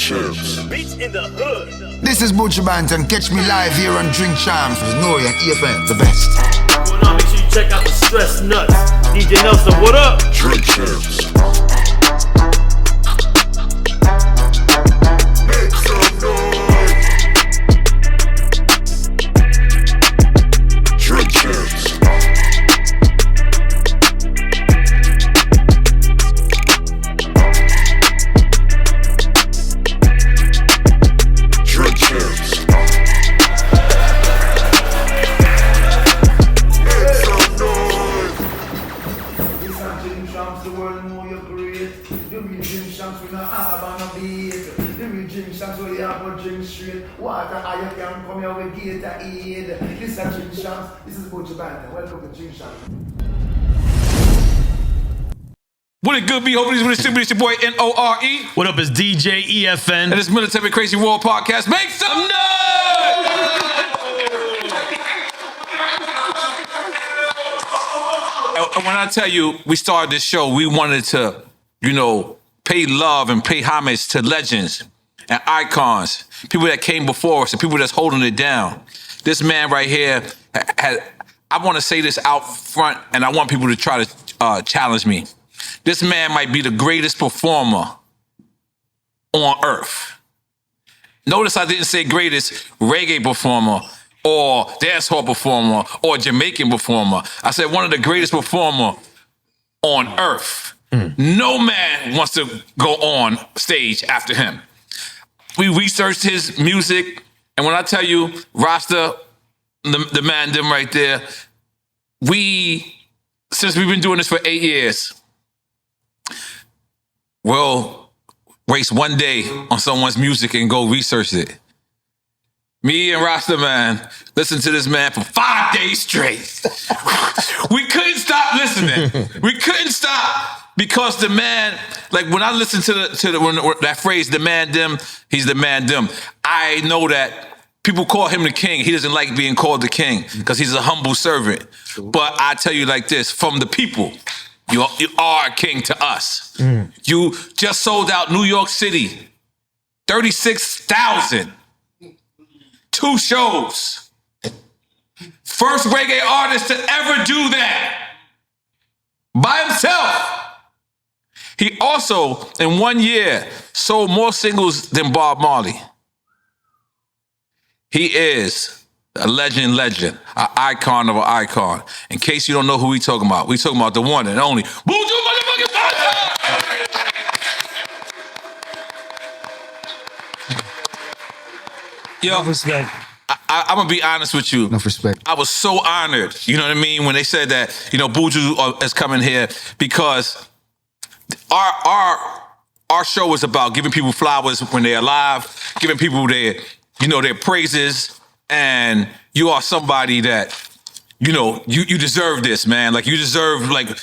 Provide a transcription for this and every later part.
CHAMPS. Beats in the hood. This is Buju Banton. Catch me live here on Drink CHAMPS with N.O.R.E and EFN, the best. Going on, make sure you check out the Stress Nuts. DJ Nelson, what up? Drink CHAMPS. Make some noise. Drink CHAMPS. Water, I can come here with Gator Aid. This is Drink CHAMPS. This is Buju Banton. Welcome to Drink CHAMPS. What it good be? Hopefully it's your boy N.O.R.E. What up, is DJ EFN. And this Military Crazy World Podcast. Make some noise! And when I tell you we started this show, we wanted to, pay love and pay homage to legends and icons, people that came before us and people that's holding it down. This man right here, I want to say this out front, and I want people to try to challenge me. This man might be the greatest performer on earth. Notice I didn't say greatest reggae performer or dancehall performer or Jamaican performer. I said one of the greatest performer on earth. No man wants to go on stage after him. We researched his music, and when I tell you, Rasta, the man, them right there, since we've been doing this for 8 years, we'll waste one day on someone's music and go research it. Me and Rasta man listened to this man for 5 days straight. We couldn't stop listening. We couldn't stop. Because the man, like when I listen to that phrase, the man them, he's the man them. I know that people call him the king. He doesn't like being called the king because he's a humble servant. But I tell you like this, from the people, you are a king to us. You just sold out New York City, 36,000, 2 shows. First reggae artist to ever do that by himself. He also, in 1 year, sold more singles than Bob Marley. He is a legend, an icon of an icon. In case you don't know who we talking about the one and only Buju Banton! Yo, respect. I'm gonna be honest with you. Enough respect. I was so honored, you know what I mean, when they said that, Buju is coming here, because our show is about giving people flowers when they're alive, giving people their praises, and you are somebody that, you deserve this, man. Like, you deserve, like,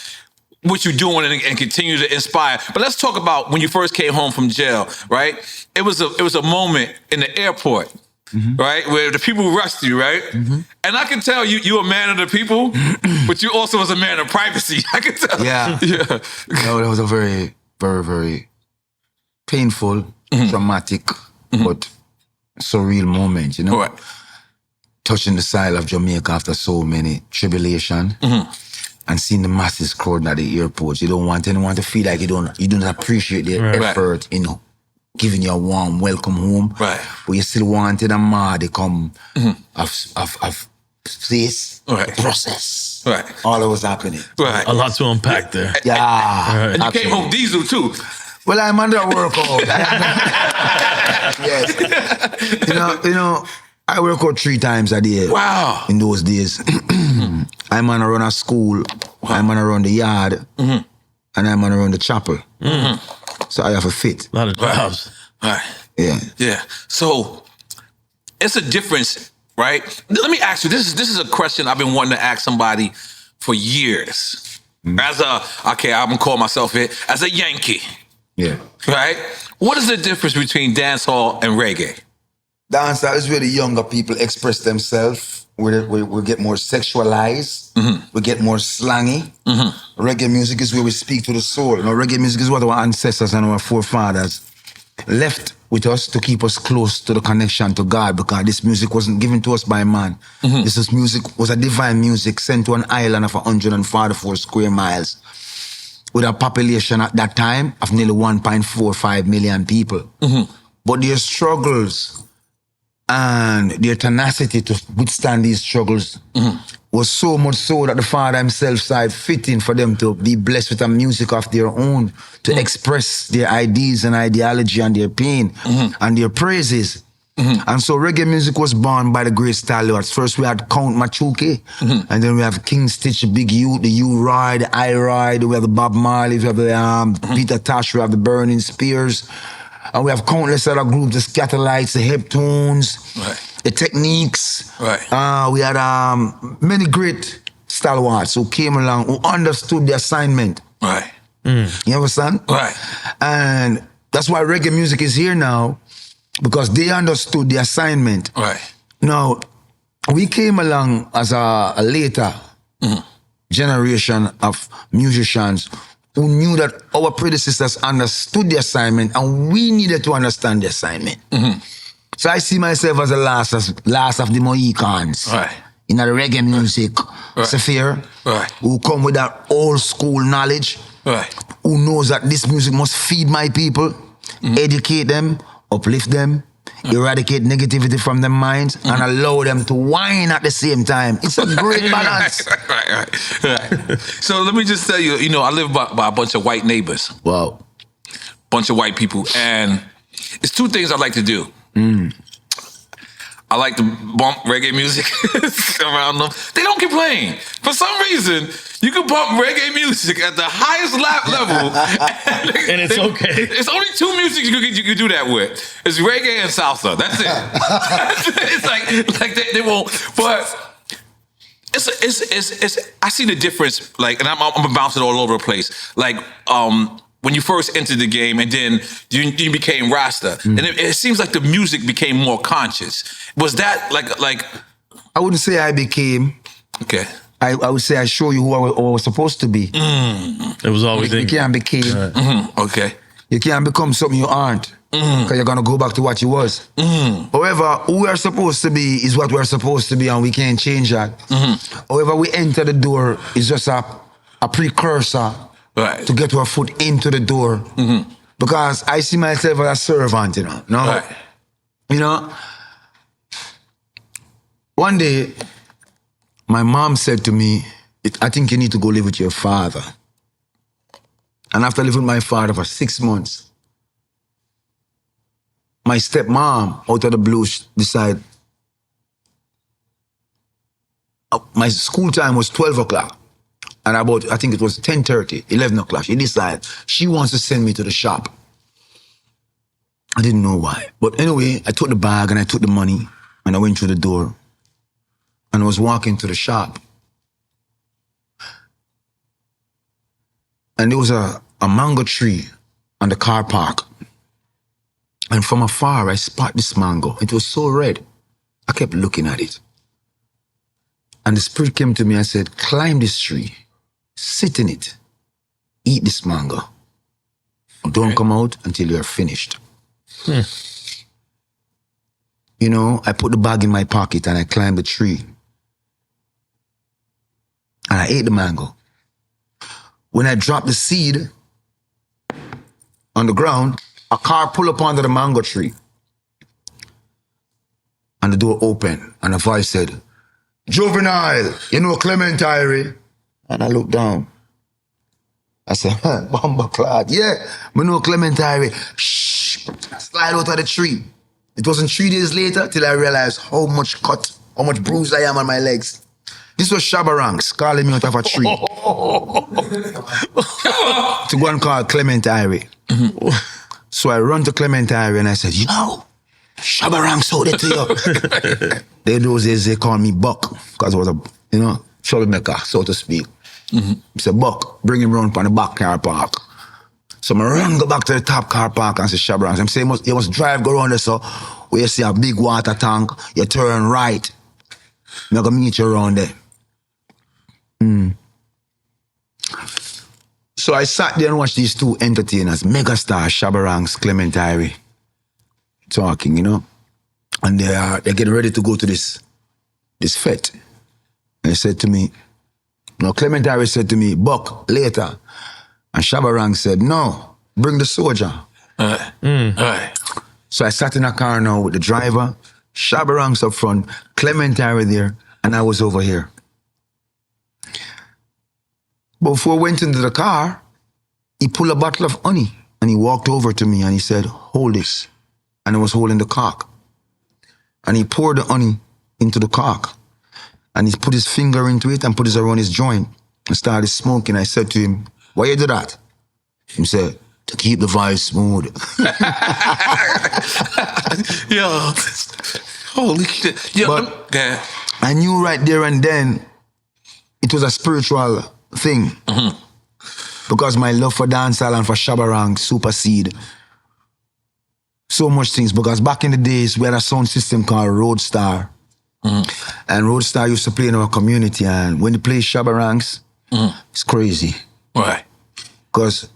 what you're doing and continue to inspire. But let's talk about when you first came home from jail, right? It was a moment in the airport, right, where the people rushed you, right? And I can tell you're a man of the people, but you also was a man of privacy. I can tell. Yeah. No, that was a very, very, very painful, dramatic, but surreal moment, Right. Touching the soil of Jamaica after so many tribulation, and seeing the masses crowding at the airports. You don't want anyone to feel like you don't appreciate their effort in giving you a warm welcome home. Right. But you still wanted a modicum of place, process. Right. All that was happening. Right. A lot to unpack there. Yeah. And you came home diesel too. Well, I'm under workout. Yes. I work out 3 times a day. Wow. In those days. I'm on around a school, I'm on around the yard, and I'm on around the chapel. So I have a fit. A lot of jobs. Right. Yeah. Yeah. So it's a difference, right? Let me ask you, this is a question I've been wanting to ask somebody for years. I'm gonna call myself it, as a Yankee. Yeah. Right? What is the difference between dancehall and reggae? Dancehall is where the younger people express themselves. We get more sexualized. We get more slangy. Reggae music is where we speak to the soul. Reggae music is what our ancestors and our forefathers left with us to keep us close to the connection to God, because this music wasn't given to us by man. This music was a divine music sent to an island of 144 square miles with a population at that time of nearly 1.45 million people. But their struggles and their tenacity to withstand these struggles was so much so that the Father himself saw it fitting for them to be blessed with a music of their own, to express their ideas and ideology and their pain and their praises. And so reggae music was born by the great stalwarts. First we had Count Machuke, and then we have King Stitch, Big U, the U-Roy, the I-Roy, we have the Bob Marley, we have the Peter Tosh, we have the Burning Spears, and we have countless other groups, the Scatterlights, the Heptones, the Techniques. We had many great stalwarts who came along, who understood the assignment. You understand? And that's why reggae music is here now, because they understood the assignment. Now, we came along as a later generation of musicians who knew that our predecessors understood the assignment, and we needed to understand the assignment. So I see myself as the last of the Mohicans in the reggae music sphere, who come with that old school knowledge, who knows that this music must feed my people, educate them, uplift them, eradicate negativity from their minds, and allow them to whine at the same time. It's a great balance. So let me just tell you, I live by a bunch of white neighbors. Wow. Bunch of white people. And it's two things I like to do. I like to bump reggae music around them. They don't complain. For some reason, you can bump reggae music at the highest level. And it's okay. It's only two music you can do that with. It's reggae and salsa. That's it. It's like they won't. But it's I see the difference. Like, and I'm bouncing all over the place. Like, when you first entered the game, and then you became Rasta, and it seems like the music became more conscious. Was that like? I wouldn't say I became. Okay. I would say I show you who I was supposed to be. It was always You can't become. Okay. You can't become something you aren't, because you're gonna go back to what you was. However, who we are supposed to be is what we are supposed to be, and we can't change that. However, we enter the door is just a precursor. To get our foot into the door. Because I see myself as a servant, One day, my mom said to me, I think you need to go live with your father. And after living with my father for 6 months, my stepmom, out of the blue, decided, my school time was 12 o'clock. And about, I think it was 10:30, 11 o'clock, she decided she wants to send me to the shop. I didn't know why. But anyway, I took the bag and I took the money and I went through the door and I was walking to the shop. And there was a mango tree on the car park. And from afar, I spot this mango. It was so red. I kept looking at it. And the spirit came to me and said, climb this tree. Sit in it. Eat this mango. Don't come out until you're finished. I put the bag in my pocket and I climbed the tree. And I ate the mango. When I dropped the seed on the ground, a car pulled up onto the mango tree. And the door opened and a voice said, Juvenile, you know Clementine? And I looked down. I said, Bumba Clad, yeah, I know Clementine. Shh, I slide out of the tree. It wasn't 3 days later till I realized how much bruise I am on my legs. This was Shabarangs calling me out of a tree. To go and call Clementine. So I run to Clementine and I said, Shabarangs sold it to you. Those days they called me Buck, because I was a, troublemaker, so to speak. He said, Buck, bring him round from the back car park. So I run, go back to the top car park and say, Shabarangs. I'm saying, you must drive, go around there, so where you see a big water tank, you turn right. I'm going to meet you around there. So I sat there and watched these two entertainers, megastar Shabarangs, Clementine. talking, you know. And they're getting ready to go to this fete. And he said to me, Clement Harris said to me, Buck, later. And Shabarang said, no, bring the soldier. So I sat in a car now with the driver, Shabarang's up front, Clement Harris there, and I was over here. But before I went into the car, he pulled a bottle of honey and he walked over to me and he said, hold this. And I was holding the cork. And he poured the honey into the cork. And he put his finger into it and put it around his joint and started smoking. I said to him, why you do that? He said, to keep the vibe smooth. Yo, holy shit. Yo, but I knew right there and then it was a spiritual thing. Because my love for dancehall and for Shabarang supersede so much things. Because back in the days, we had a sound system called Roadstar. And Roadstar used to play in our community, and when they play Shabarangs, it's crazy. Right. Because,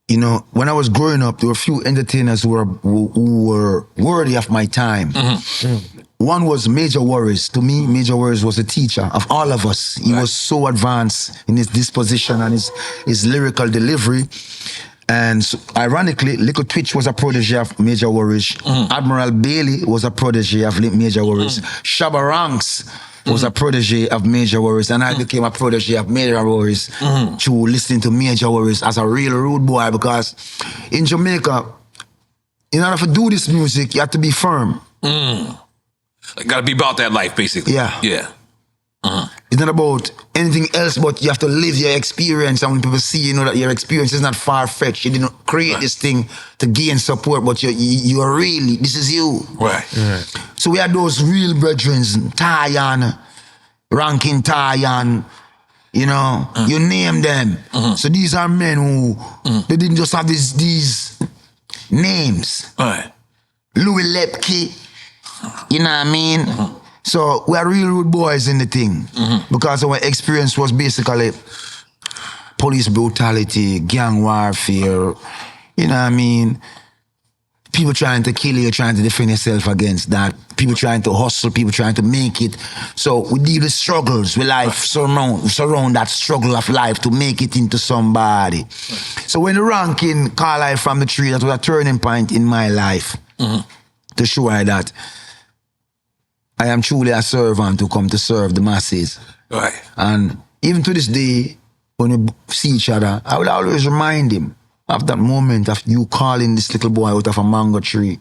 you know, when I was growing up, there were a few entertainers who were worthy of my time. One was Major Worries. To me, Major Worries was a teacher of all of us. He was so advanced in his disposition and his lyrical delivery. And so, ironically, Little Twitch was a protege of Major Worries. Admiral Bailey was a protege of Major Worries. Shabba Ranks was a protege of Major Worries. And I became a protege of Major Worries through listening to Major Worries as a real rude boy. Because in Jamaica, in order to do this music, you have to be firm. Gotta be about that life, basically. Yeah. It's not about anything else, but you have to live your experience. And when people see, you know, that your experience is not far-fetched. You didn't create this thing to gain support, but you are really, this is you. Right. So we had those real brethren, Tayan, Rankin Tayan, you know, you name them. So these are men who, they didn't just have these names. Right. Louis Lepke, you know what I mean? So we are real rude boys in the thing. Because our experience was basically police brutality, gang warfare, you know what I mean? People trying to kill you, trying to defend yourself against that. People trying to hustle, people trying to make it. So we deal with struggles with life, surround that struggle of life to make it into somebody. So when the ranking call I from the tree, that was a turning point in my life to show I that I am truly a servant who come to serve the masses. Right. And even to this day, when we see each other, I will always remind him of that moment of you calling this little boy out of a mango tree.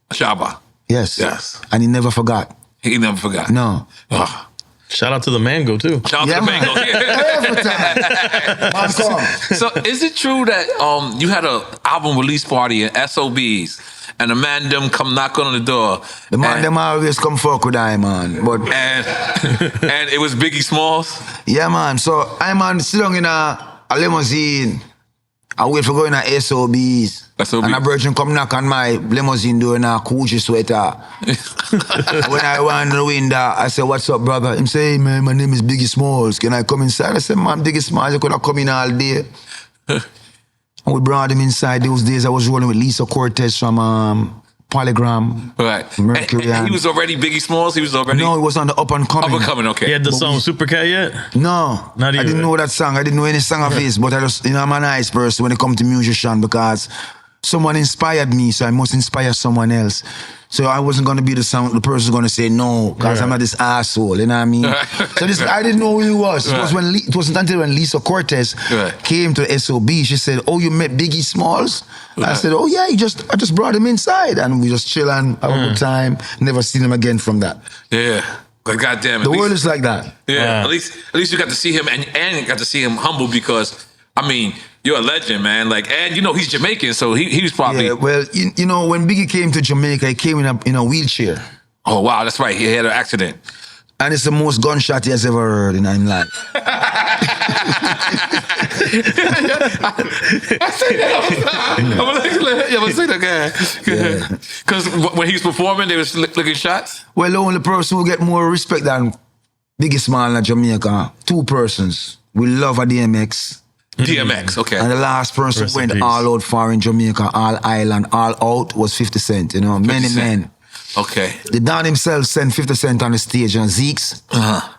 Shabba. Yes. And he never forgot. He never forgot. No. Shout out to the mango, too. Shout out to the mango. Every time. Man, come. So is it true that you had an album release party at SOBs and the man them come knock on the door? The man them always come fuck with I, man. But and it was Biggie Smalls? Yeah, man. So I, man, sit down in a limousine. I wait for going to SOBs. And a virgin come knock on my limousine door in a Gucci sweater. When I went to the window, I said, what's up, brother? Him say, hey, man, my name is Biggie Smalls. Can I come inside? I said, man, Biggie Smalls, you could have come in all day. And we brought him inside. Those days I was rolling with Lisa Cortez from Polygram. Right. Mercury. And he was already Biggie Smalls? He was already? No, he was on the up and coming. Up and coming, okay. He had the song Supercat yet? No. Not even. I didn't know that song. I didn't know any song of his, but I just, you know, I'm a nice person when it comes to musician because someone inspired me, so I must inspire someone else. So I wasn't going to be the person going to say no, because I'm not this asshole, you know what I mean? So this, I didn't know who he was. It wasn't until when Lisa Cortez came to SOB, she said, oh, you met Biggie Smalls? I said, oh yeah, I just brought him inside and we just chill and have a good time. Never seen him again from that. Yeah. But goddamn it. The world is like that. Yeah. At least you got to see him and got to see him humble because, I mean, you're a legend, man. Like, and you know he's Jamaican, so he was probably. Yeah, well, you know, when Biggie came to Jamaica, he came in a wheelchair. Oh wow, that's right. He had an accident. And it's the most gunshot he has ever heard in his life. I say that. I'm gonna say that guy. Because when he was performing, they was looking shots. Well, the only person who get more respect than Biggie Small in Jamaica, two persons. We love a DMX. DMX, okay. And the last person Rest who in went peace. all out far in Jamaica, all island, all out was 50 Cent. You know, 50 many Cent. men. Okay. The Don himself sent 50 Cent on the stage and Zeke's.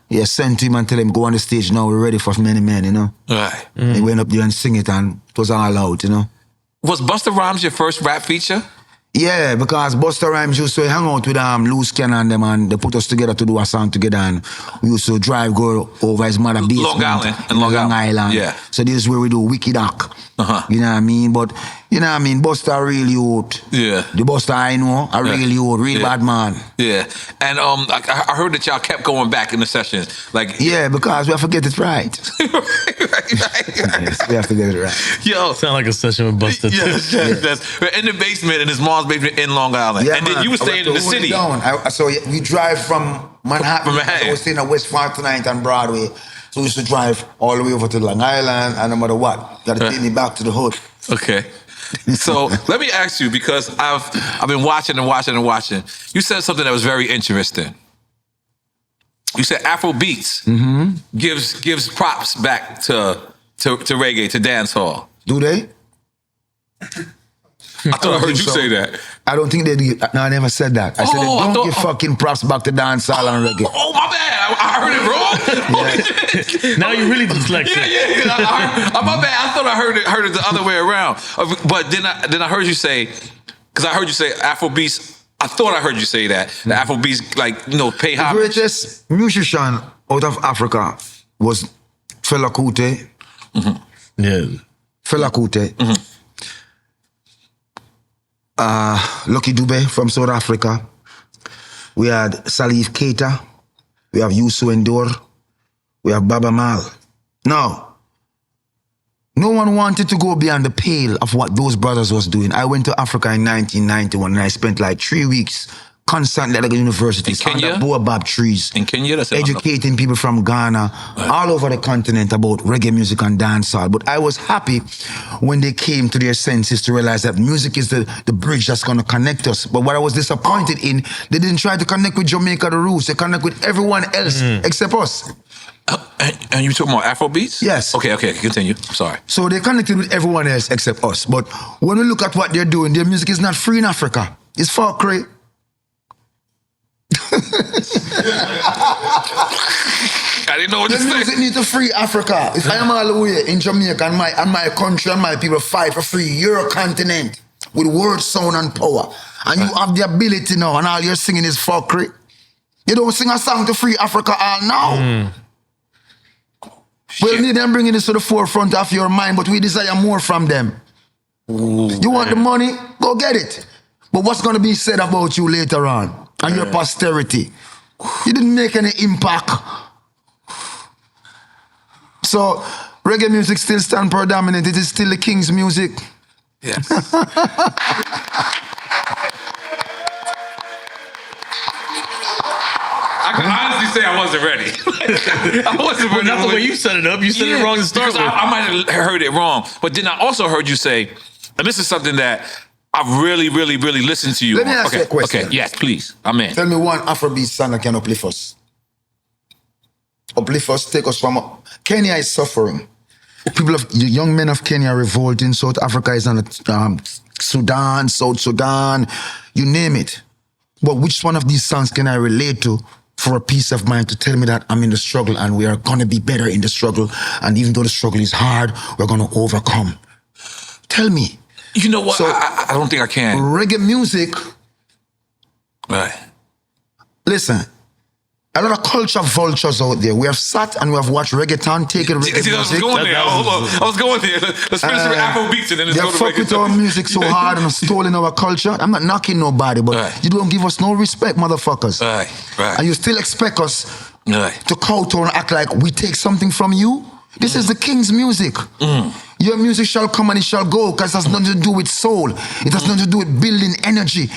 Yeah, sent him and tell him, go on the stage now, we're ready for many men, you know. Right. He went up there and sing it and it was all out, you know. Was Busta Rhymes your first rap feature? Yeah, because Busta Rhymes used to hang out with Loose Cannon and them and they put us together to do a song together and we used to drive, go over his mother basement. Long Island. In Long Island. Yeah. So this is where we do Wicked Doc. You know what I mean? But, you know what I mean? Busta real youth. Yeah. The Busta I know, a real youth, real bad man. Yeah. And I heard that y'all kept going back in the sessions. Like, Yeah, because we have to get it right. right. Yes, we have to get it right. Yo. Sound like a session with Busta. Yes. We're in the basement, in his mom's basement in Long Island. Yeah, and then man. you were I staying in went the to city. Down. So we drive from Manhattan. From Manhattan. So I was staying at West 49th and Broadway. So we used to drive all the way over to Long Island and no matter what. Got to take me back to the hood. Okay. So let me ask you, because I've been watching and watching and watching. You said something that was very interesting. You said Afrobeats gives props back to reggae, to dancehall. Do they? I thought I heard you so. say that. I don't think they do. No, I never said that. I said Oh, I they don't thought- give fucking props back to dancehall and reggae. Oh, my bad. I heard it wrong. Now you really dyslexic. Yeah. My bad. I thought I heard it the other way around. But then I heard you say, because I heard you say Afrobeats. I thought I heard you say that. The Afrobeats, like, you know, pay The homage. greatest musician out of Africa was Fela Kuti. Yeah. Fela Kuti. Lucky Dube from South Africa. We had Salif Keita. We have Youssou N'Dour. We have Baba Mal. Now, no one wanted to go beyond the pale of what those brothers was doing. I went to Africa in 1991 and I spent like 3 weeks constantly at the universities In Kenya? under baobab trees. In Kenya, that's educating people from Ghana, all over the continent about reggae music and dancehall. But I was happy when they came to their senses to realize that music is the bridge that's going to connect us. But what I was disappointed in, they didn't try to connect with Jamaica the roots. They connect with everyone else except us. And you talking about Afrobeats? Yes. Okay, continue. Sorry. So they connected with everyone else except us. But when we look at what they're doing, their music is not free in Africa. It's fuckery. I didn't know what to The music say. need to free Africa. If I am all the way in Jamaica and my country and my people fight for free your continent with word, sound and power, and you have the ability now and all you're singing is fuckery, you don't sing a song to free Africa all now. We'll need them bringing this to the forefront of your mind, but we desire more from them. You want the money? Go get it. But what's going to be said about you later on and your posterity? You didn't make any impact. So reggae music still stands predominant. It is still the king's music. Yes. I can honestly say I wasn't ready. I wasn't ready. Not the way you set it up. You set it wrong to start because with. I might have heard it wrong. But then I also heard you say, and this is something that I've really listened to you Let me on. ask you a question. Okay, yes, please. I'm in. Tell me one Afrobeat song that can uplift us. Uplift us, take us from... Kenya is suffering. The young men of Kenya are revolting. South Africa is on Sudan, South Sudan, you name it. But which one of these songs can I relate to for a peace of mind to tell me that I'm in the struggle and we are going to be better in the struggle, and even though the struggle is hard, we're going to overcome? Tell me. You know what? So- I don't think I can. Reggae music, Right. listen, a lot of culture vultures out there. We have sat and we have watched reggaeton taking reggae See, I was music. going there. Hold on. I was going there. Let's finish with Afrobeats and then let's They go to fuck with our reggaeton. music so hard and stolen our culture. I'm not knocking nobody, but Right. you don't give us no respect, motherfuckers. Right. And you still expect us Right. to kowtow and act like we take something from you? This is the king's music. Your music shall come and it shall go, because it has nothing to do with soul. It has nothing to do with building energy.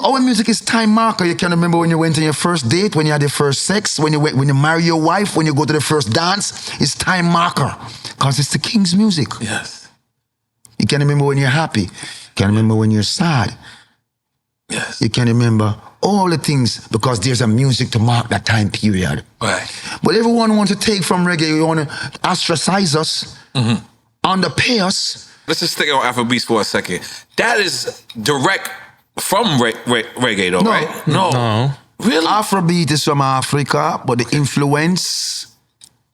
Our music is time marker. You can remember when you went on your first date, when you had your first sex, when you marry your wife, when you go to the first dance. It's time marker, because it's the king's music. Yes. You can remember when you're happy. You can remember when you're sad. Yes. You can remember all the things, because there's a music to mark that time period. Right. But everyone wants to take from reggae. You want to ostracize us. underpay us. Let's just stick on Afrobeats for a second. That is direct from reggae, though, No. right? No. Really? Afrobeat is from Africa, but the influence,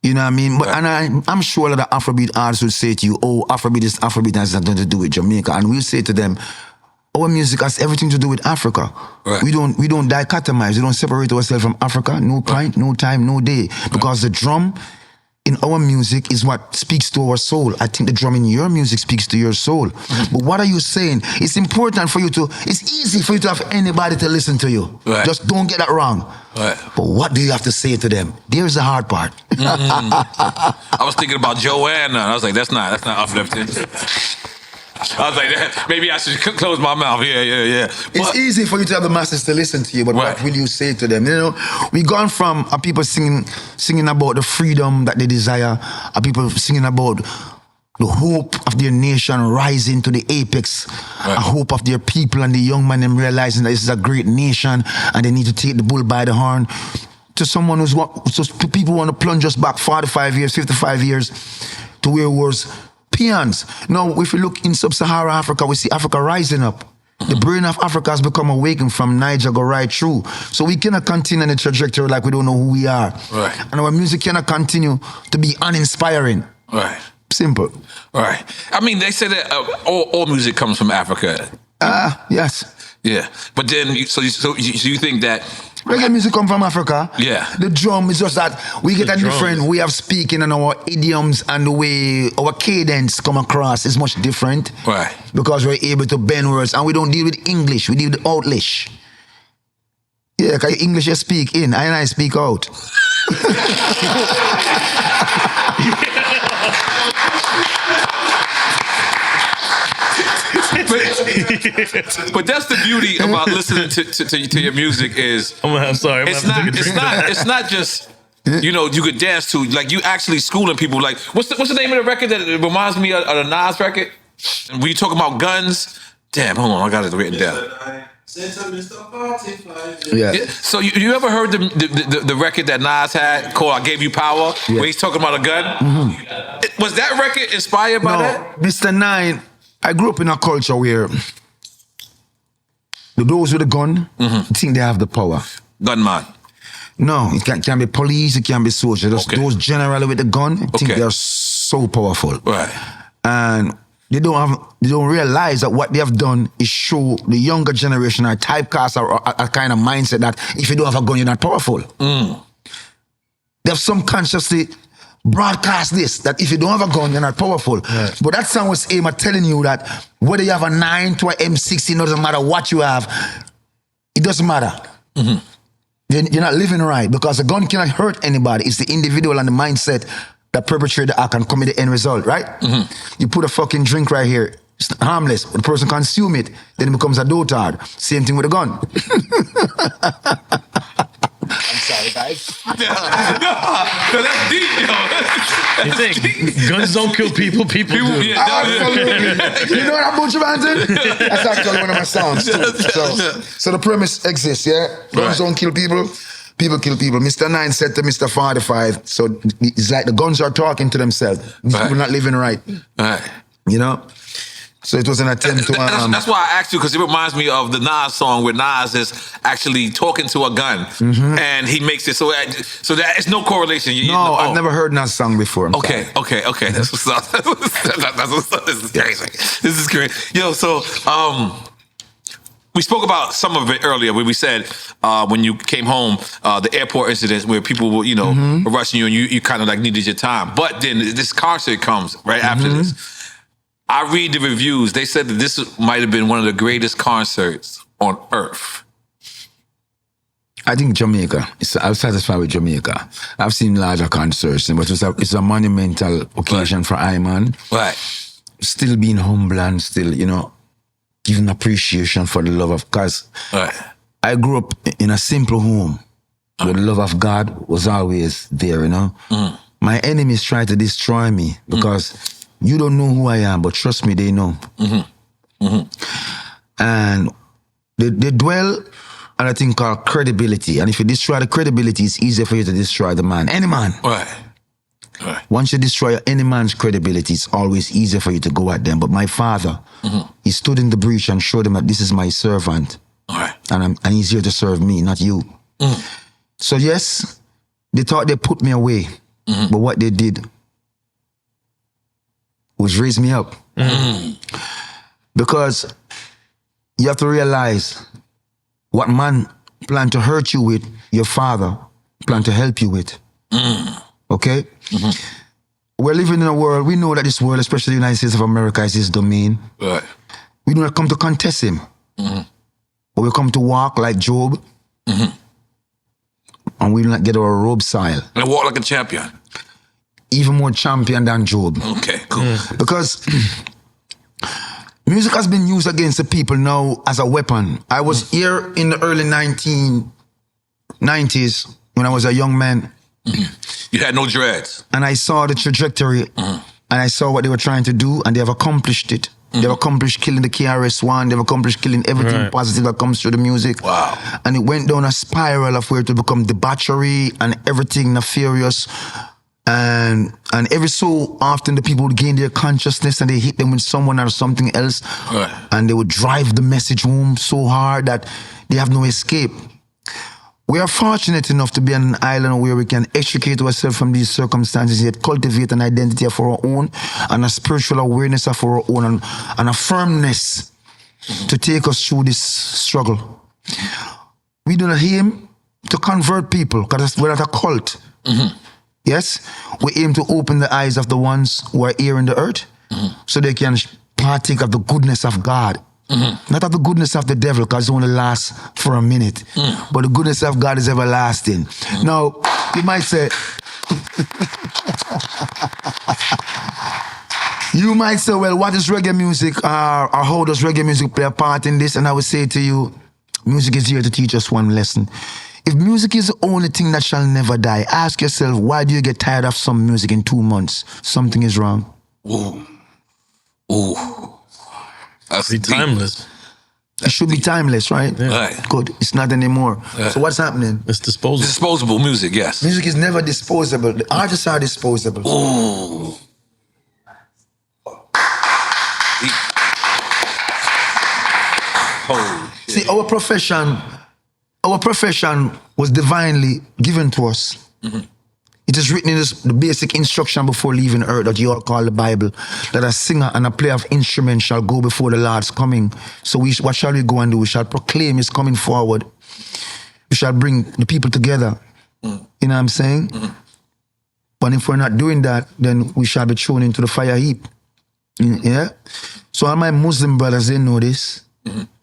you know what I mean? But and I'm sure that the Afrobeat artists will say to you, oh, Afrobeat has nothing to do with Jamaica. And we'll say to them, our music has everything to do with Africa. Right. We don't dichotomize. We don't separate ourselves from Africa. No point, no time, no day. Because the drum in our music is what speaks to our soul. I think the drum in your music speaks to your soul. But what are you saying? It's important for you to, it's easy for you to have anybody to listen to you. Right. Just don't get that wrong. Right. But what do you have to say to them? There's the hard part. I was thinking about Joanna. I was like, that's not uplifting. I was like, maybe I should close my mouth. Yeah. It's easy for you to have the masses to listen to you, but what will you say to them? You know, we gone from people singing about the freedom that they desire, people singing about the hope of their nation rising to the apex, a hope of their people and the young man them realizing that this is a great nation and they need to take the bull by the horn, to someone people want to plunge us back 45 years, 55 years to where it was peons. Now, if you look in sub-Saharan Africa, we see Africa rising up. The brain of Africa has become awakened from Niger go right through. So we cannot continue in the trajectory like we don't know who we are. Right. And our music cannot continue to be uninspiring. Right. Simple. Right. I mean, they say that all music comes from Africa. Yes. Yeah. But then, so you think that reggae music come from Africa. Yeah. The drum is just that we get a different way of speaking, and our idioms and the way our cadence come across is much different. Right. Because we're able to bend words, and we don't deal with English, we deal with Outlish. Yeah, because English you speak in, and I speak out. But that's the beauty about listening to your music is I'm sorry. It's not just you know you could dance to, like you actually schooling people. Like what's the name of the record that reminds me of the Nas record? When you talk about guns, damn, hold on, I got it written down. Yeah. So you ever heard the record that Nas had called "I Gave You Power"? Yeah. Where he's talking about a gun. Was that record inspired by that? Mr. Nine, I grew up in a culture where those with a gun think they have the power. Gunman. No, it can be police, it can be soldiers. Those generally with the gun think they're so powerful. Right. And they don't realize that what they have done is show the younger generation or typecast a kind of mindset that if you don't have a gun, you're not powerful. They have subconsciously broadcast this, that if you don't have a gun, you're not powerful. Right. But that song was aimed at telling you that whether you have a 9 to an M16, it doesn't matter what you have, it doesn't matter. You're not living right, because a gun cannot hurt anybody. It's the individual and the mindset that perpetrate the act and commit the end result, right? You put a fucking drink right here, it's harmless, but the person consume it, then it becomes a dotard. Same thing with a gun. I'm sorry, guys. No, that's deep, yo. You think guns don't kill people? People do. Absolutely. You know what I'm Buju Banton? That's actually one of my songs too. So the premise exists, yeah? Guns don't kill people, people kill people. Mr. Nine said to Mr. 45, so it's like the guns are talking to themselves. People not living right. You know? So it was an attempt to... that's why I asked you, because it reminds me of the Nas song where Nas is actually talking to a gun, and he makes it so that it's no correlation. I've never heard that song before. Okay. That's what's up. That's what's up. This is crazy. This is great. Yo, so we spoke about some of it earlier where we said when you came home, the airport incidents where people were, were rushing you and you kind of like needed your time. But then this concert comes right after this. I read the reviews. They said that this might have been one of the greatest concerts on earth. I think Jamaica. I'm satisfied with Jamaica. I've seen larger concerts, but it's a monumental occasion for Iman. Right. Still being humble and still, giving appreciation for the love of, because I grew up in a simple home where the love of God was always there, My enemies try to destroy me because you don't know who I am, but trust me, they know. And they dwell on a thing called credibility. And if you destroy the credibility, it's easier for you to destroy the man. Any man. Right. Right. Once you destroy any man's credibility, it's always easier for you to go at them. But my father, he stood in the breach and showed them that this is my servant. All right. And he's here to serve me, not you. So yes, they thought they put me away. But what they did was raise me up. Because you have to realize what man plan to hurt you with, your father plan to help you with. Okay? We're living in a world, we know that this world, especially the United States of America, is his domain. Right. We do not come to contest him. But we come to walk like Job. And we do not get our robe style. And walk like a champion. Even more champion than Job. Okay, cool. Because music has been used against the people now as a weapon. I was here in the early 1990s when I was a young man. You had no dreads. And I saw the trajectory and I saw what they were trying to do, and they have accomplished it. They've accomplished killing the KRS-One. They've accomplished killing everything positive that comes through the music. Wow. And it went down a spiral of where it would become debauchery and everything nefarious. And every so often the people would gain their consciousness and they hit them with someone or something else. Right. And they would drive the message home so hard that they have no escape. We are fortunate enough to be on an island where we can extricate ourselves from these circumstances, yet cultivate an identity of our own and a spiritual awareness of our own and a firmness to take us through this struggle. We do not aim to convert people because we're not a cult. Yes? We aim to open the eyes of the ones who are here in the earth so they can partake of the goodness of God. Not of the goodness of the devil, because it only lasts for a minute. But the goodness of God is everlasting. Now, you might say, well, what is reggae music? Or how does reggae music play a part in this? And I would say to you, music is here to teach us one lesson. If music is the only thing that shall never die, ask yourself, why do you get tired of some music in 2 months? Something is wrong. Ooh. Ooh. That's Be timeless. It should be timeless, right? Yeah. Right. Good. It's not anymore. So what's happening? It's disposable. Disposable music, yes. Music is never disposable. The artists are disposable. Ooh. Holy shit. See, our profession was divinely given to us. It is written in the basic instruction before leaving earth that you all call the Bible, that a singer and a player of instruments shall go before the Lord's coming. So what shall we go and do? We shall proclaim his coming forward. We shall bring the people together. You know what I'm saying? But if we're not doing that, then we shall be thrown into the fire heap. Yeah? So all my Muslim brothers, they know this.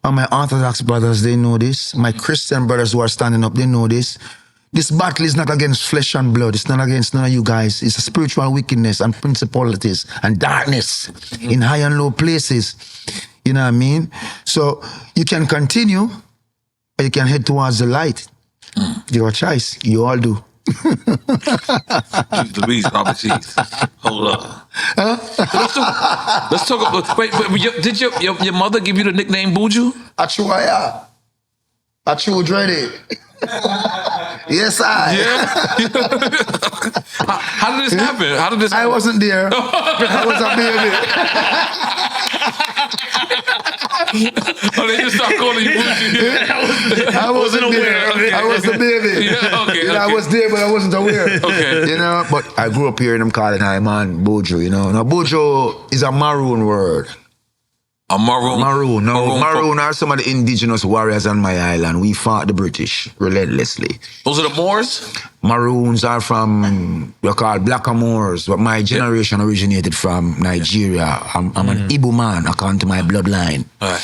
All my Orthodox brothers, they know this. My Christian brothers who are standing up, they know this. This battle is not against flesh and blood. It's not against none of you guys. It's a spiritual wickedness and principalities and darkness in high and low places. You know what I mean? So you can continue or you can head towards the light. Your choice. You all do. Louise, Robert Cheese. Hold up. Let's talk about. Wait, did your mother give you the nickname Buju? I true dreaded. Yes, I. Yeah. How did this happen? How did this? I wasn't there. I was a baby. Oh, they just start calling you Buju. I wasn't aware. Okay. I was a baby. Yeah, okay, You know, I okay. was there, but I wasn't aware. Okay. You know, but I grew up here and I'm calling high man Buju, you know. Now, Buju is a maroon word. A maroon. Maroon. No, maroon are some of the indigenous warriors on my island. We fought the British relentlessly. Those are the Moors? Maroons are from, they're called Blackamoors, but my generation originated from Nigeria. I'm an Igbo man, according to my bloodline. All right.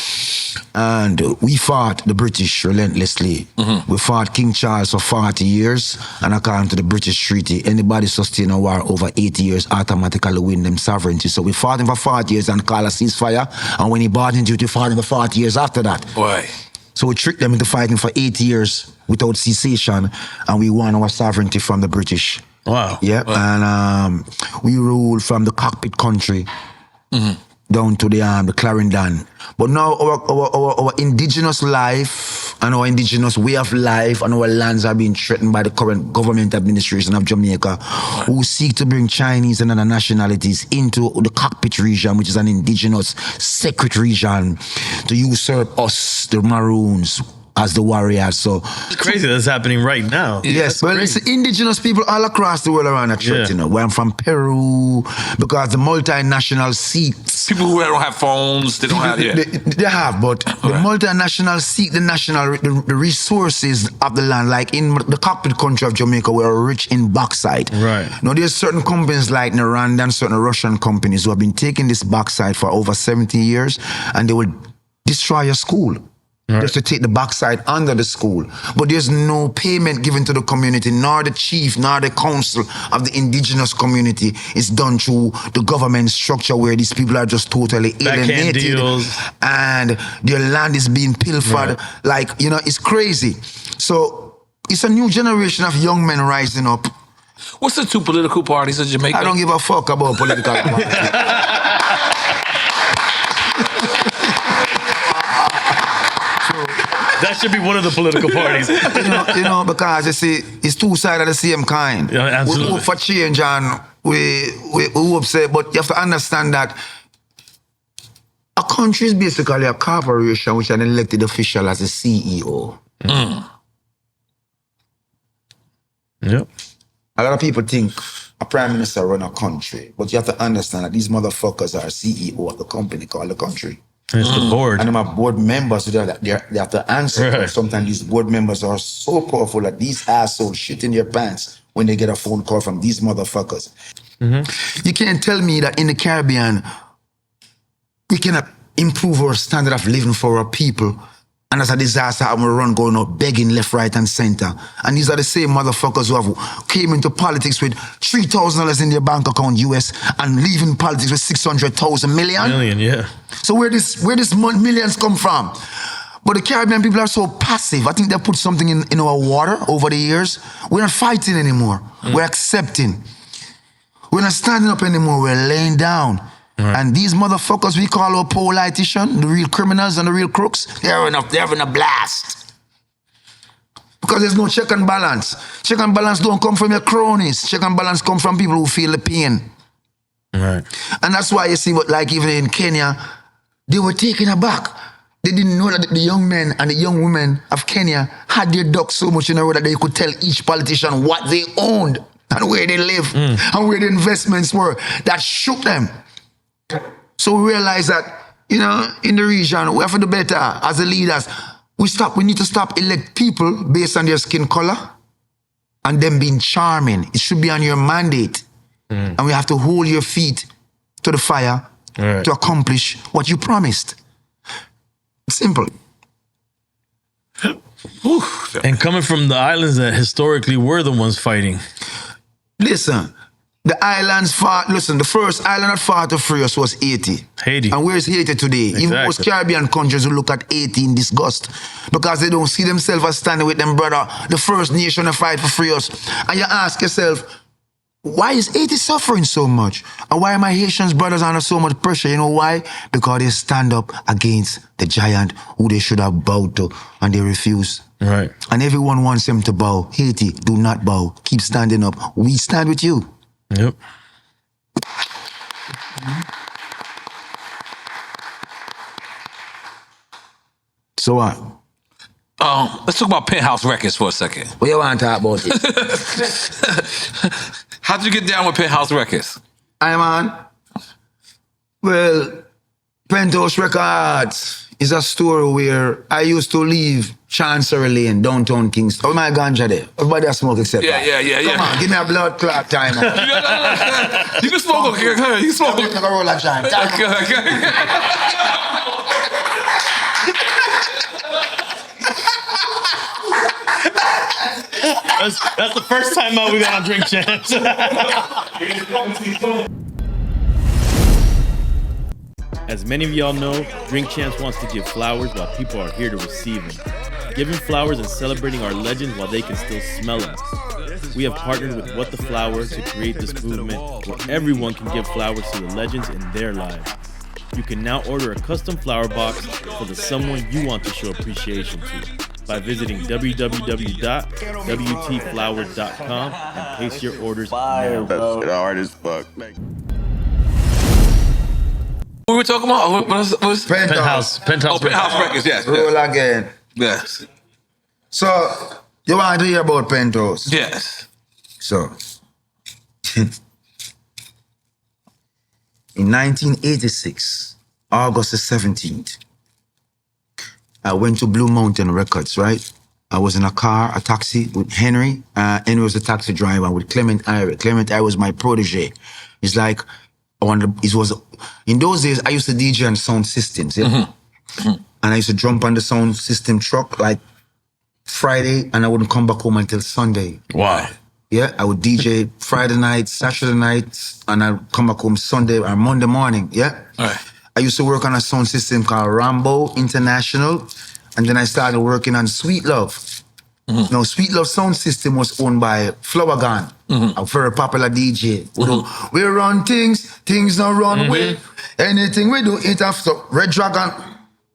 And we fought the British relentlessly. We fought King Charles for 40 years, and according to the British treaty, anybody sustain a war over 80 years automatically win them sovereignty. So we fought him for 40 years and called a ceasefire, and when he bought into it, we fought him for 40 years after that. Right. So we tricked them into fighting for 80 years without cessation, and we won our sovereignty from the British. Wow. Yeah, and we ruled from the cockpit country down to the Clarendon. But now our indigenous life and our indigenous way of life and our lands are being threatened by the current government administration of Jamaica, who seek to bring Chinese and other nationalities into the cockpit region, which is an indigenous sacred region, to usurp us, the Maroons, as the warriors. So It's crazy that's happening right now. yes, well, it's indigenous people all across the world around that threat, you know. Where I'm from Peru, because the multinational seeks. People who don't have phones, they don't have, They have, but the multinational seek the national, the resources of the land. Like in the cockpit country of Jamaica, we're rich in bauxite. Right. Now, there's certain companies like N.O.R.E and certain Russian companies who have been taking this bauxite for over 70 years, and they will destroy your school. Just to take the backside under the school. But there's no payment given to the community, nor the chief, nor the council of the indigenous community. It's done through the government structure where these people are just totally alienated. Deals. And their land is being pilfered. Like, you know, it's crazy. So it's a new generation of young men rising up. What's the two political parties in Jamaica? I don't give a fuck about political parties. That should be one of the political parties. you know, because you see, it's two sides of the same kind. Yeah, absolutely. We hope for change and we hope say, but you have to understand that a country is basically a corporation which an elected official as a CEO. Yep. A lot of people think a prime minister run a country, but you have to understand that these motherfuckers are CEO of the company called the country. It's the board. And my board members, they have to answer. Right. Sometimes these board members are so powerful that these assholes shit in their pants when they get a phone call from these motherfuckers. You can't tell me that in the Caribbean, we cannot improve our standard of living for our people. And as a disaster, I'm gonna run going out begging left, right, and center. And these are the same motherfuckers who have came into politics with $3,000 in their bank account US and leaving politics with 600,000 million. Yeah. So where this millions come from? But the Caribbean people are so passive. I think they put something in our water over the years. We're not fighting anymore. We're accepting. We're not standing up anymore. We're laying down. And these motherfuckers we call our politicians, the real criminals and the real crooks, they're having a blast. Because there's no check and balance. Check and balance don't come from your cronies. Check and balance come from people who feel the pain. Right. And that's why you see what, like even in Kenya, they were taken aback. They didn't know that the young men and the young women of Kenya had their ducks so much in a row that they could tell each politician what they owned and where they live and where the investments were. That shook them. So we realize that, you know, in the region, we have to do better as the leaders. We need to stop elect people based on their skin color and them being charming. It should be on your mandate. And we have to hold your feet to the fire to accomplish what you promised. Simple. And coming from the islands that historically were the ones fighting. Listen, the islands fought, listen, the first island that fought to free us was Haiti. And where's Haiti today? Exactly. Even most Caribbean countries will look at Haiti in disgust because they don't see themselves as standing with them brother, the first nation to fight to free us. And you ask yourself, why is Haiti suffering so much? And why are my Haitian brothers under so much pressure? You know why? Because they stand up against the giant who they should have bowed to and they refuse. Right. And everyone wants them to bow. Haiti, do not bow. Keep standing up. We stand with you. Yep. So what? Let's talk about Penthouse Records for a second. What you want to talk about it? How'd you get down with Penthouse Records? Well, Penthouse Records is a store where I used to live Chancery Lane, downtown Kingston. Oh, my ganja there. Everybody has smoke except Yeah. Come on, give me a blood clot time. You can smoke. Okay, go ahead. You can smoke. Like a roll of time. That's the first time out we got on Drink Champs. As many of y'all know, Drink Champs wants to give flowers while people are here to receive them. Giving flowers and celebrating our legends while they can still smell them. We have partnered with What the Flower to create this movement where everyone can give flowers to the legends in their lives. You can now order a custom flower box for the someone you want to show appreciation to. by visiting www.wtflowers.com and place your orders now. That's hard as fuck. What were we talking about? What's Penthouse. Penthouse Records, yes. Roll again. Yes. So, you want to hear about Penthouse? Yes. So, in 1986, August the 17th, I went to Blue Mountain Records, right? I was in a taxi with Henry. Henry was a taxi driver with Clement Ire. Clement Ire was my protege. It's like, in those days, I used to DJ on sound systems, yeah? Mm-hmm. And I used to jump on the sound system truck like Friday, and I wouldn't come back home until Sunday. Wow. Yeah, I would DJ Friday night, Saturday night, and I'd come back home Sunday or Monday morning, yeah? All right. I used to work on a sound system called Rambo International, and then I started working on Sweet Love. Mm-hmm. Now, Sweet Love sound system was owned by Flower Gun, a very popular DJ. Mm-hmm. We run things don't run with. Anything we do, it after Red Dragon.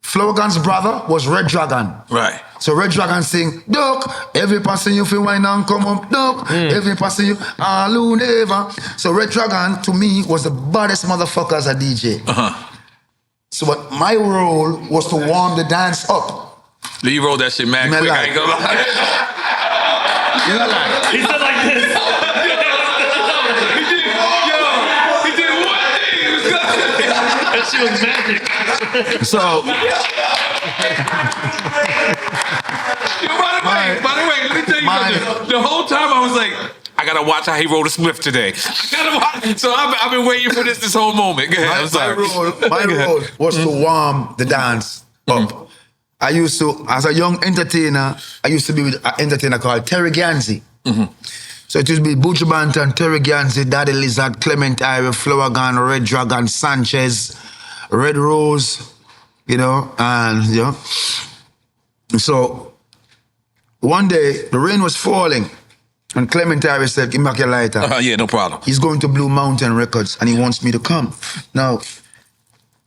Flower Gun's brother was Red Dragon. Right. So Red Dragon sing, Duck, every person you feel wine and come up, Duck, every person you, all never. So Red Dragon, to me, was the baddest motherfucker as a DJ. Uh-huh. So what my role was to warm the dance up. You rolled that shit mad quick, I ain't gonna lie. You know like? He said like this. He did one thing. That shit was magic. So, by the way, let me tell you something. The whole time I was like, I gotta watch how he rolled a spliff today. I gotta watch. So I've been waiting for this whole moment. Go ahead, I'm sorry. My role was to warm the dance up. I used to, as a young entertainer, I used to be with an entertainer called Terry Ganzi. So it used to be Buju Banton, Terry Ganzi, Daddy Lizard, Clement Ire, Flower Gun, Red Dragon, Sanchez, Red Rose, you know, and, you know. So one day, the rain was falling, and Clement Ire said, give me back your lighter. Yeah, no problem. He's going to Blue Mountain Records, and he wants me to come. Now,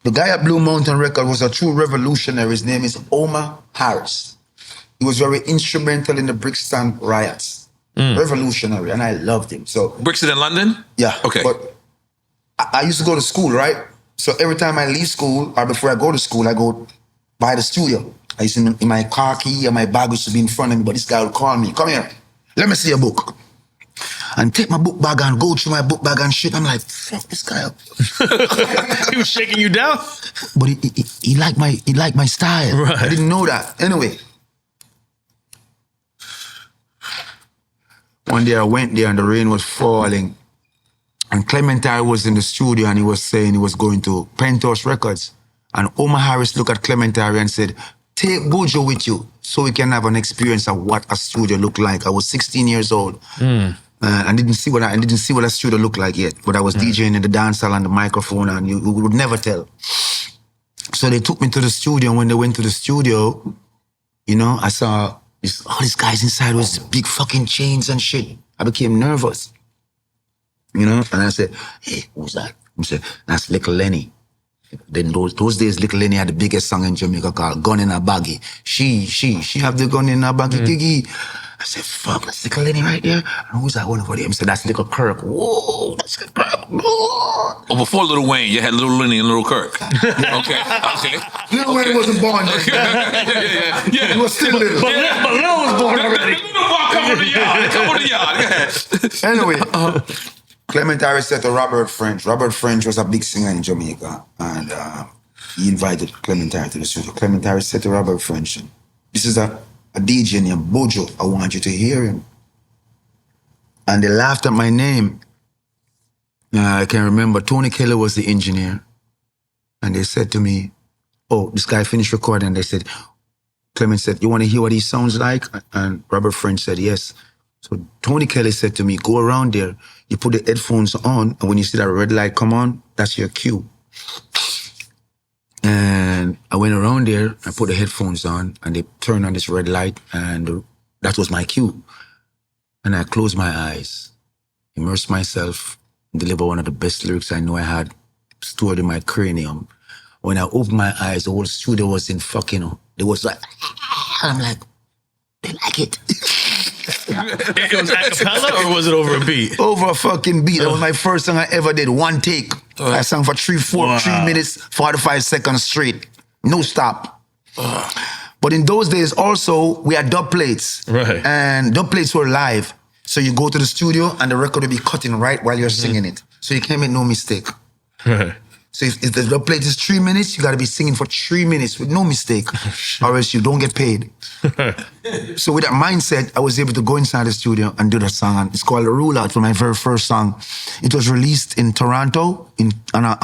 the guy at Blue Mountain Records was a true revolutionary. His name is Omar Harris. He was very instrumental in the Brixton riots. Revolutionary, and I loved him. So Brixton in London? Yeah. Okay. But I used to go to school, right? So every time I leave school, or before I go to school, I go by the studio. I used to, in my car key and my bag used to be in front of me, but this guy would call me, come here, let me see a book. And take my book bag and go through my book bag and shit. I'm like, fuck this guy up. He was shaking you down? But he liked my style. Right. I didn't know that. Anyway. One day I went there and the rain was falling. And Clement Ire was in the studio and he was saying he was going to Penthouse Records. And Omar Harris looked at Clement Ire and said, take Buju with you so we can have an experience of what a studio looked like. I was 16 years old. I didn't see what a studio looked like yet. But I was DJing in the dance hall on the microphone and you would never tell. So they took me to the studio. And when they went to the studio, you know, I saw all these guys inside with big fucking chains and shit. I became nervous. You know, and I said, hey, who's that? I said, that's Little Lenny. Then those days, Little Lenny had the biggest song in Jamaica called Gun in a Baggie. She have the gun in a baggie, Biggie. I said, fuck, that's Little Lenny right there. And who's that one over there? I said, that's Little Kirk. Whoa, that's Little Kirk. Whoa. Oh, before Little Wayne, you had Little Lenny and Little Kirk. Okay. Little Wayne wasn't born then. Yeah. He was still little. But Lil was born already. Come on the yard. Go ahead. Anyway, Clement Ire said to Robert French. Robert French was a big singer in Jamaica, and he invited Clement Ire to the studio. Clement Ire said to Robert French, this is a DJ named Buju. I want you to hear him. And they laughed at my name. I can remember Tony Kelly was the engineer. And they said to me, oh, this guy finished recording. And they said, Clement said, you want to hear what he sounds like? And Robert French said, yes. So Tony Kelly said to me, go around there, you put the headphones on, and when you see that red light come on, that's your cue. And I went around there, I put the headphones on, and they turned on this red light, and that was my cue. And I closed my eyes, immersed myself, deliver one of the best lyrics I know I had stored in my cranium. When I opened my eyes, the whole studio was in fucking, it was like, I'm like, they like it. It was a cappella or was it over a beat? Over a fucking beat. That was my first song I ever did. One take. I sang for 3 minutes, 45 seconds straight. No stop. But in those days also, we had dub plates. Right. And dub plates were live. So you go to the studio and the record will be cutting right while you're singing it. So you can't make no mistake. Right. So if the dub plate is 3 minutes, you gotta be singing for 3 minutes with no mistake, or else you don't get paid. So with that mindset, I was able to go inside the studio and do that song. It's called The Rule Out for my very first song. It was released in Toronto on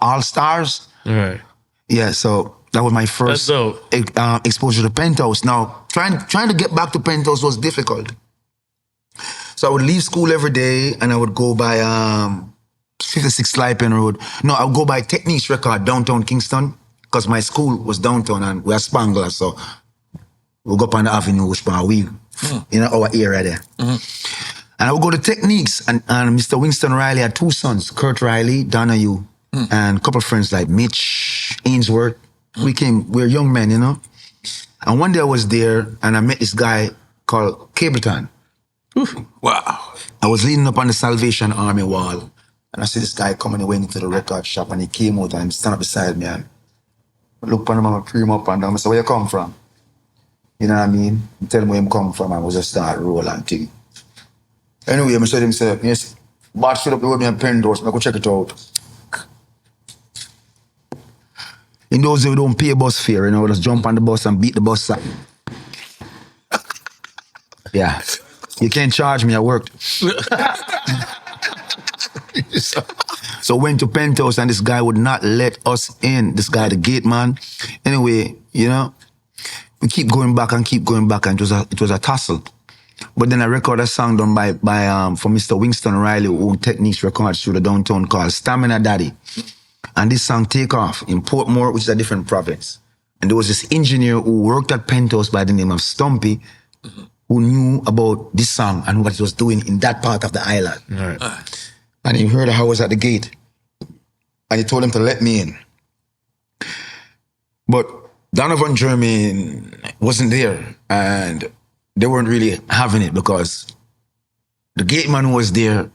All Stars. Right. Yeah, so that was my first exposure to Penthouse. Now, trying to get back to Penthouse was difficult. So I would leave school every day and I would go by 56 Slipen Road. No, I would go by Techniques Record downtown Kingston because my school was downtown and we are Spanglers, so we'll go up on the avenue, in our area there. And I would go to Techniques and Mr. Winston Riley had 2 sons, Kurt Riley, Donahue, and a couple of friends like Mitch, Ainsworth. We're young men, you know. And one day I was there and I met this guy called Cableton. Wow. I was leaning up on the Salvation Army wall and I see this guy coming away into the record shop and he came out and he stand up beside me and I look upon him and I pre him up and down. I said, where you come from? You know what I mean? I tell him where him come from and we just start rolling thing. Anyway, I said to him, say, yes, Bart showed up with me and Penthouse, I go check it out. In those days, we don't pay bus fare, you know, we just jump on the bus and beat the bus up. Yeah. You can't charge me, I worked. So went to Penthouse and this guy would not let us in. This guy, the gate man. Anyway, you know, we keep going back and it was a tussle. But then I recorded a song done by for Mr. Winston Riley, who owned Techniques Records through the downtown called Stamina Daddy. And this song take off in Portmore, which is a different province. And there was this engineer who worked at Penthouse by the name of Stumpy, who knew about this song and what it was doing in that part of the island. Right. And he heard how I was at the gate. And he told him to let me in. But Donovan Germain wasn't there. And they weren't really having it because the gate man who was there,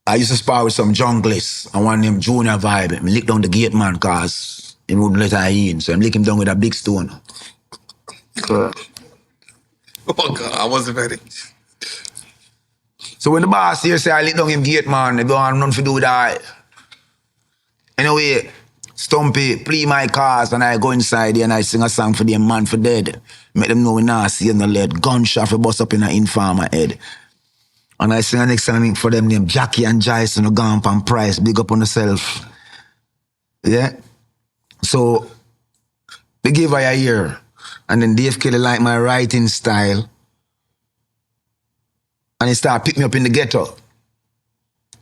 I used to spar with some junglists and one named Junior Vibe. I licked down the gate man because he wouldn't let her in. So I licked him down with a big stone. Oh God, I wasn't ready. So when the boss here say I lick down him gate man, they don't have nothing to do with that. Anyway, Stumpy play my cars and I go inside there and I sing a song for them man for dead. Make them know we not see in the lead. Gunshot for bust up in an informer head. And I sing the next song for them named Jackie and Jason, who gone on Price, big up on yourself. Yeah? So, they gave her a year. And then Dave Kelly liked my writing style. And he started picking me up in the ghetto.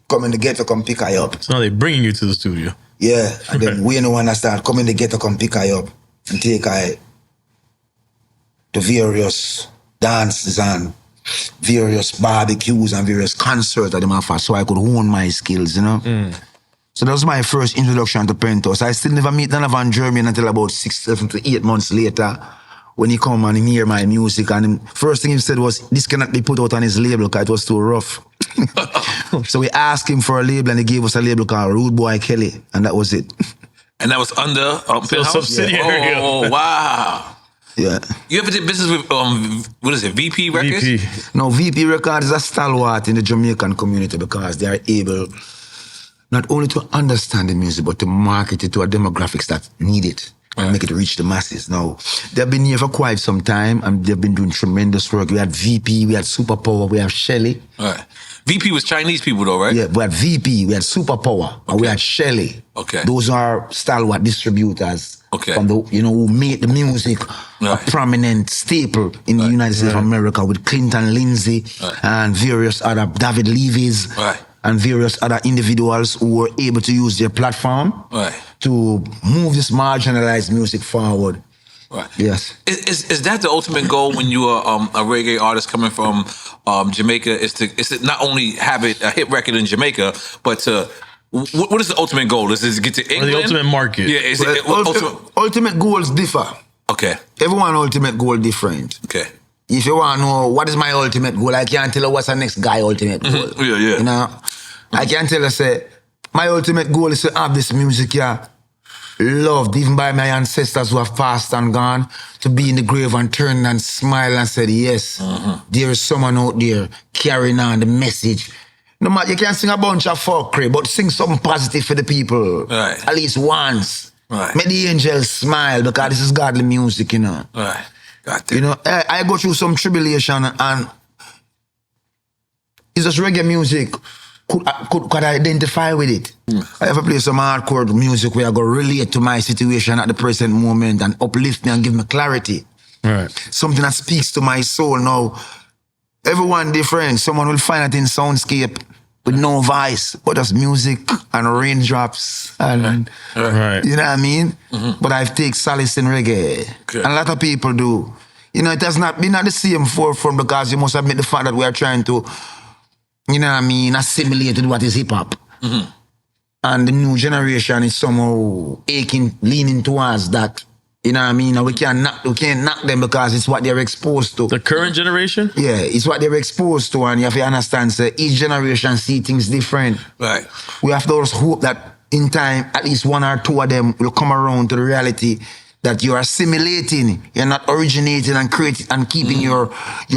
Come in the ghetto, come pick her up. So now they're bringing you to the studio. Yeah, and then we the one that start come in the ghetto, come pick her up and take her to various dances and various barbecues and various concerts that them offer, so I could hone my skills, you know. So that was my first introduction to Penthouse. I still never meet Donovan Germain until about 6, 7 to 8 months later when he come and he hear my music. And the first thing he said was, this cannot be put out on his label because it was too rough. So we asked him for a label and he gave us a label called Rude Boy Kelly, and that was it. And that was under Penthouse? Subsidiary. Yeah. Oh, wow. Yeah. You ever did business with, what is it, VP Records? VP. No, VP Records is a stalwart in the Jamaican community because they are able not only to understand the music, but to market it to a demographics that need it and make it reach the masses. Now, they've been here for quite some time and they've been doing tremendous work. We had VP, we had Superpower, we have Shelly. Right. VP was Chinese people though, right? Yeah, we had VP, we had Superpower, and we had Shelly. Okay. Those are stalwart distributors. Okay. From the, who made the music a prominent staple in the United States of America with Clinton Lindsay and various other David Levy's and various other individuals who were able to use their platform to move this marginalized music forward. Right. Yes. Is that the ultimate goal when you are a reggae artist coming from Jamaica? Is to not only have it a hit record in Jamaica, but to what is the ultimate goal? Is it to get to England? Or the ultimate market? Yeah. Ultimate goals differ. Okay. Everyone ultimate goal different. Okay. If you want to know what is my ultimate goal, I can't tell you what's the next guy ultimate goal. Yeah, yeah. You know, I can tell you, say, my ultimate goal is to have this music, yeah, loved even by my ancestors who have passed and gone, to be in the grave and turn and smile and say, yes, there is someone out there carrying on the message. No matter, you can sing a bunch of folkry, but sing something positive for the people. Right. At least once. Right. Make the angels smile, because this is godly music, you know. Right. Got that. You know, I go through some tribulation, and it's just reggae music. Could I identify with it? I ever play some hardcore music where I go relate to my situation at the present moment and uplift me and give me clarity. Right. Something that speaks to my soul. Now, everyone different. Someone will find it in soundscape with no voice, but just music and raindrops and Right. you know what I mean? But I take solace in reggae. Okay. And a lot of people do. You know, it has not been at the same forefront, because you must admit the fact that we are trying to, you know what I mean, assimilate with what is hip-hop. And the new generation is somehow leaning towards that. You know what I mean? And we can't knock them, because it's what they're exposed to. The current generation? Yeah, it's what they're exposed to, and you have to understand, so each generation see things different. Right. We have to just hope that in time, at least one or two of them will come around to the reality that you're assimilating, you're not originating and creating and keeping your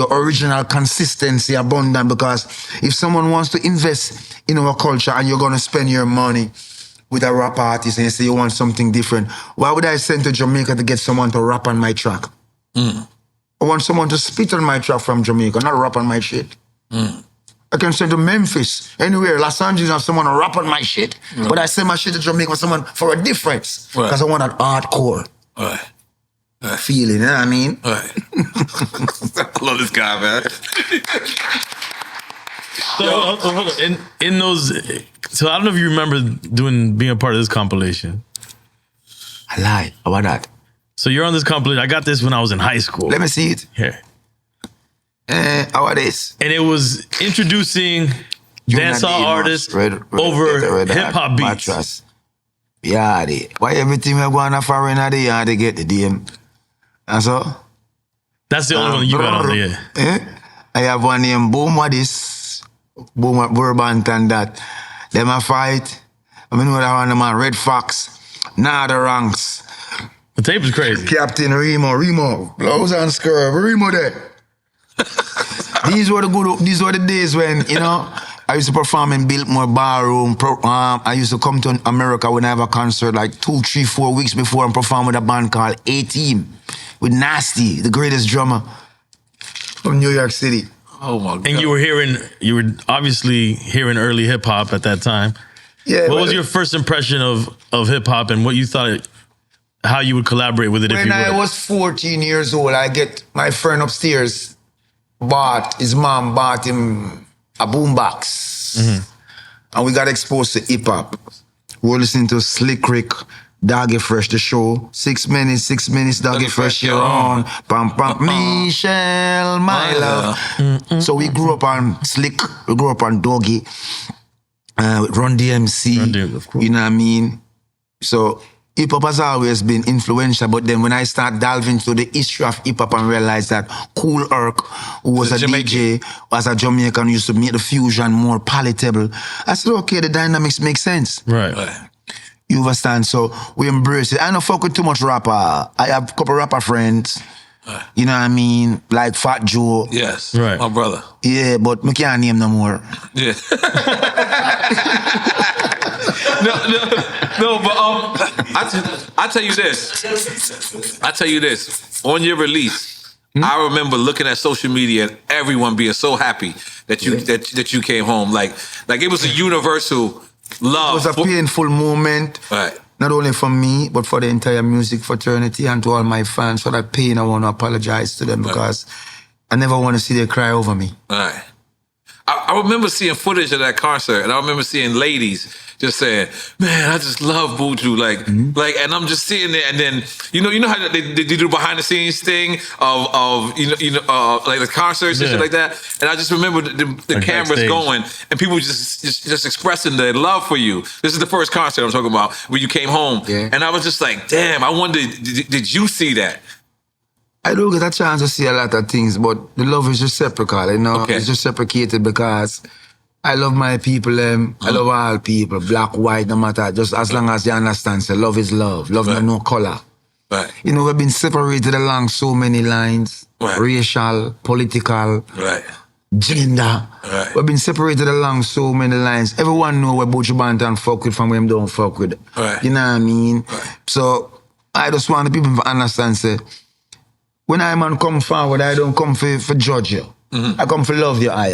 original consistency abundant. Because if someone wants to invest in our culture and you're going to spend your money with a rap artist and you say you want something different, why would I send to Jamaica to get someone to rap on my track? I want someone to spit on my track from Jamaica, not rap on my shit. I can send to Memphis, anywhere, Los Angeles, have someone to rap on my shit. But I send my shit to Jamaica with someone for a difference. Right. Because I want that hardcore feeling, you know what I mean? Right. I love this guy, man. So, hold on. In those, so I don't know if you remember being a part of this compilation. I lied. How about that? So you're on this compilation. I got this when I was in high school. Let me see it. Here. How about this? And it was introducing dancehall artists over hip-hop beats. Mattress. Yeah, why everything we're going to foreign at the yard, they get the DM. And so? That's the only one you got on there. I have one named Boom, what is? Boom, Buju Banton, that. Them a fight. I mean, what I want, man, Red Fox, N.O.R.E ranks. The tape is crazy. Captain Remo, blouse and skirt, Remo there. These were the days when, you know, I used to perform in Biltmore Ballroom. I used to come to America when I have a concert like 2, 3, 4 weeks before and perform with a band called A-Team with Nasty, the greatest drummer from New York City. Oh my God. And you were obviously hearing early hip hop at that time. Yeah. What was your first impression of hip hop and what you thought, how you would collaborate with it if you When would? I was 14 years old, I get my friend upstairs his mom bought him a boombox. And we got exposed to hip hop. We were listening to Slick Rick, Doggy Fresh, the show. 6 minutes, Doggy Fresh, you're on. Pam, pam, Michelle, my love. So we grew up on Slick, we grew up on Doggy, with Run DMC. Run DMC, of course. You know what I mean? So hip hop has always been influential, but then when I start delving into the history of hip hop and realize that Kool Herc, who was a DJ, was a Jamaican, used to make the fusion more palatable, I said, okay, the dynamics make sense. Right. You understand? So we embrace it. I don't fuck with too much rapper. I have a couple rapper friends. You know what I mean? Like Fat Joe. Yes. Right. My brother. Yeah, but I can't name no more. Yeah. no, but I tell you this. On your release, I remember looking at social media and everyone being so happy that you came home. Like it was a universal love. It was a painful moment. Right. Not only for me, but for the entire music fraternity and to all my fans. For that pain, I want to apologize to them because I never want to see them cry over me. Right. I remember seeing footage of that concert, and I remember seeing ladies just saying, "Man, I just love Buju." Like, and I'm just sitting there, and then you know how they do behind the scenes thing of like the concerts and shit like that. And I just remember the like cameras backstage going, and people just expressing their love for you. This is the first concert I'm talking about when you came home, and I was just like, "Damn!" I wondered, did you see that? I don't get a chance to see a lot of things, but the love is reciprocal, you know. Okay. It's reciprocated because I love my people, I love all people, black, white, no matter, just as long as you understand, say love is love. Love no color. Right. You know, we've been separated along so many lines, Right. racial, political, Right. gender. Right. We've been separated along so many lines. Everyone know where Buju Banton fuck with from where him don't fuck with. Right. You know what I mean? Right. So I just want the people to understand, say, when I man come forward, I don't come for judge you. I come for love you, I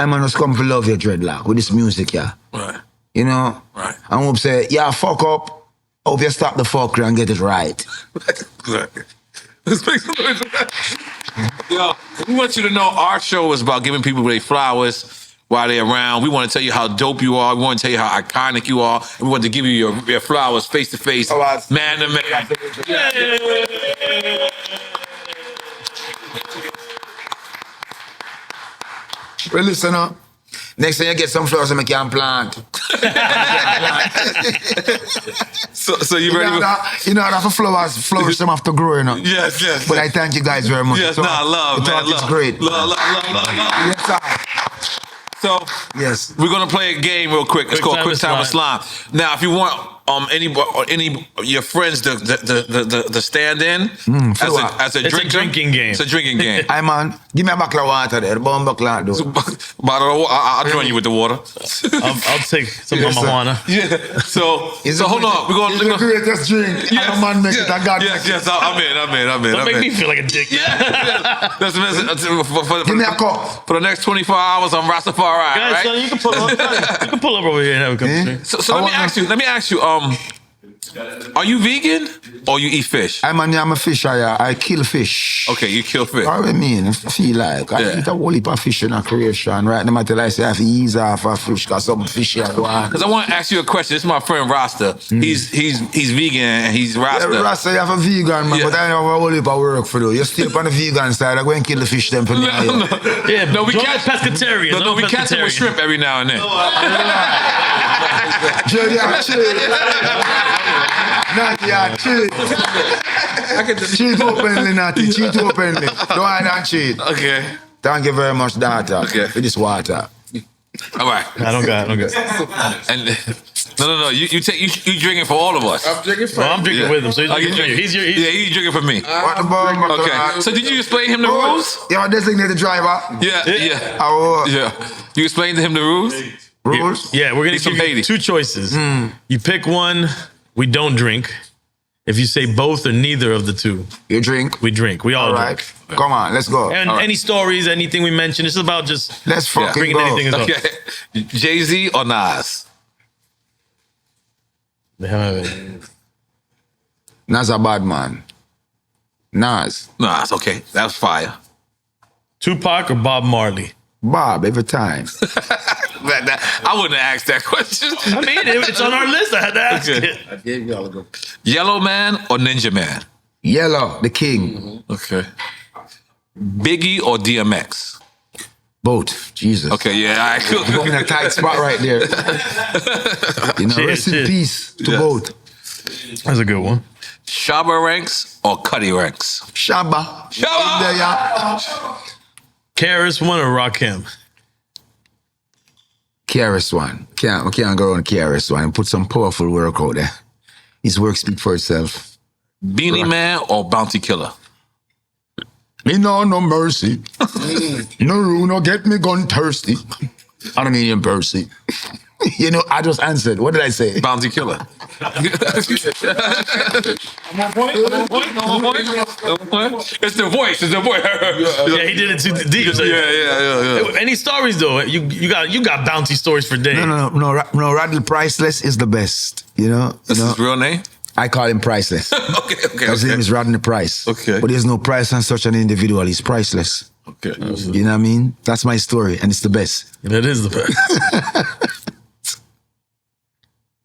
man just come for love your dreadlock with this music, yeah. Right. You know? Right. I hope say, yeah, fuck up. Hope you stop the fuckery and get it right. Right. Let's make some noise. Yo, we want you to know our show is about giving people their flowers while they're around. We want to tell you how dope you are. We want to tell you how iconic you are. We want to give you your flowers face to face, man to man. Well, listen up. Next time you get some flowers, I can plant. So you ready? You know that for flowers them have to grow, you know. Yes, yes. But I thank you guys very much. Yes, The nah, talk- love, the man, talk is love. great. Love. Yes, sir. So Yes. we're gonna play a game real quick. It's Quick called Time Quick with Time with Slime. Slime. Now, if you want any your friends to stand in as a It's a drinker, drinking game. It's a drinking game. Hey man, give me a buckle of water there. The bomb buckle of water. Bottle of I'll join you with the water. I'll take some Yes, sir. marijuana. Yeah. So hold on. We're It's the gonna. greatest drink. Yes, I'm a man make it. I got yes, it. yes, I'm in. Don't make me feel like a dick. That's Give me a cup. for the next 24 hours on Rastafari, Guys, right? son, you can pull up. You can pull up over here and have a cup of drink. So let me ask you, are you vegan or you eat fish? I'm a fisher, yeah. I kill fish. Okay, you kill fish. What I mean, I feel like I Yeah. eat a whole heap of fish in a creation, right? No matter like I say I have to ease off a fish because some fish here go on. Because I want to ask you a question. This is my friend Rasta. He's vegan and he's Rasta. Yeah, Rasta, you have a vegan, man, Yeah. but I have a whole heap of work for you. You stay up on the vegan side, I go and kill the fish them for me. Yeah, No, we join catch the pescatarian. No, we catch him with shrimp every now and then. Jerry, chill. Natty, chill. Cheat openly, Natty. Cheat openly. Don't hide and cheat. Okay. Thank you very much, daughter, Okay. for this water. All right. I don't got it. And no. You drinking for all of us. I'm drinking for Well, I'm drinking with him, so Oh, you he's drinking? he's your. Yeah, you drinking for me. What the bomb? Okay. So did you explain him the rules? You're a designated driver. Yeah. Our Yeah. You explained to him the rules? rules. Yeah, we're gonna He's from give you Haiti. two choices. You pick one. We don't drink. If you say both or neither of the two, You drink. we drink. We all All drink. right. Come on, let's go. And any stories, anything we mention, it's about just Let's fucking bringing go. anything up. Okay. Jay-Z or Nas? Nas a bad man. Nas. Nas, okay. That's fire. Tupac or Bob Marley? Bob, every time. I wouldn't have asked that question. I mean, it's on our list. I had to ask Okay. it. I gave y'all a go. Yellow Man or Ninja Man? Yellow, the king. Okay. Biggie or DMX? Both. Jesus. Okay, yeah, all right, cool. Put me in a tight spot right there. You know, Cheers, rest in cheers. peace to Yes. both. That's a good one. Shabba ranks or Cuddy ranks? Shabba. Shabba! There, yeah. Karis one or Rakim? KRS One. We can't go on KRS One. Put some powerful work out there. His work speak for itself. Beanie Man or Bounty Killer? Me no mercy. No rule, no get me gun thirsty. I don't mean you Percy. You know, I just answered. What did I say? Bounty Killer. It's the voice. It's the voice. Yeah, he did it too deep. So Yeah. Any stories though? You got bounty stories for days. No, Radley Priceless is the best. You know? That's his real name? I call him Priceless. Okay. His name is Rodney Price. Okay. But there's no price on such an individual. He's priceless. Okay. You know what I mean? That's my story, and it's the best. That is the best.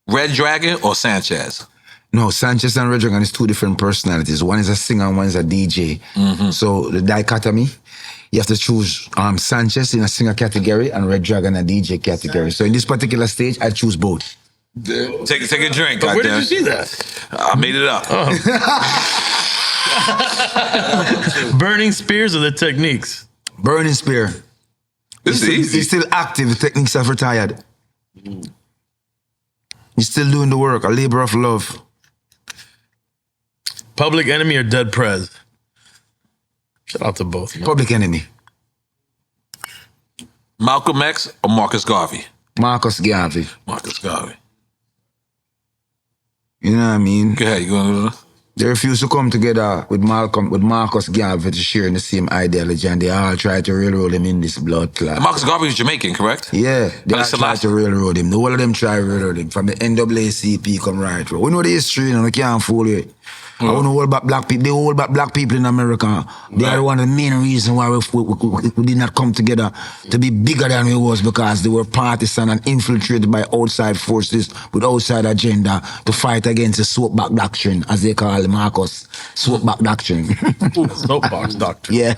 Red Dragon or Sanchez? No, Sanchez and Red Dragon is two different personalities. One is a singer and one is a DJ. So the dichotomy, you have to choose Sanchez in a singer category and Red Dragon a DJ category. So in this particular stage, I choose both. Take a drink. Where did goddamn. you see that? I made it up. Burning spears or the techniques? Burning spear. This is easy. He's still active. The techniques have retired. He's still doing the work. A labor of love. Public Enemy or Dead Prez? Shout out to both. Man. Public Enemy. Malcolm X or Marcus Garvey? Marcus Garvey. Marcus Garvey. You know what I mean? Go ahead. You going to? They refused to come together with Marcus Garvey to share in the same ideology, and they all tried to railroad him in this blood clot. Marcus Garvey is Jamaican, correct? Yeah, they all tried Selassie. to railroad him. The whole of them tried to railroad him from the NAACP come right through. We know the history, and we can't fool you. I want to hold back black people. They hold back black people in America. They are one of the main reasons why we did not come together to be bigger than we was, because they were partisan and infiltrated by outside forces with outside agenda to fight against the soapbox doctrine, as they call it, Marcus. Soapbox doctrine. Soapbox doctrine. Yeah.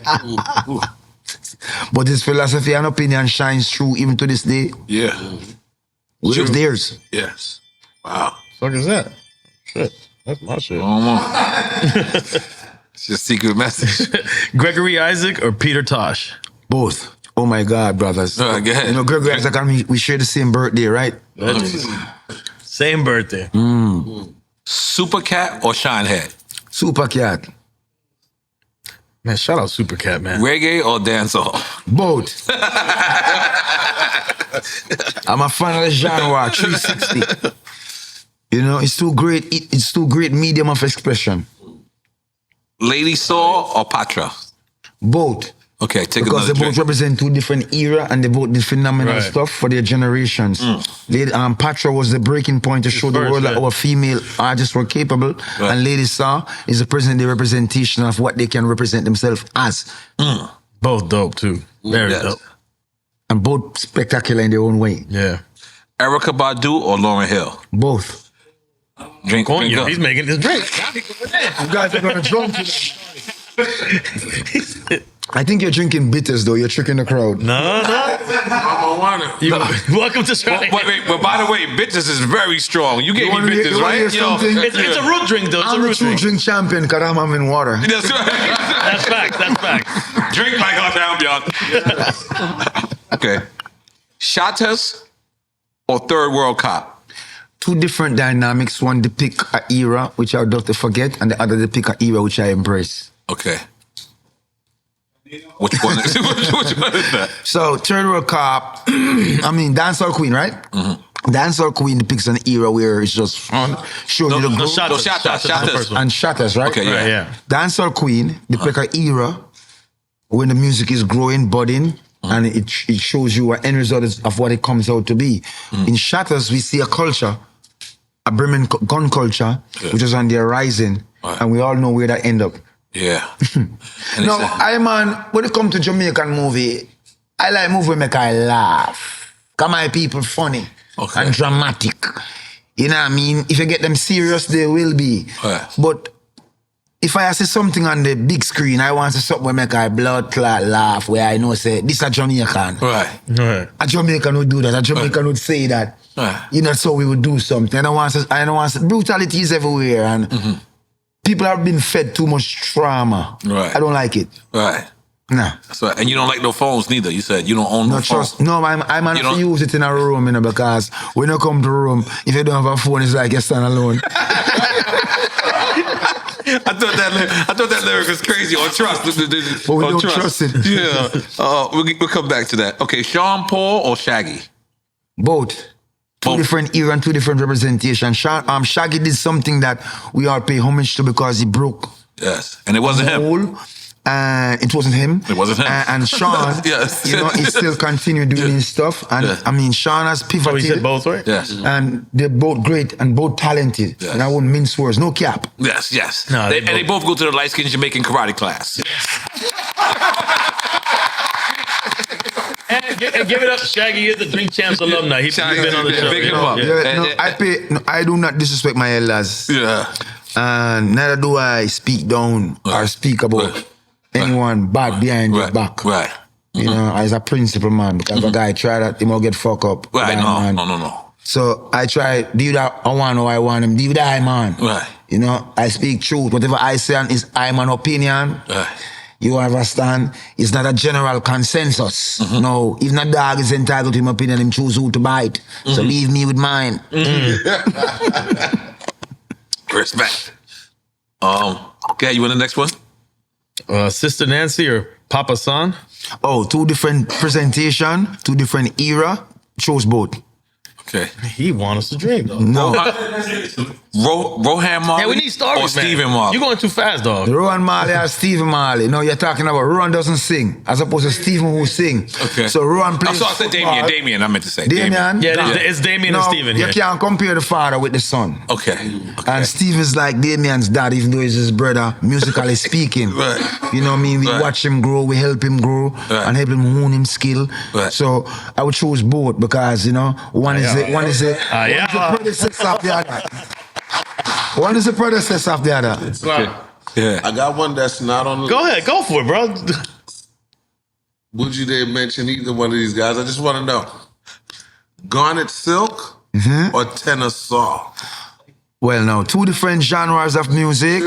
But his philosophy and opinion shines through even to this day. Yeah. Where's theirs? Yes. Wow. What is that? Shit. That's my shit. It's your secret message. Gregory Isaac or Peter Tosh? Both. Oh my God, brothers. All right, go ahead. You know, Gregory Isaac and me, we share the same birthday, right? Same birthday. Super Cat or Shinehead? Super Cat. Man, shout out Supercat, man. Reggae or dancehall? Both. I'm a fan of the genre, 360. You know, it's too great. It's too great medium of expression. Lady Soul or Patra? Both. Okay, take Because another they both drink. represent two different era and they both did phenomenal Right. stuff for their generations. Patra was the breaking point to show the first, world that yeah. our female artists were capable. Right. And Lady Saw is the present day representation of what they can represent themselves as. Both dope, too. Very Yes. dope. And both spectacular in their own way. Yeah. Erica Badu or Lauryn Hill? Both. Drink up. He's making this drink. You guys are gonna drunk today. I think you're drinking bitters though. You're tricking the crowd. No. Welcome to Wait, but by the way, bitches is very strong. You gave me wanna hear- bitches, you wanna right? hear something? It's a root drink, though. It's I'm a a root true drink. drink champion because I'm having water. That's right. That's fact. That's fact. Drink like our champion. Okay. Shatas or Third World Cop? Two different dynamics. One depict an era which I would love to forget, and the other depict an era which I embrace. Okay. Which one is that? So, Third World Cop, I mean, Dancehall Queen, right? Dancehall Queen depicts an era where it's just fun, showing you the growth. Shatas. And Shatters, right? Okay, yeah. Right, yeah. Dancehall Queen depict an era when the music is growing, budding, and it shows you an end result of what it comes out to be. In Shatters, we see a culture, a Bremen gun culture, which is on the horizon, and we all know where that end up. Yeah. No, when it comes to Jamaican movie, I like movie make I laugh. Cause my people funny and dramatic. You know what I mean? If you get them serious, they will be. Right. But if I see something on the big screen, I want to see something where make I blood clot laugh, where I know say this a Jamaican. Right. A Jamaican would do that. A Jamaican would say that. Right. You know, so we would do something. I don't want to brutality is everywhere, and people have been fed too much trauma. Right. I don't like it. Right. Nah. So, and you don't like no phones neither. You said you don't own no No phone. trust. No, I'm You don't- to use it in a room, you know, because when you come to a room, if you don't have a phone, it's like you stand alone. I thought that lyric was crazy on trust. But we don't trust it. Yeah. We'll come back to that. Okay, Sean Paul or Shaggy? Both. Two Both. different era and two different representation. Shaggy did something that we all pay homage to because he broke Yes. And it wasn't him. hole. And it wasn't him. It wasn't him. And Sean, Yes. you know, he still continued doing his stuff. And Yeah. I mean, Sean has Oh, pivoted. he said both, right? Yes. And they're both great and both talented. Yes. And I wouldn't mince words. No cap. Yes, yes. No, and they both go to the light-skinned Jamaican karate class. And give it up, Shaggy is the Drink Champs alumni. He's been on the show. Big him Yeah, up. yeah. I do not disrespect my elders. Yeah. And neither do I speak down or speak about anyone bad behind your back. Right. You know, as a principle man, because if a guy try that, he might get fucked up. Right. That man. No. So I try, do that I want or I want him, do that, man. Right. You know, I speak truth. Whatever I say is I'm an opinion. You understand? It's not a general consensus. No, if not dog is entitled to his opinion, him choose who to bite. So leave me with mine. Respect. Okay, you want the next one? Sister Nancy or Papa San? Oh, two different presentation, two different era. Chose both. Okay. He want us to drink, though. No. Rohan Marley Yeah, we need stories, or Stephen man. Marley? You're going too fast, dog. Rohan Marley or Stephen Marley. No, you're talking about Rohan doesn't sing, as opposed to Stephen who sing. Okay. So Rohan plays So I said football. Damien, I meant to say. Damien? Yeah, it's Damien no, and Stephen here. You can't compare the father with the son. Okay. And Stephen's like Damien's dad, even though he's his brother, musically speaking. Right. You know what I mean? We watch him grow, we help him grow, and help him hone him skill. Right. So I would choose both because, you know, one is the predecessor of the other. One is the predecessor of the other. Okay. Yeah. I got one that's not on the Go ahead, go for it, bro. Buju didn't mention either one of these guys. I just want to know. Garnet Silk or Tenor Saw? Well, now, two different genres of music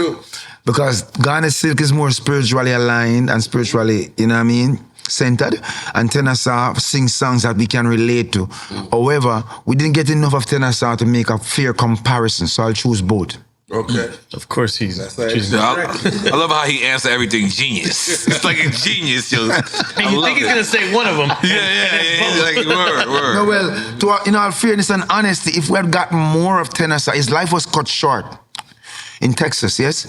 because Garnet Silk is more spiritually aligned and spiritually, you know what I mean, centered. And Tenor Saw sings songs that we can relate to. However, we didn't get enough of Tenor Saw to make a fair comparison, so I'll choose both. Okay. Of course he's choosing. I love how he answered everything genius. It's like a genius, yo. And you think he's going to say one of them. Yeah. Like, word. No, well, in all fairness and honesty, if we had gotten more of Tenor Saw, his life was cut short in Texas, yes?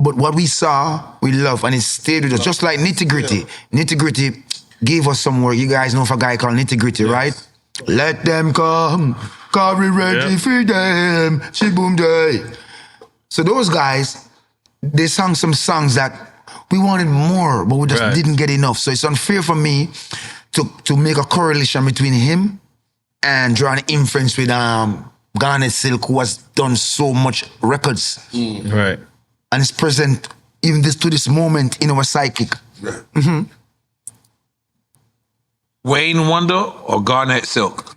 But what we saw, we love, and it stayed with us. Just like Nitty Gritty. Nitty Gritty gave us some work. You guys know of a guy called Nitty Gritty, right? Let them come, cause we ready for them. Chiboom day. So those guys, they sang some songs that we wanted more, but we just didn't get enough. So it's unfair for me to make a correlation between him and draw an inference with Garnet Silk, who has done so much records. Right. And is present even to this moment in our psychic. Wayne Wonder or Garnet Silk?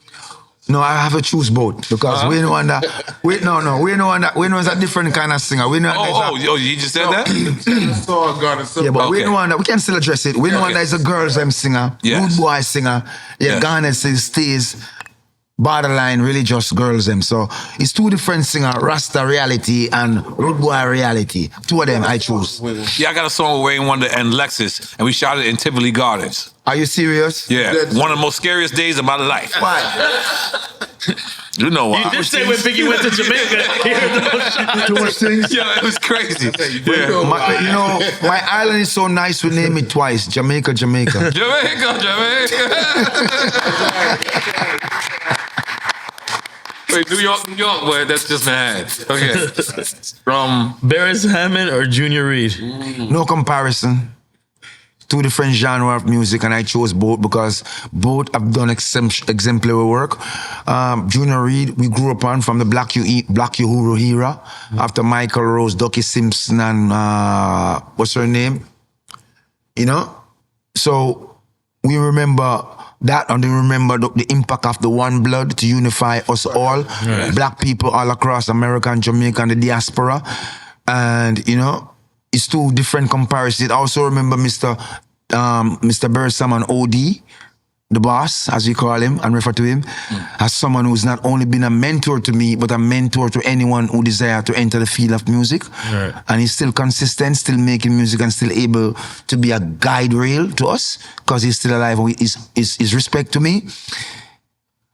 No, I have to choose both because Wayne Wonder. Wayne Wonder's a different kind of singer. You just said that? Tenor Saw, Garnet Silk. Yeah, but Wayne Wonder, we can still address it. Wayne Wonder is a girls' singer, rude boy singer. Yeah, Garnet stays borderline religious girls them. So it's two different singer, Rasta reality and rude boy reality. Two of them I choose. Yeah, I got a song with Wayne Wonder and Lexus, and we shot it in Tivoli Gardens. Are you serious? Yeah, one of the most scariest days of my life. Why? You know why? You did say when Biggie went to Jamaica, he heard those shots. Too much things? Yeah, it was crazy. Yeah. My island is so nice, we name it twice. Jamaica. Jamaica. Wait, New York, boy, that's just mad. Okay. From Barris Hammond or Junior Reid? No comparison. Two different genre of music, and I chose both because both have done exemplary work. Junior Reid, we grew up on from the Black Uhuru era, after Michael Rose, Ducky Simpson, and what's her name? You know? So we remember that, and we remember the impact of the One Blood to unify us all, black people all across America and Jamaica and the diaspora. And, you know, it's two different comparisons. I also remember Mr. Bersam and OD, the boss, as we call him and refer to him, as someone who's not only been a mentor to me, but a mentor to anyone who desires to enter the field of music. Right. And he's still consistent, still making music, and still able to be a guide rail to us because he's still alive. And his respect to me,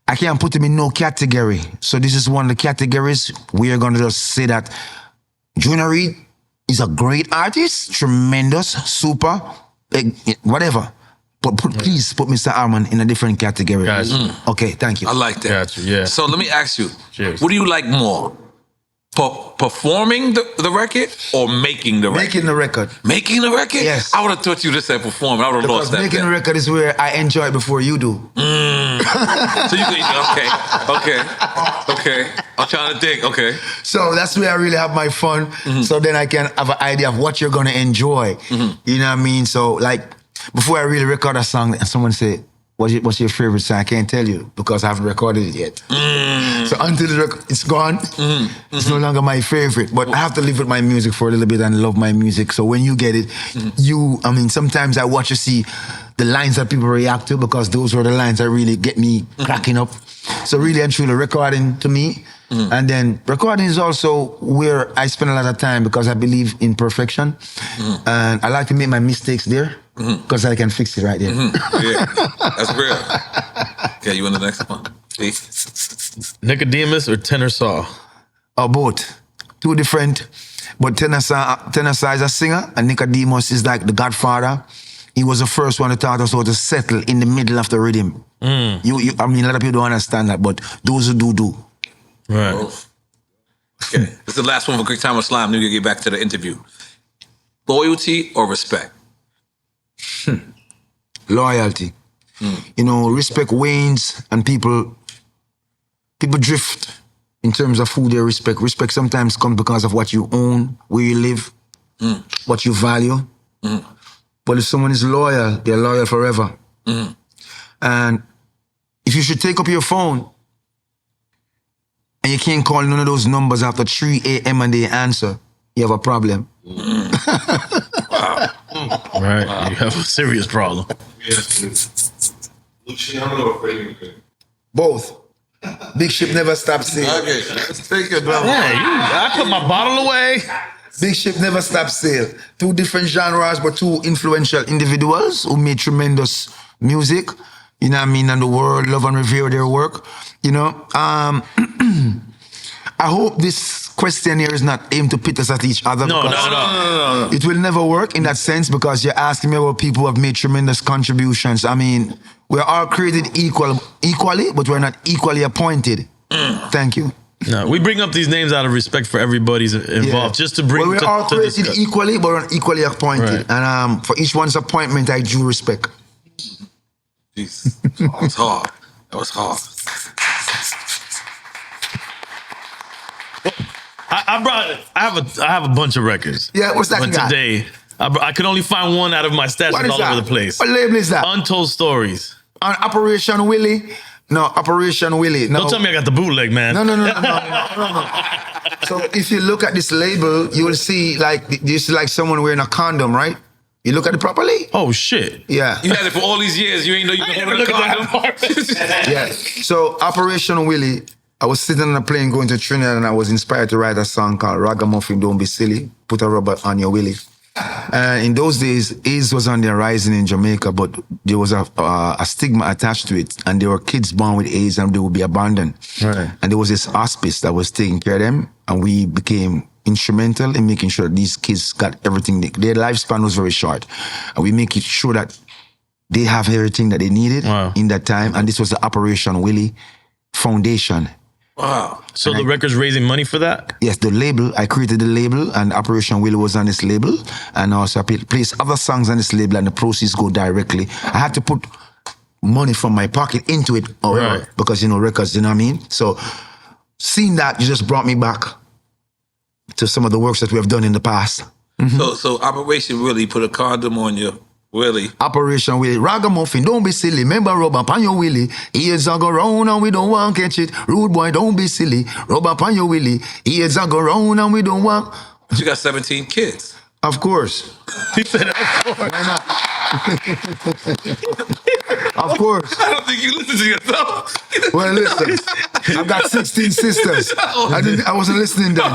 I can't put him in no category. So this is one of the categories. We are going to just say that Junior Reid is a great artist, tremendous, super, whatever. But please put Mr. Arman in a different category. Gotcha. Okay, thank you. I like that. Gotcha, yeah. So let me ask you, Cheers. What do you like more? Performing the record or making the record? Making the record. Making the record? Yes. I would have thought you just said performing. I would have lost Because that. making the record is where I enjoy it before you do. So you okay. I'm trying to think. Okay. So that's where I really have my fun. So then I can have an idea of what you're gonna enjoy. You know what I mean? So like before I really record a song and someone say, what's your favorite song? I can't tell you because I haven't recorded it yet. So until it's gone, it's no longer my favorite. But I have to live with my music for a little bit and love my music. So when you get it, sometimes I watch you see the lines that people react to because those were the lines that really get me cracking up. So really and truly recording to me. And then recording is also where I spend a lot of time because I believe in perfection. And I like to make my mistakes there because I can fix it right there. Yeah, that's real. Okay, you want the next one? Nicodemus or Tenor Saw? Both. Two different. But Tenor Saw is a singer and Nicodemus is like the godfather. He was the first one to taught us how to settle in the middle of the rhythm. A lot of people don't understand that, but those who do. Right. Okay, this is the last one for Quick Time with Slime. Then we get back to the interview. Loyalty or respect? Loyalty. Respect wanes and people drift in terms of who they respect. Respect sometimes comes because of what you own, where you live, what you value. But if someone is loyal, they're loyal forever. And if you should take up your phone and you can't call none of those numbers after 3 a.m. and they answer, you have a problem. Right, you have a serious problem. Luciano or Freddie? Both. Big ship never stops sail. Okay, let's take it, brother. I put my bottle away. Big ship never stops sail. Two different genres, but two influential individuals who made tremendous music. You know what I mean? And the world love and revere their work. I hope this question here is not aimed to pit us at each other. No. It will never work in that sense because you're asking me about people who have made tremendous contributions. I mean, we're all created equally, but we're not equally appointed. Thank you. No, we bring up these names out of respect for everybody's involved, just to bring. Well, we're all created discuss. equally, but we're not equally appointed. Right. And for each one's appointment, I do respect. Jeez. That was hard. I have a bunch of records. Yeah, what's that But you got? today, I could only find one out of my stash What that's is all that? over the place. What label is that? Untold Stories. On Operation Willie? No, Operation Willie. No. Don't tell me I got the bootleg, man. No. So if you look at this label, you will see like someone wearing a condom, right? You look at it properly? Oh, shit. Yeah. You had it for all these years. You ain't know you could hold a condom. Yeah. So Operation Willie, I was sitting on a plane going to Trinidad and I was inspired to write a song called Ragamuffin, Don't Be Silly, Put a Rubber on Your Willie. And in those days, AIDS was on the horizon in Jamaica, but there was a stigma attached to it. And there were kids born with AIDS and they would be abandoned. Right. And there was this hospice that was taking care of them. And we became instrumental in making sure these kids got everything. Their lifespan was very short. And we make it sure that they have everything that they needed in that time. And this was the Operation Willie Foundation. Wow. So the record's raising money for that? Yes, the label. I created the label and Operation Willie was on this label. And also I placed other songs on this label and the proceeds go directly. I had to put money from my pocket into it, however, because, records, you know what I mean? So seeing that, you just brought me back to some of the works that we have done in the past. So Operation Willie put a condom on your Willie. Operation Willie. Ragamuffin, don't be silly. Remember, rub up on your Willie. Ears are go round and we don't want to catch it. Rude boy, don't be silly. Rub up on your Willie. Ears are go round and we don't want. But you got 17 kids. Of course. He said, of course. Why not? Of course. I don't think you listen to yourself. Well, listen. I've got 16 sisters. I wasn't listening then.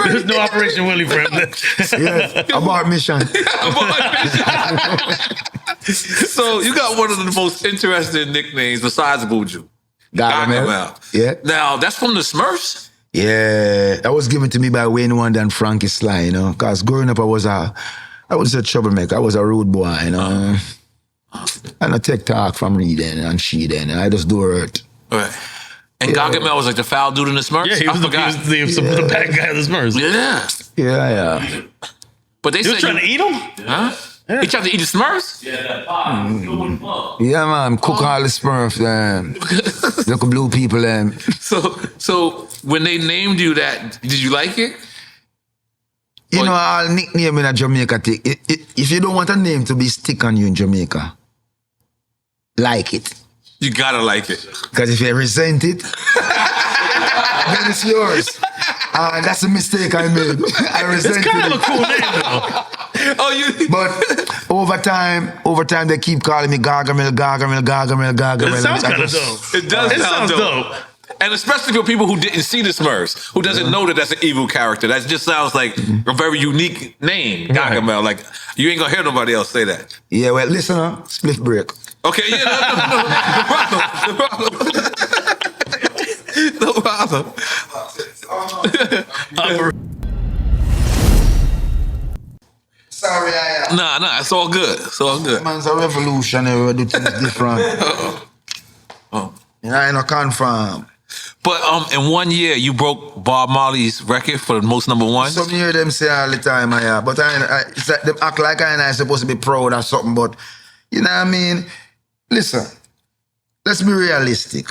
There's no Operation Willie for him. Yeah, abort mission. So you got one of the most interesting nicknames besides Buju. Gargamel. Yeah. Now, that's from the Smurfs? Yeah, that was given to me by Wayne Wonder and Frankie Sly, because growing up I was a troublemaker. I was a rude boy, And I take talk from reading and sheeding, and I just do hurt. Right. And Gargamel was like the foul dude in the Smurfs? Yeah, he was the bad guy of the Smurfs. Yeah. Yeah. But they He was said trying to eat him? Huh? Yeah. He tried to eat the Smurfs? Yeah, man, cook all the Smurfs, look at blue people, So when they named you that, did you like it? You know, all nickname in a Jamaica thing. If you don't want a name to be stick on you in Jamaica, like it. You gotta like it. Because if you resent it, then it's yours. That's a mistake I made. I resented It's kind of it. a cool name, though. But over time, they keep calling me Gargamel. It sounds kind of dope. It does sound dope. And especially for people who didn't see the Smurfs, who doesn't know that that's an evil character. That just sounds like a very unique name, Gargamel. Like, you ain't gonna hear nobody else say that. Yeah, well, listen, split break. Okay, yeah, no problem. Sorry, Nah, it's all good. It's all good. Man's a revolutionary, we do things different. You know, I don't confirm. But in 1 year, you broke Bob Marley's record for the most number one. Some hear them say all the time, yeah. But it's like them act like I'm supposed to be proud or something. But you know what I mean? Listen, let's be realistic.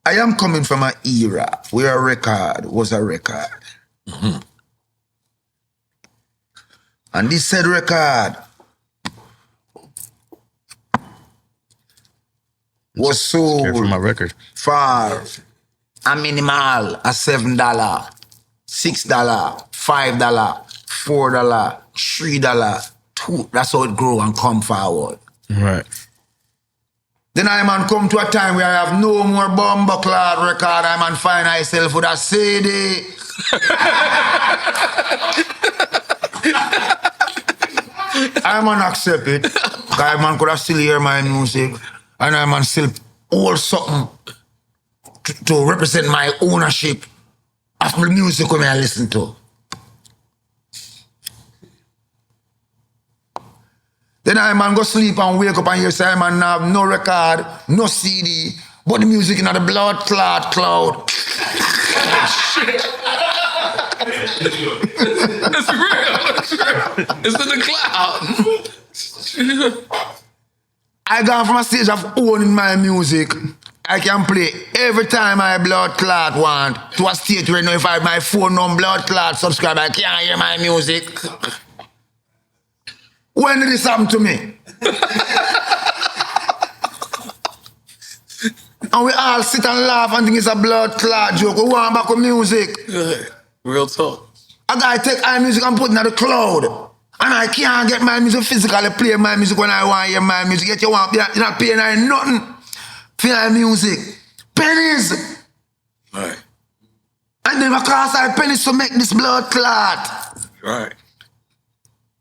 I am coming from an era where a record was a record. Mm-hmm. And this said record was sold Care for my record. for a minimal a $7, $6, $5, $4, $3, $2. That's how it grow and come forward. Right. Then I man come to a time where I have no more bumbleclad record. I man find myself with a CD. I man accept it. I man could have still hear my music. And I man still hold something to represent my ownership of the music when I listen to. Then I man go sleep and wake up and hear say I man have no record, no CD, but the music in the blood clot cloud. It's real. It's in the cloud. I gone from a stage of owning my music. I can play every time I blood clot want to a state where if I have my phone on blood clot subscribe, I can't hear my music. When did this happen to me? And we all sit and laugh and think it's a blood clot joke. We want back with music. Real talk. A guy take my music and put it in the cloud. And I can't get my music physically, play my music when I want to hear my music. Yet you're not paying nothing for my music. Pennies. Right. And then because I pennies to make this blood clot. Right.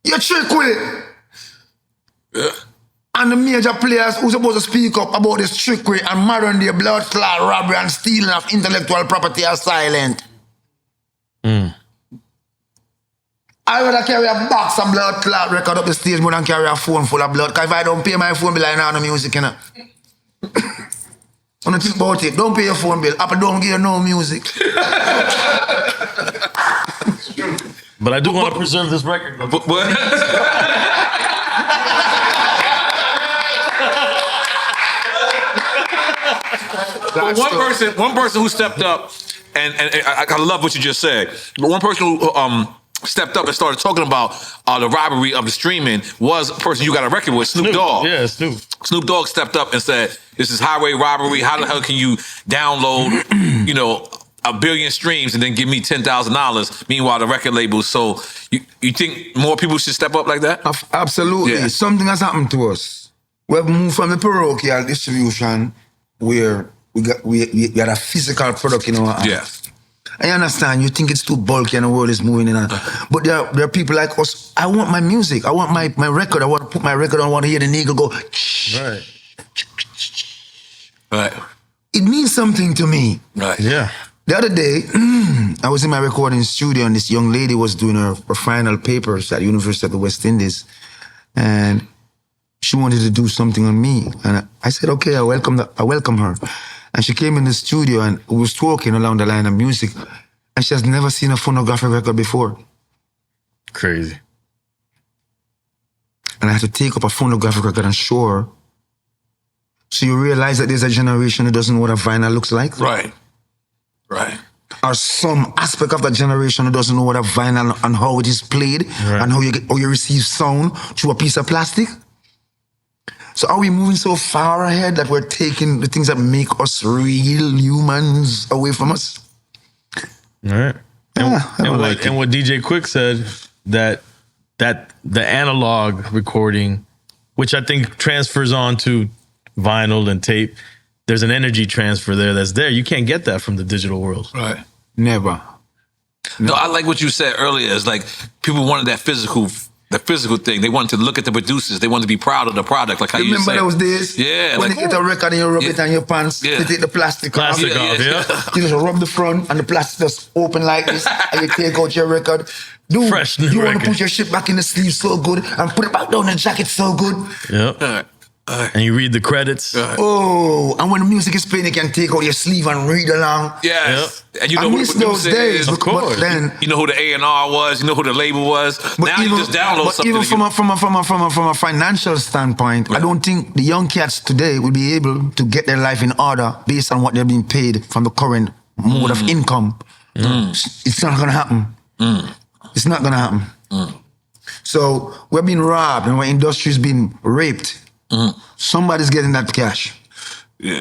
You trick with it. Yeah. And the major players who supposed to speak up about this trickery and modern day blood clot robbery and stealing of intellectual property are silent. I would carry a box of blood clot record up the stage more than carry a phone full of blood. Because if I don't pay my phone bill, I don't have no music, you know. When you think about it, don't pay your phone bill. Apple don't give you no music. But I do want to preserve this record. But one person who stepped up, and I love what you just said. But one person who stepped up and started talking about the rivalry of the streaming was a person you got a record with, Snoop Dogg. Yeah, Snoop. Snoop Dogg stepped up and said, "This is highway robbery. How the hell can you download, you know, 1 billion streams and then give me $10,000? Meanwhile, the record labels." So you think more people should step up like that? Absolutely. Yeah. Something has happened to us. We've moved from the parochial distribution where we had a physical product in our hands. Yeah. I understand you think it's too bulky and the world is moving in. But there are people like us. I want my music. I want my record. I want to put my record on. I want to hear the nigga go. Right. Right. It means something to me. Right. Yeah. The other day, I was in my recording studio and this young lady was doing her final papers at the University of the West Indies. And she wanted to do something on me. And I said, okay, I welcome her. And she came in the studio and we was talking along the line of music. And she has never seen a phonographic record before. Crazy. And I had to take up a phonographic record and show her So you realize that there's a generation that doesn't know what a vinyl looks like? Right. Or some aspect of that generation that doesn't know what a vinyl and how it is played and how you receive sound through a piece of plastic. So are we moving so far ahead that we're taking the things that make us real humans away from us? All right. And what DJ Quick said, that the analog recording, which I think transfers on to vinyl and tape, there's an energy transfer there that's there. You can't get that from the digital world. Right. Never. No, I like what you said earlier. It's like people wanted that physical thing. They wanted to look at the producers. They wanted to be proud of the product. Like how you remember said. those days? Yeah. When like, you get a record and you rub it on your pants, you take the plastic off. Plastic off, yeah. You just rub the front and the plastic just open like this and you take out your record. Dude, Fresh new you want record. to put your shit back in the sleeve so good and put it back down in the jacket so good. Yeah. And you read the credits. Oh, and when the music is playing, you can take out your sleeve and read along. yes. And you know I who miss the those producer days. is. Of course. But then, You know who the A&R was. You know who the label was. Now you just download something. Even from a financial standpoint, I don't think the young cats today will be able to get their life in order based on what they're being paid from the current mode of income. It's not going to happen. It's not going to happen. So we're being robbed and our industry's been raped. Somebody's getting that cash. Yeah.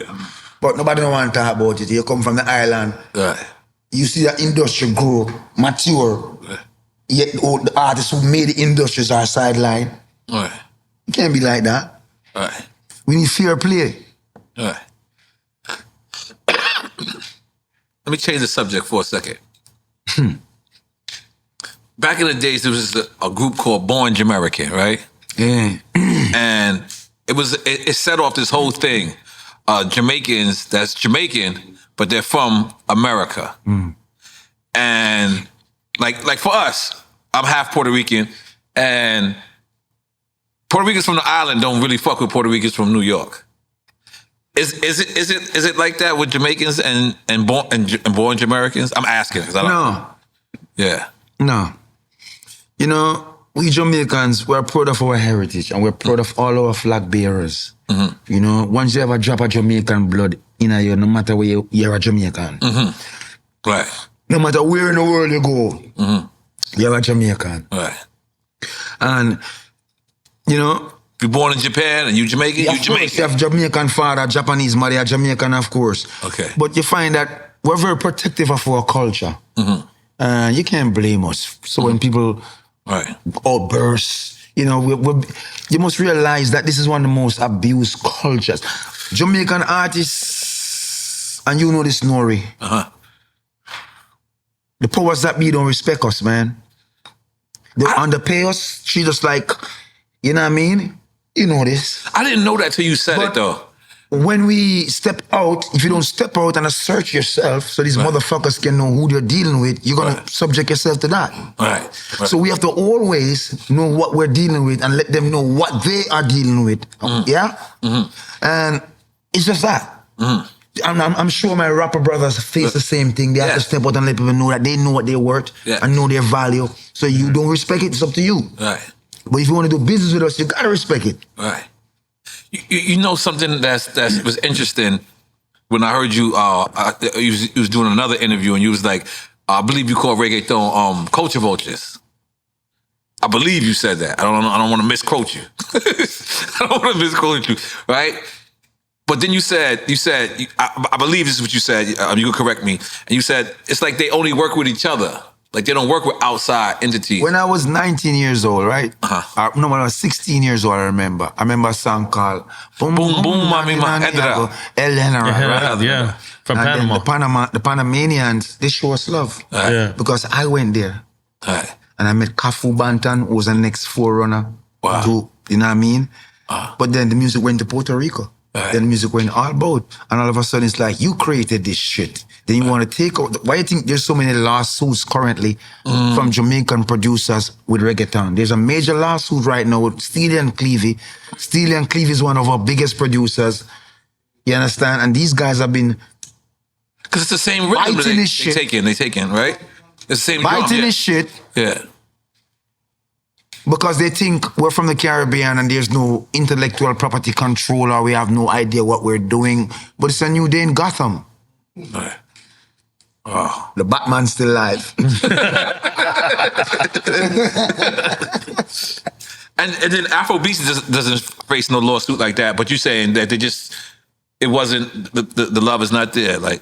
But nobody don't want to talk about it. You come from the island. Right. You see that industry grow, mature. Yet the artists who made the industries are sidelined. Right. It can't be like that. Right. We need fair play. Right. Let me change the subject for a second. Back in the days, there was a group called Born Jamaican, right? Yeah. And it set off this whole thing. Jamaicans that's Jamaican, but they're from America. And like for us, I'm half Puerto Rican, and Puerto Ricans from the island don't really fuck with Puerto Ricans from New York. Is it like that with Jamaicans and born Jamaicans? I'm asking because I don't. No. Yeah. No. You know, we Jamaicans, we're proud of our heritage and we're proud of all our flag bearers. You know, once you ever drop a Jamaican blood in you, no matter where you're a Jamaican. Right. No matter where in the world you go, you're a Jamaican. Right. And, you know, If you're born in Japan and you Jamaican, yeah, you of course, Jamaican. you have Jamaican father, Japanese mother, you're Jamaican, of course. Okay. But you find that we're very protective of our culture. You can't blame us. So when people Right. outbursts, you know, you must realize that this is one of the most abused cultures. Jamaican artists, and you know this, N.O.R.E. The powers that be don't respect us, man. They underpay us, treat us like, you know what I mean? You know this. I didn't know that till you said But- it though. When we step out, if you don't step out and assert yourself so these motherfuckers can know who they're dealing with, you're going to subject yourself to that. Right. So we have to always know what we're dealing with and let them know what they are dealing with. Yeah? And it's just that. I'm sure my rapper brothers face the same thing. They have to step out and let people know that they know what they're worth and know their value. So you don't respect it, it's up to you. Right. But if you want to do business with us, you got to respect it. Right. You know something that was interesting when I heard you. You was doing another interview and you was like, I believe you called reggaeton culture vultures. I believe you said that. I don't want to misquote you. I don't want to misquote you, right? But then you said, I believe this is what you said. You could correct me. And you said it's like they only work with each other. Like they don't work with outside entities. When I was 19 years old, right? No, when I was 16 years old, I remember a song called Boom Boom, Boom, Mami, Ma, Edra. Right? Yeah, from And Panama. then the Panamanians, they show us love. Yeah. Because I went there. Right. And I met Buju Banton, who was the next forerunner. Wow. To, you know what I mean? But then the music went to Puerto Rico. Right. Then the music went all about. And all of a sudden it's like, you created this shit. Then you want to take out. Why do you think there's so many lawsuits currently from Jamaican producers with reggaeton? There's a major lawsuit right now with Steely and Clevie. Steely and Clevie is one of our biggest producers. You understand? And these guys have been Because it's the same rhythm Biting they this take in, right? It's the same drum, biting yeah. this shit. Yeah. Because they think we're from the Caribbean and there's no intellectual property control or we have no idea what we're doing. But it's a new day in Gotham. Right. Oh. The Batman's still alive. And then Afrobeats doesn't face no lawsuit like that, but you're saying that it wasn't, the love is not there. Like,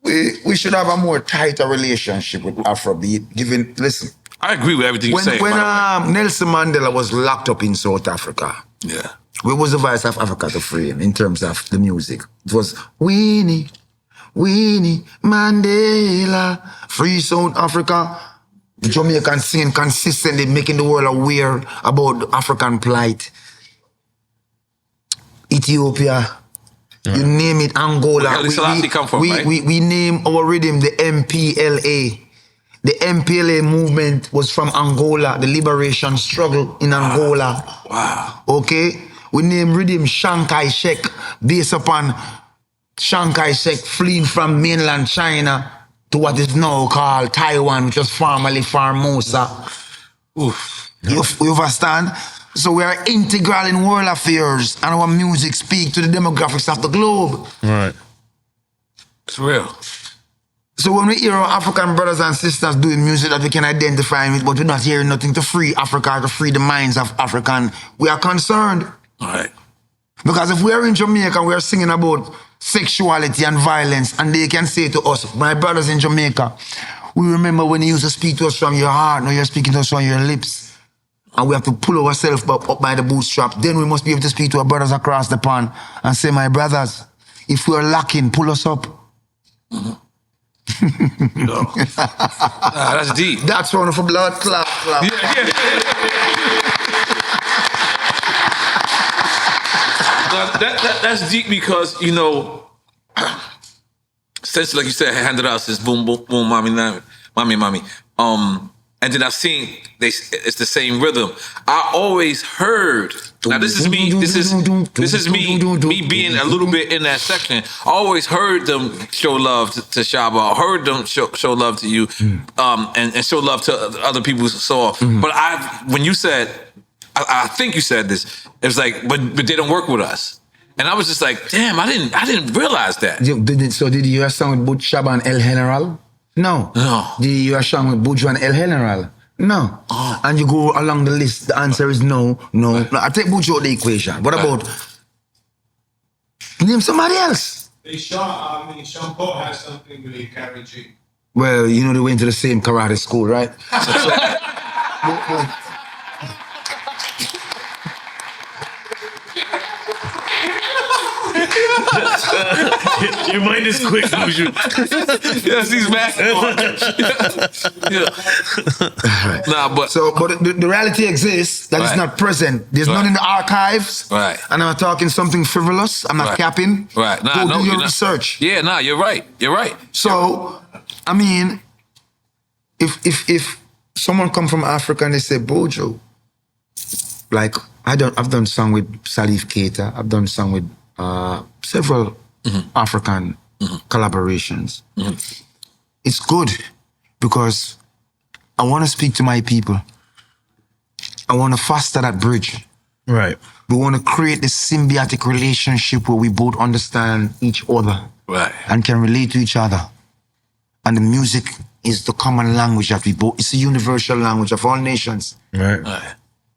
we should have a more tighter relationship with Afrobeat. Listen. I agree with everything you say. When Nelson Mandela was locked up in South Africa, yeah, we was the voice of Africa to free him in terms of the music. It was Winnie Mandela, free South Africa. The Jamaican scene consistently making the world aware about the African plight. Ethiopia, you name it, Angola. Where Haile Selassie come from, right? We name our rhythm the MPLA. The MPLA movement was from Angola, the liberation struggle in Angola. Wow. Okay? We name rhythm Chiang Kai-shek, based upon Chiang Kai-shek fleeing from mainland China to what is now called Taiwan, which was formerly Formosa. Oof. You understand? So we are integral in world affairs and our music speak to the demographics of the globe. Right. It's real. So when we hear our African brothers and sisters doing music that we can identify with, but we're not hearing nothing to free Africa, to free the minds of African, we are concerned. All right. Because if we're in Jamaica, we're singing about sexuality and violence, and they can say to us, my brothers in Jamaica, we remember when you used to speak to us from your heart, now you're speaking to us from your lips. And we have to pull ourselves up by the bootstrap. Then we must be able to speak to our brothers across the pond and say, my brothers, if we're lacking, pull us up. Mm-hmm. That's deep. That's one for blood clap. Yeah. That's deep because, since, like you said, handed out this boom, boom, boom, mommy. And then I've seen it's the same rhythm. I always heard. Now this is me being a little bit in that section. I always heard them show love to Shaba. I heard them show love to you, and show love to other people's soul. But when you said, I think you said this, it was like, but they don't work with us. And I was just like, damn, I didn't realize that. So did you hear a song with Buju Shaba and El General? No. Did you hear a song with Buju and El General? No. Oh. And you go along the list, the answer is no. I take Buju out of the equation. What about name somebody else? Sean Paul has something with Karate G. Well, they went to the same karate school, right? Your mind is quick, Buju. Yes, he's mad. Nah, but the reality exists that is not present. There's none in the archives. Right. And I'm talking something frivolous. I'm not capping. Right. Go do your research. Yeah, you're right. You're right. So, I mean, if someone come from Africa and they say Buju, like I've done song with Salif Keita. I've done song with several African collaborations. It's good because I want to speak to my people. I want to foster that bridge. Right. We want to create this symbiotic relationship where we both understand each other. Right. And can relate to each other. And the music is the common language that we both, it's a universal language of all nations. Right.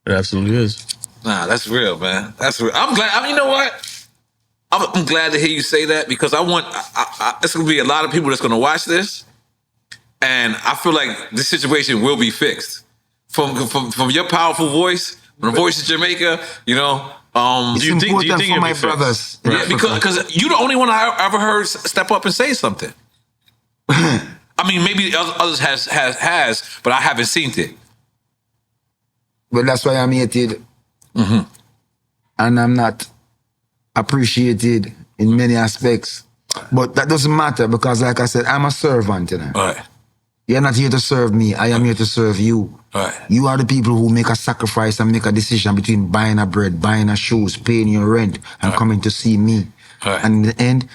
It absolutely is. Nah, that's real, man. That's real. I'm glad. You know what? I'm glad to hear you say that because it's going to be a lot of people that's going to watch this. And I feel like this situation will be fixed. From your powerful voice, from the voice of Jamaica, It's important for my brothers. Yeah, because you're the only one I ever heard step up and say something. I mean, maybe others has, but I haven't seen it. But that's why I'm hated. And I'm not appreciated in many aspects. But that doesn't matter because, like I said, I'm a servant. Right. You're not here to serve me. I am here to serve you. Right. You are the people who make a sacrifice and make a decision between buying a bread, buying a shoes, paying your rent, and coming to see me. Right. And in the end,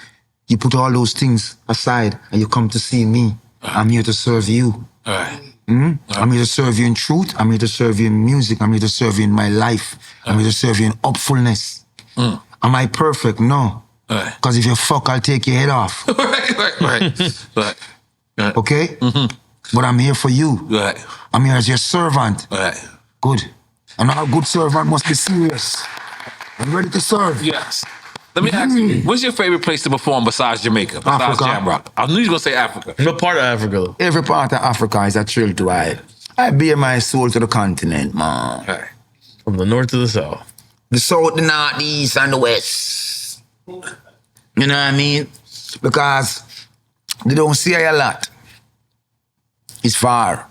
you put all those things aside and you come to see me. I'm here to serve you. Right. I'm here to serve you in truth. I'm here to serve you in music. I'm here to serve you in my life. I'm here to serve you in upfulness. Am I perfect? No. Because if you fuck, I'll take your head off. Right. Okay? But I'm here for you. Right. I'm here as your servant. Right. Good. And a good servant must be serious. I'm ready to serve. Yes. Let me ask you, what's your favorite place to perform besides Jamaica, besides Africa. Jam Rock? I knew you were going to say Africa. What part of Africa? Every part of Africa is a thrill to I. I bear my soul to the continent, man. Right. From the north to the south. The south, the north, the east, and the west. You know what I mean? Because they don't see a lot. It's far.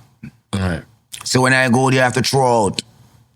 All right. So when I go there, I have to throw out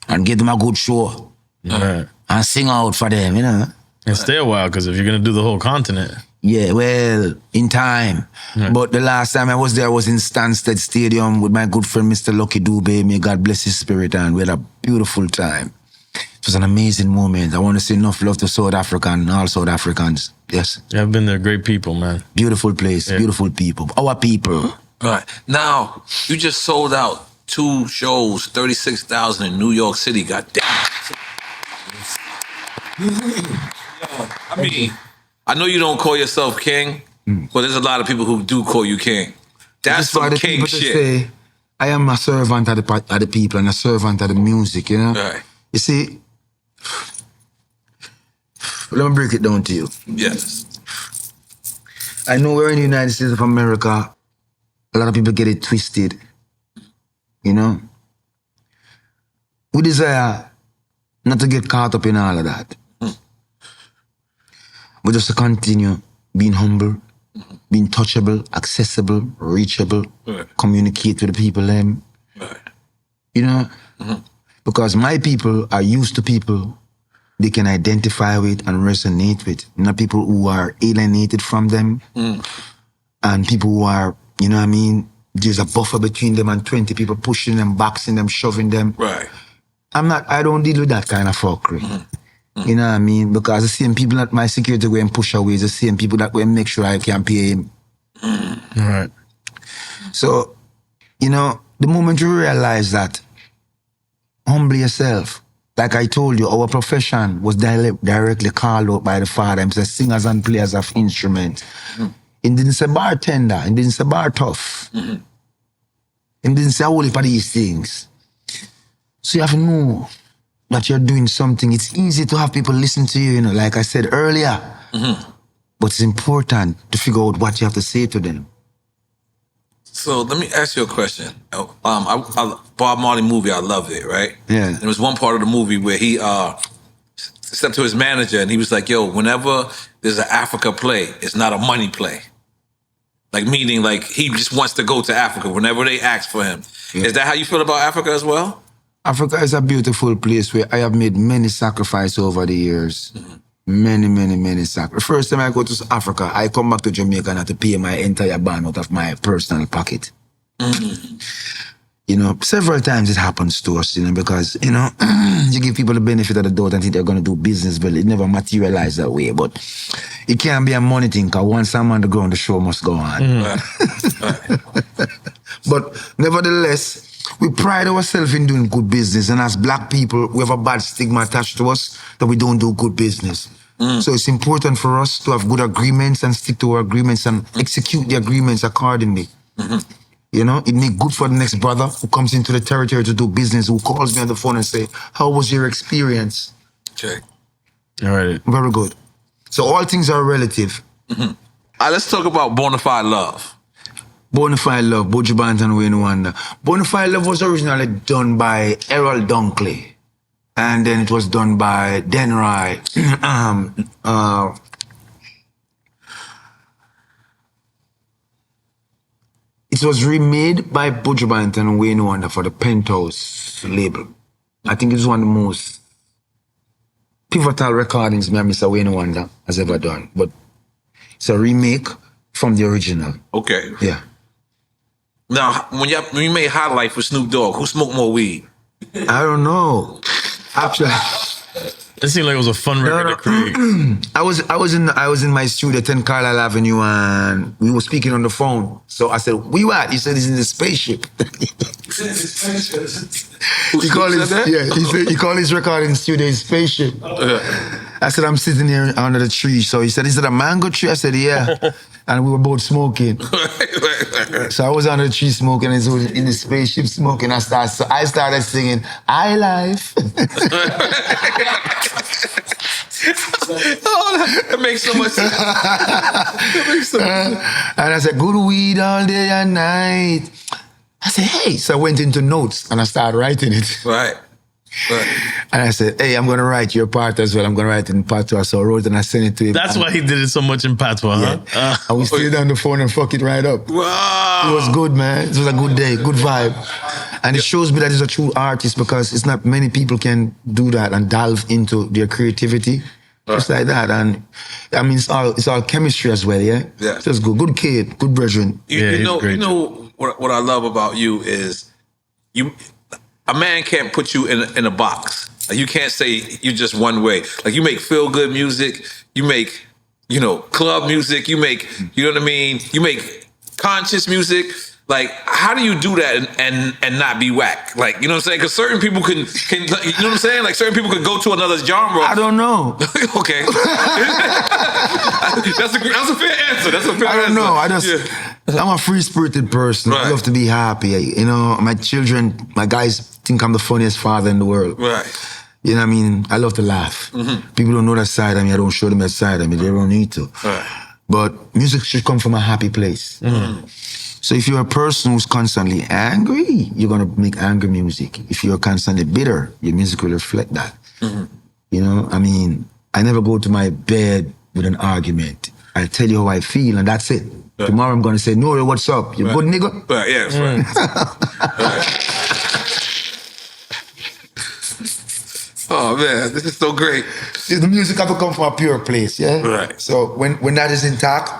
and give them a good show. All right. And sing out for them, you know? And stay a while, because if you're going to do the whole continent. Yeah, well, in time. Right. But the last time I was there, I was in Stansted Stadium with my good friend, Mr. Lucky Dube. May God bless his spirit, and we had a beautiful time. It was an amazing moment. I want to say enough love to South Africa and all South Africans. Yes. Yeah, I've been there. Great people, man. Beautiful place, beautiful people. Our people. Right. Now, you just sold out 2 shows, 36,000 in New York City. God damn. I mean, I know you don't call yourself king, but there's a lot of people who do call you king. That's some king shit. Say, I am a servant of the people and a servant of the music, you know? Right. You see, let me break it down to you. Yes. I know we're in the United States of America. A lot of people get it twisted, you know? We desire not to get caught up in all of that. But just to continue being humble, being touchable, accessible, reachable, communicate with the people, you know? Because my people are used to people they can identify with and resonate with, not people who are alienated from them, and people who are, you know what I mean, there's a buffer between them and 20 people pushing them, boxing them, shoving them. Right. I don't deal with that kind of fuckery. You know what I mean? Because the same people that my security go and push away is the same people that go and make sure I can pay him. All right. So, you know, the moment you realize that, humble yourself. Like I told you, our profession was directly called out by the Father. He said singers and players of instruments. He didn't say bartender. He didn't say bar tough. He didn't say a whole heap of these things. So you have to know that you're doing something. It's easy to have people listen to you, you know, like I said earlier. But it's important to figure out what you have to say to them. So let me ask you a question. Bob Marley movie, I love it, right? Yeah. There was one part of the movie where he stepped to his manager and he was like, yo, whenever there's an Africa play, it's not a money play. Like, meaning, like, he just wants to go to Africa whenever they ask for him. Yeah. Is that how you feel about Africa as well? Africa is a beautiful place where I have made many sacrifices over the years. Many, many, many sacrifices. The first time I go to Africa, I come back to Jamaica and have to pay my entire band out of my personal pocket. You know, several times it happens to us, you know, because, you know, you give people the benefit of the doubt and think they're going to do business, but it never materializes that way. But it can't be a money thing, because once I'm on the ground, the show must go on. But nevertheless, we pride ourselves in doing good business, and as black people, we have a bad stigma attached to us that we don't do good business. So it's important for us to have good agreements and stick to our agreements and execute the agreements accordingly. You know, it makes good for the next brother who comes into the territory to do business, who calls me on the phone and say, how was your experience? Okay. All right. Very good. So all things are relative. All right, let's talk about Bonafide Love. Bonafide Love, Buju Banton, Wayne Wonder. Bonafide Love was originally done by Errol Dunkley. And then it was done by N.O.R.E. It was remade by Buju Banton and Wayne Wonder for the Penthouse label. I think it was one of the most pivotal recordings Mr. Wayne Wonder has ever done. But it's a remake from the original. Okay. Yeah. Now, when you made High Life with Snoop Dogg, who smoked more weed? I don't know. Actually, It seemed like it was a fun record to create. I was in my studio, 10 Carlisle Avenue, and we were speaking on the phone. So I said, "Where you at?" He said, "He's in the spaceship." He called his recording studio his spaceship. I said, "I'm sitting here under the tree." So he said, "Is it a mango tree?" I said, "Yeah." And we were both smoking. So I was under the tree smoking, and he was in the spaceship smoking. I started singing, "I Life." Oh, that makes so much sense. And I said, "Good weed all day and night." I said, "Hey." So I went into notes and I started writing it. Right. And I said, "Hey, I'm going to write your part as well. I'm going to write it in patois." So I wrote it and I sent it to him. That's why he did it so much in patois, huh? And we stayed on the phone and fuck it right up. Wow. It was good, man. It was a good day, good vibe. And it shows me that he's a true artist, because it's not many people can do that and delve into their creativity. Just like that. And I mean, it's all chemistry as well, yeah? Yeah. So it's good. Good kid, good brethren. You know what I love about you is a man can't put you in a box. Like, you can't say you're just one way. Like, you make feel good music, you make, club music, you make, you know what I mean? You make conscious music. Like, how do you do that and not be whack? Like, you know what I'm saying? Because certain people can, you know what I'm saying? Like, certain people could go to another genre. I don't know. Okay. That's a fair answer. That's a fair answer. I don't know. I'm a free-spirited person. Right. I love to be happy. My children, my guys think I'm the funniest father in the world. Right. You know what I mean? I love to laugh. Mm-hmm. People don't know that side of me. I don't show them that side of me. They don't need to. Right. But music should come from a happy place. Mm-hmm. So if you're a person who's constantly angry, you're going to make angry music. If you're constantly bitter, your music will reflect that. Mm-hmm. I never go to my bed with an argument. I tell you how I feel, and that's it. Right. Tomorrow I'm going to say, "No, what's up? You good, nigga?" Right, yeah, that's right. Right. Oh, man, this is so great. The music have to come from a pure place, yeah? Right. So when that is intact,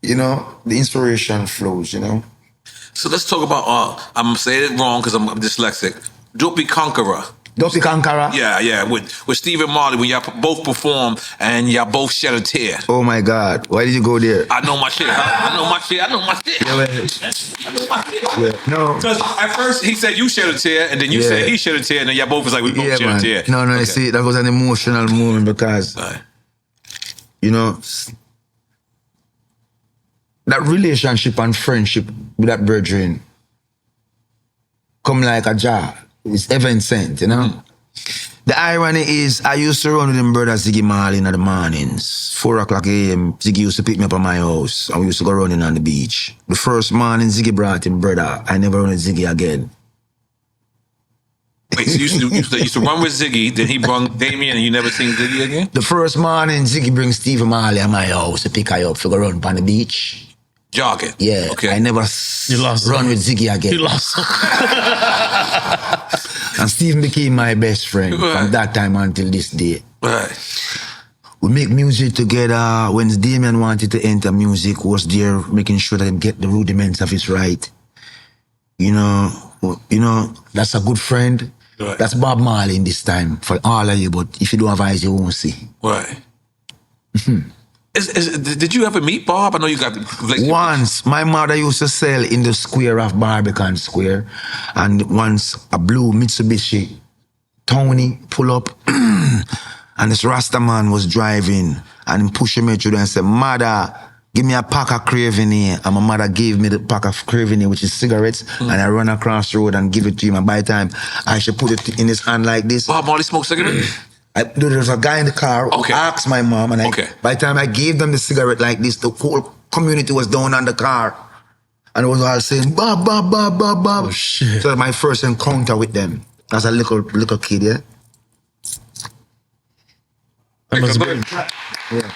the inspiration flows, So let's talk about, I'm saying it wrong because I'm dyslexic. Dopey Conqueror. Dopey Conqueror? Yeah, with Steve and Marley, when y'all both perform and y'all both shed a tear. Oh my God, why did you go there? I know my shit. I know my shit. Yeah, I know my shit. yeah. No. Because at first he said you shed a tear, and then you said he shed a tear, and then y'all both was like, we both shed a tear. No, okay. See, that was an emotional moment because, that relationship and friendship with that brethren come like a jar. It's heaven sent, The irony is, I used to run with them brother Ziggy Marley in the mornings. 4 o'clock a.m., Ziggy used to pick me up at my house, and we used to go running on the beach. The first morning Ziggy brought him brother, I never run with Ziggy again. Wait, so you used to run with Ziggy, then he brought Damien, and you never seen Ziggy again? The first morning, Ziggy brings Steve Marley at my house to pick her up to go run on the beach. Jogging. Yeah. Okay. I never run with Ziggy again. You lost. And Steve became my best friend from that time until this day. Right. We make music together. When Damien wanted to enter music, was there making sure that he get the rudiments of his right. That's a good friend. Right. That's Bob Marley in this time for all of you, but if you don't have eyes, you won't see. Right. Did you ever meet Bob? I know you got... Once, my mother used to sell in the square of Barbican Square, and once a blue Mitsubishi Tony pull up, and this Rasta man was driving, and he pushed me through and said, "Mother, give me a pack of Craven here." And my mother gave me the pack of Craven here, which is cigarettes, and I run across the road and give it to him. And by the time I should put it in his hand like this. Bob Marley smoked cigarettes? There was a guy in the car who asked my mom, and by the time I gave them the cigarette like this, the whole community was down on the car. And it was all saying, "Bob, Bob, Bob, Bob, Bob." Oh, shit. So that was my first encounter with them as a little kid, yeah? That must be. Yeah.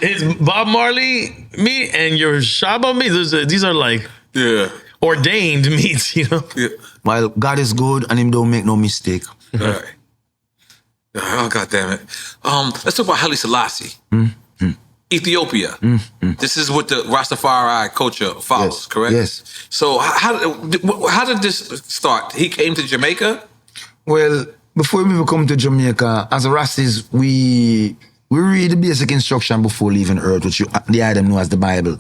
Is Bob Marley meat and your Shaba meat? These are like ordained meats, Yeah. Well, God is good and him don't make no mistake. All right. Oh, God damn it. Let's talk about Haile Selassie. Ethiopia. This is what the Rastafari culture follows, correct? Yes. So how did this start? He came to Jamaica? Well, before we come to Jamaica, as Rastis, we read the basic instruction before leaving Earth, which the item know as the Bible.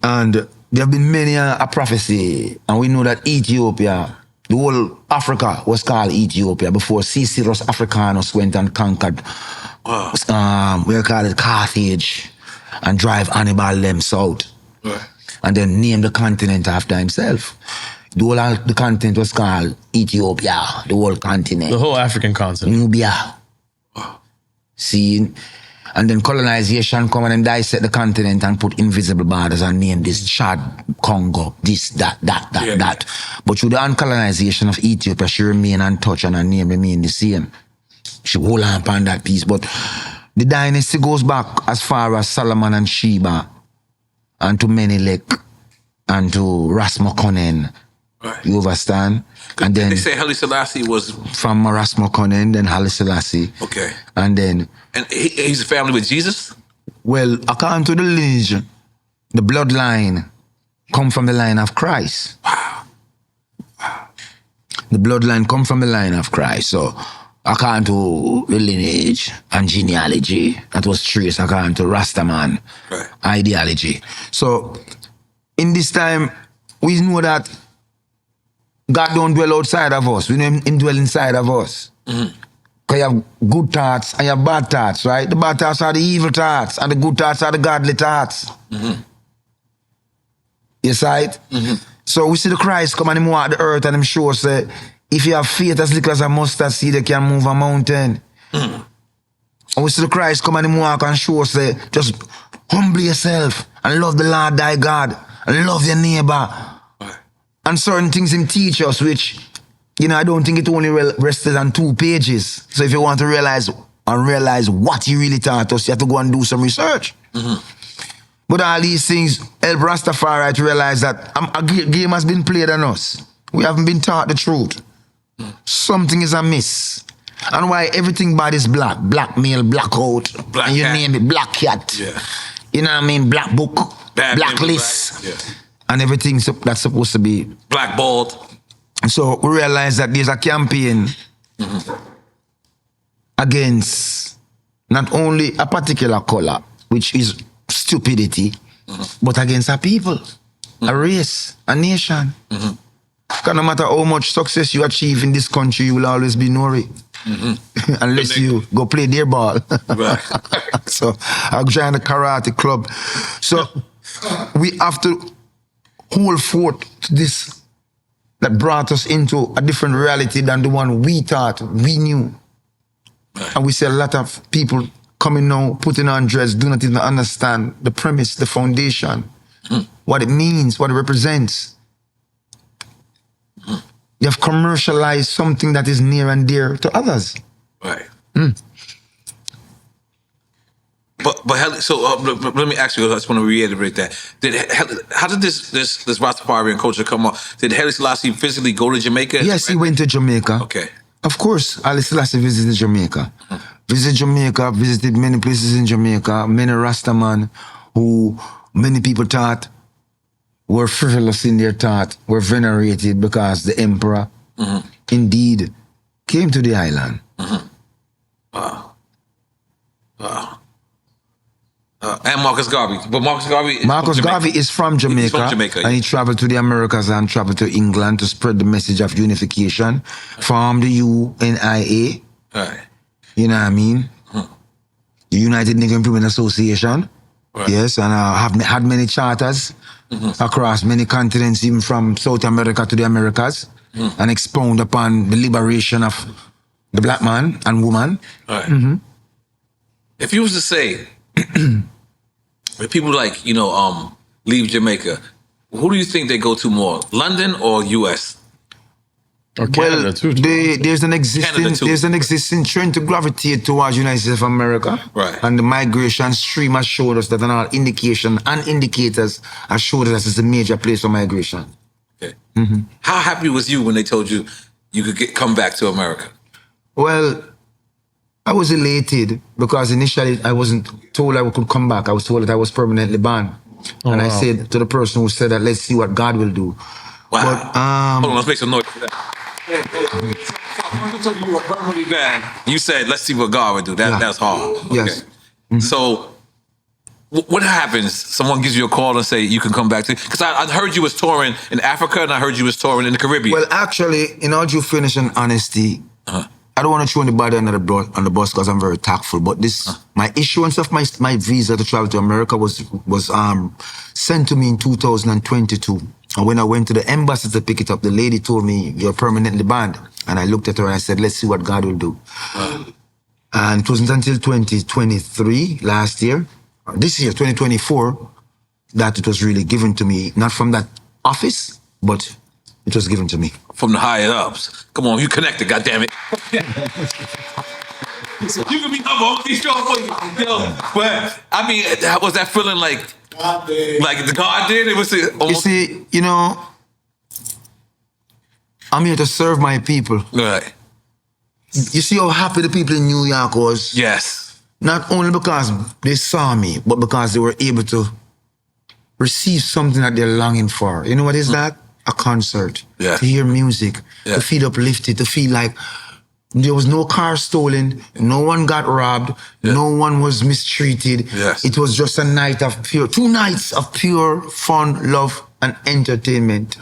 And there have been many a prophecy, and we know that Ethiopia, the whole Africa was called Ethiopia before Ciceros Africanus went and conquered, we call it Carthage, and drive Hannibal them south. Right. And then name the continent after himself. The continent was called Ethiopia, the whole continent. The whole African continent. Nubia. See? And then colonization come and then dissect the continent and put invisible borders and name this Chad, Congo, this, that. But through the uncolonization of Ethiopia, she remain untouched and her name remain the same. She hold on upon that piece. But the dynasty goes back as far as Solomon and Sheba and to Menelik and to Rasmussen. Right. You understand? And then they say Haile Selassie was from Rasmussen, then Haile Selassie. Okay. And then he's a family with Jesus? Well, according to the lineage, the bloodline come from the line of Christ. Wow. The bloodline come from the line of Christ. So according to the lineage and genealogy, that was traced according to Rastaman ideology. So in this time, we know that God don't dwell outside of us. We know Him dwell inside of us. Because you have good thoughts and you have bad thoughts, right? The bad thoughts are the evil thoughts and the good thoughts are the godly thoughts. You see it? So we see the Christ come and Him walk the earth and Him show us that if you have faith as little as a mustard seed, you can move a mountain. And we see the Christ come and Him walk and show us that just humble yourself and love the Lord thy God and love your neighbor. And certain things Him teach us, which, you know, I don't think it only rested on 2 pages. So if you want to realize what He really taught us, you have to go and do some research. But all these things help Rastafari to realize that a game has been played on us. We haven't been taught the truth. Something is amiss. And why everything bad is black. Black male, black coat. Black and you cat. name it, black cat. Yeah. You know what I mean? Black book, blacklist. Yeah. And everything that's supposed to be Black bald. So we realize that there's a campaign against not only a particular color, which is stupidity, but against a people, a race, a nation. Because no matter how much success you achieve in this country, you will always be N.O.R.E. Unless you go play their ball. Right. So I'll join the karate club. So we have to hold forth this that brought us into a different reality than the one we thought we knew. Right. And we see a lot of people coming now, putting on dreads, do not even understand the premise, the foundation, what it means, what it represents. You have commercialized something that is near and dear to others. Right. But so let me ask you. I just want to reiterate that. How did this Rastafarian culture come up? Did Haile Selassie physically go to Jamaica? Yes, he went to Jamaica. Okay. Of course, Haile Selassie visited Jamaica. Visited Jamaica, visited many places in Jamaica. Many Rastaman who many people thought were frivolous in their thought, were venerated because the emperor indeed came to the island. Wow. And Marcus Garvey. But Marcus Garvey is from Jamaica. He's from Jamaica, and he traveled to the Americas and traveled to England to spread the message of unification. Formed the UNIA. Right. You know what I mean? The United Negro Improvement Association. Right. Yes, and have had many charters across many continents, even from South America to the Americas, and expound upon the liberation of the black man and woman. Right. If you was to say, if people like, leave Jamaica, who do you think they go to more, London or U.S.? Or Canada too. There's an existing trend to gravitate towards United States of America. Right. And the migration stream has showed us that all indication and indicators have showed us it's a major place for migration. Okay. How happy was you when they told you you could come back to America? Well, I was elated because initially I wasn't told I could come back. I was told that I was permanently banned. I said to the person who said that, let's see what God will do. Wow. But, hold on, let's make some noise for that. So you were permanently banned. You said, let's see what God would do. That's hard. Okay. Yes. Mm-hmm. So what happens? Someone gives you a call and say you can come back to, because I heard you was touring in Africa and I heard you was touring in the Caribbean. Well, actually, in all due fairness and honesty, I don't want to throw anybody under the bus because I'm very tactful. But my issuance of my visa to travel to America was sent to me in 2022. And when I went to the embassy to pick it up, the lady told me, "You're permanently banned." And I looked at her and I said, "Let's see what God will do." And it wasn't until 2023, last year, this year, 2024, that it was really given to me, not from that office, but it was given to me. From the higher ups. Come on, you connected, goddammit. You can be up these shows for you. But I mean, was that feeling like the God did? It was You see, I'm here to serve my people. Right. You see how happy the people in New York was? Yes. Not only because they saw me, but because they were able to receive something that they're longing for. You know what is that? A concert. Yeah. To hear music. Yeah. To feel uplifted. To feel like there was no car stolen. No one got robbed. Yeah. No one was mistreated. Yes. It was just a night of 2 nights of pure fun, love, and entertainment.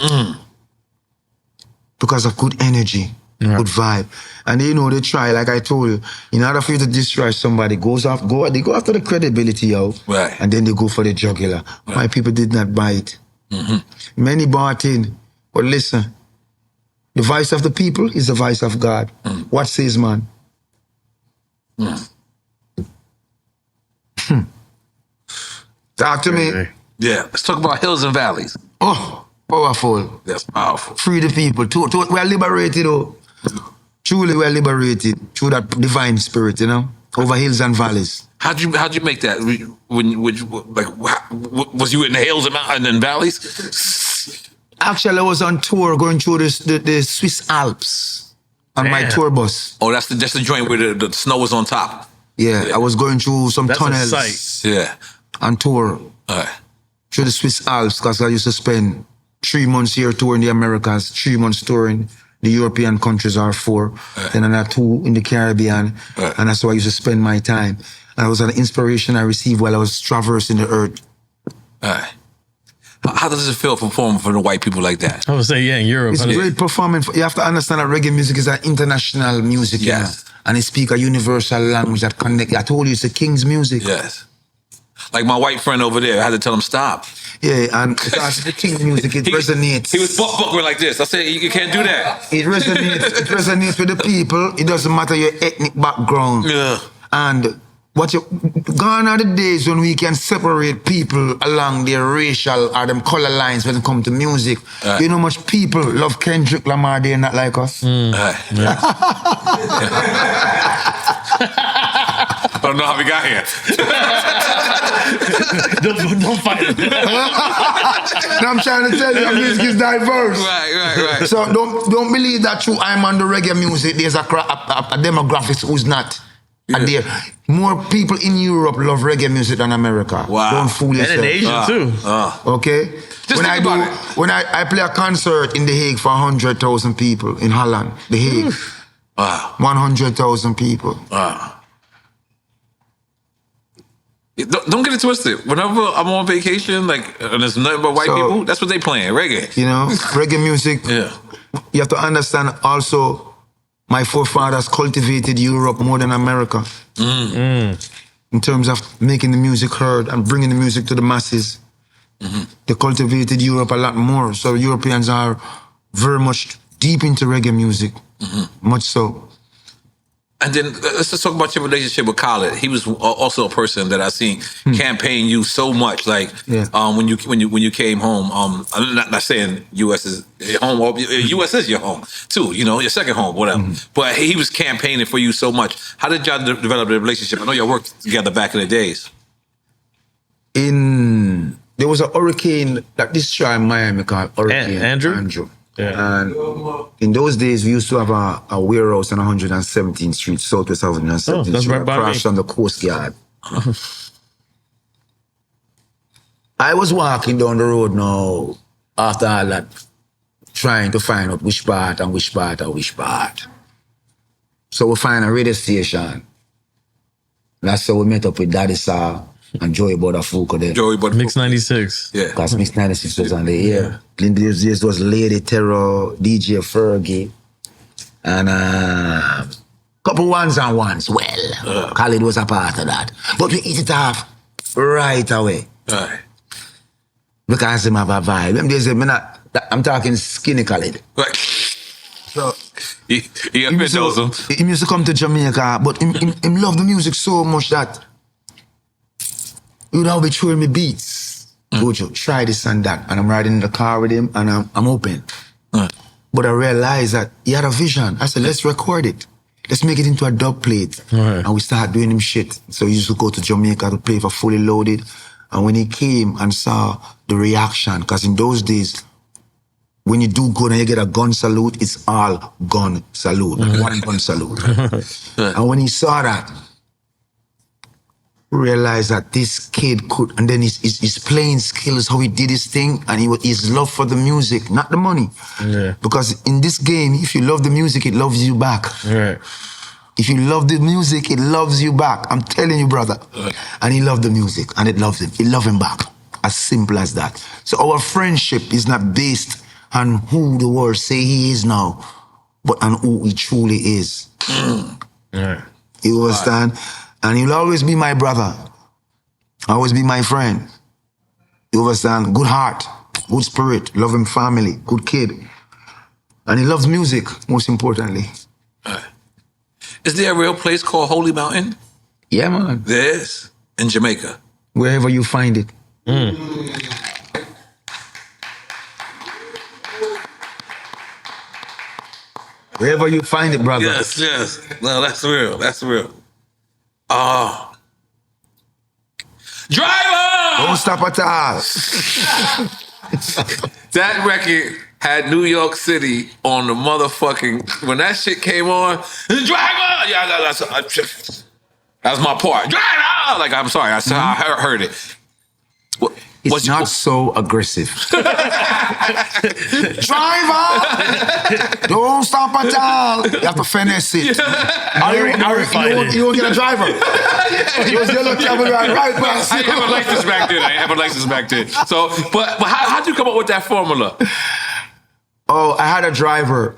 Because of good energy. Good vibe. And they try, like I told you, in order for you to destroy somebody, they go after the credibility, yo. Right. And then they go for the jugular. Right. My people did not buy it. Many bought in. But listen, the voice of the people is the voice of God. What says man? Talk to me. Yeah. Let's talk about hills and valleys. Oh, powerful. That's powerful. Free the people. We are liberated, oh. Truly, we are liberated through that divine spirit, over hills and valleys. How'd you make that? Was you in the hills and valleys? Actually, I was on tour going through the Swiss Alps on my tour bus. Oh, that's the joint where the snow was on top. Yeah, I was going through some That's tunnels. a sight. Yeah. On tour through the Swiss Alps because I used to spend 3 months here touring the Americas, 3 months touring the European countries, or 4, then another 2 in the Caribbean, and that's how I used to spend my time. And it was an inspiration I received while I was traversing the earth. How does it feel performing for the white people like that? I would say, in Europe. It's great performing. You have to understand that reggae music is an international music, Yes. And it speaks a universal language that connects. I told you, it's a king's music. Yes. Like my white friend over there, I had to tell him stop. Yeah, and because the king music, it resonates. He was buckling like this. I said, you can't do that. It resonates with the people. It doesn't matter your ethnic background. Yeah. And gone are the days when we can separate people along their racial or them color lines when it comes to music. You know how much people love Kendrick Lamar, they're not like us. I don't know how we got here. don't fight it. No, I'm trying to tell you, music is diverse. Right. So don't believe that through I'm on the reggae music, there's a demographic who's not. And there, more people in Europe love reggae music than America. Wow. Don't fool yourself. And in Asia too. Okay? Just think about it. When I play a concert in The Hague for 100,000 people in Holland, The Hague. Wow. 100,000 people. Wow. Don't get it twisted. Whenever I'm on vacation, and there's nothing but white people, that's what they playing, reggae. Reggae music. Yeah. You have to understand also, my forefathers cultivated Europe more than America. In terms of making the music heard and bringing the music to the masses. They cultivated Europe a lot more. So Europeans are very much deep into reggae music. Much so. And then let's just talk about your relationship with Khaled. He was also a person that I seen campaign you so much. When you came home, I'm not saying U.S. is your home. U.S. is your home too. Your second home, whatever. But he was campaigning for you so much. How did y'all develop the relationship? I know y'all worked together back in the days. There was a hurricane that destroyed Miami called Hurricane Andrew. Yeah. And in those days, we used to have a warehouse on 117th Street, Southwest 117th Street. Right by crashed on the Coast Guard. I was walking down the road now, after all that, trying to find out which part and which part and which part. So we find a radio station. That's how we met up with Daddy Saw and Joey Buttafuoco there. Joey Buttafuoco. Mix 96. Yeah. Because Mix 96 was on the air. In those days was Lady Terror, DJ Fergie, and couple ones and ones. Well, Khalid was a part of that. But we eat it off right away. Right. Because him have a vibe. Them days, I'm talking skinny Khalid. Right. So, He used to come to Jamaica, but him love the music so much that he would always be throwing me beats. Buju, try this and that. And I'm riding in the car with him and I'm open. But I realized that he had a vision. I said, let's record it. Let's make it into a dub plate. Right. And we started doing him shit. So he used to go to Jamaica to play for Fully Loaded. And when he came and saw the reaction, because in those days, when you do good and you get a gun salute, it's all gun salute. One gun salute. And when he saw that, realized that this kid could, and then his playing skills, how he did his thing, and his love for the music, not the money. Yeah. Because in this game, if you love the music, it loves you back. Right. If you love the music, it loves you back. I'm telling you, brother. And he loved the music, and it loves him. It loved him back. As simple as that. So our friendship is not based on who the world say he is now, but on who he truly is. Right. You understand? And he'll always be my brother. Always be my friend. You understand? Good heart, good spirit, loving family, good kid. And he loves music, most importantly. Is there a real place called Holy Mountain? Yeah, man. There is. In Jamaica. Wherever you find it. Wherever you find it, brother. Yes. No, that's real. That's real. Driver! Don't stop at all. That record had New York City on the motherfucking, when that shit came on, driver! Yeah, that's my part. Driver! Like, I'm sorry, I heard it. It's not so aggressive. Driver! Don't stop at all. You have to finesse it. You won't get a driver. You was yellow cab right past I you. didn't have a license back then. So, but how'd you come up with that formula? Oh, I had a driver.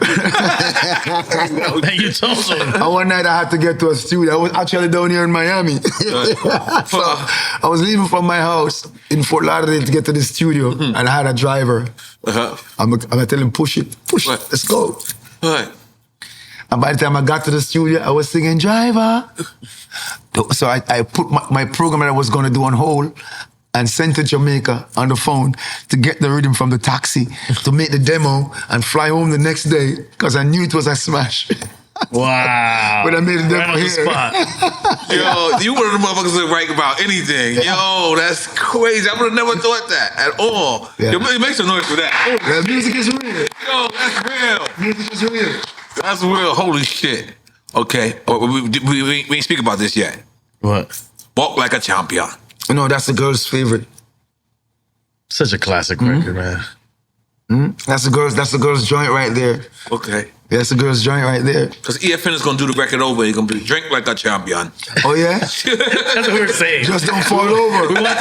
And you told him. And one night I had to get to a studio. I was actually down here in Miami. So I was leaving from my house in Fort Lauderdale to get to the studio, and I had a driver. I'm gonna tell him, push it, let's go. And by the time I got to the studio, I was singing, driver. So I put my program that I was gonna do on hold and sent to Jamaica on the phone to get the rhythm from the taxi to make the demo and fly home the next day because I knew it was a smash. Wow. But I made the demo on the here. spot. Yo, you one of the motherfuckers that write about anything. Yo, that's crazy. I would have never thought that at all. Yeah. Yo, make some noise for that. Yeah, music is real. Yo, that's real. Music is real. That's real. Holy shit. Okay, we ain't speak about this yet. What? Walk Like a Champion. You know, that's the girl's favorite. Such a classic record, man. That's the girl's joint right there. Okay. That's the girl's joint right there. Because EFN is going to do the record over. He's going to be drink like a champion. Oh, yeah? That's what we're saying. Just don't fall over. We want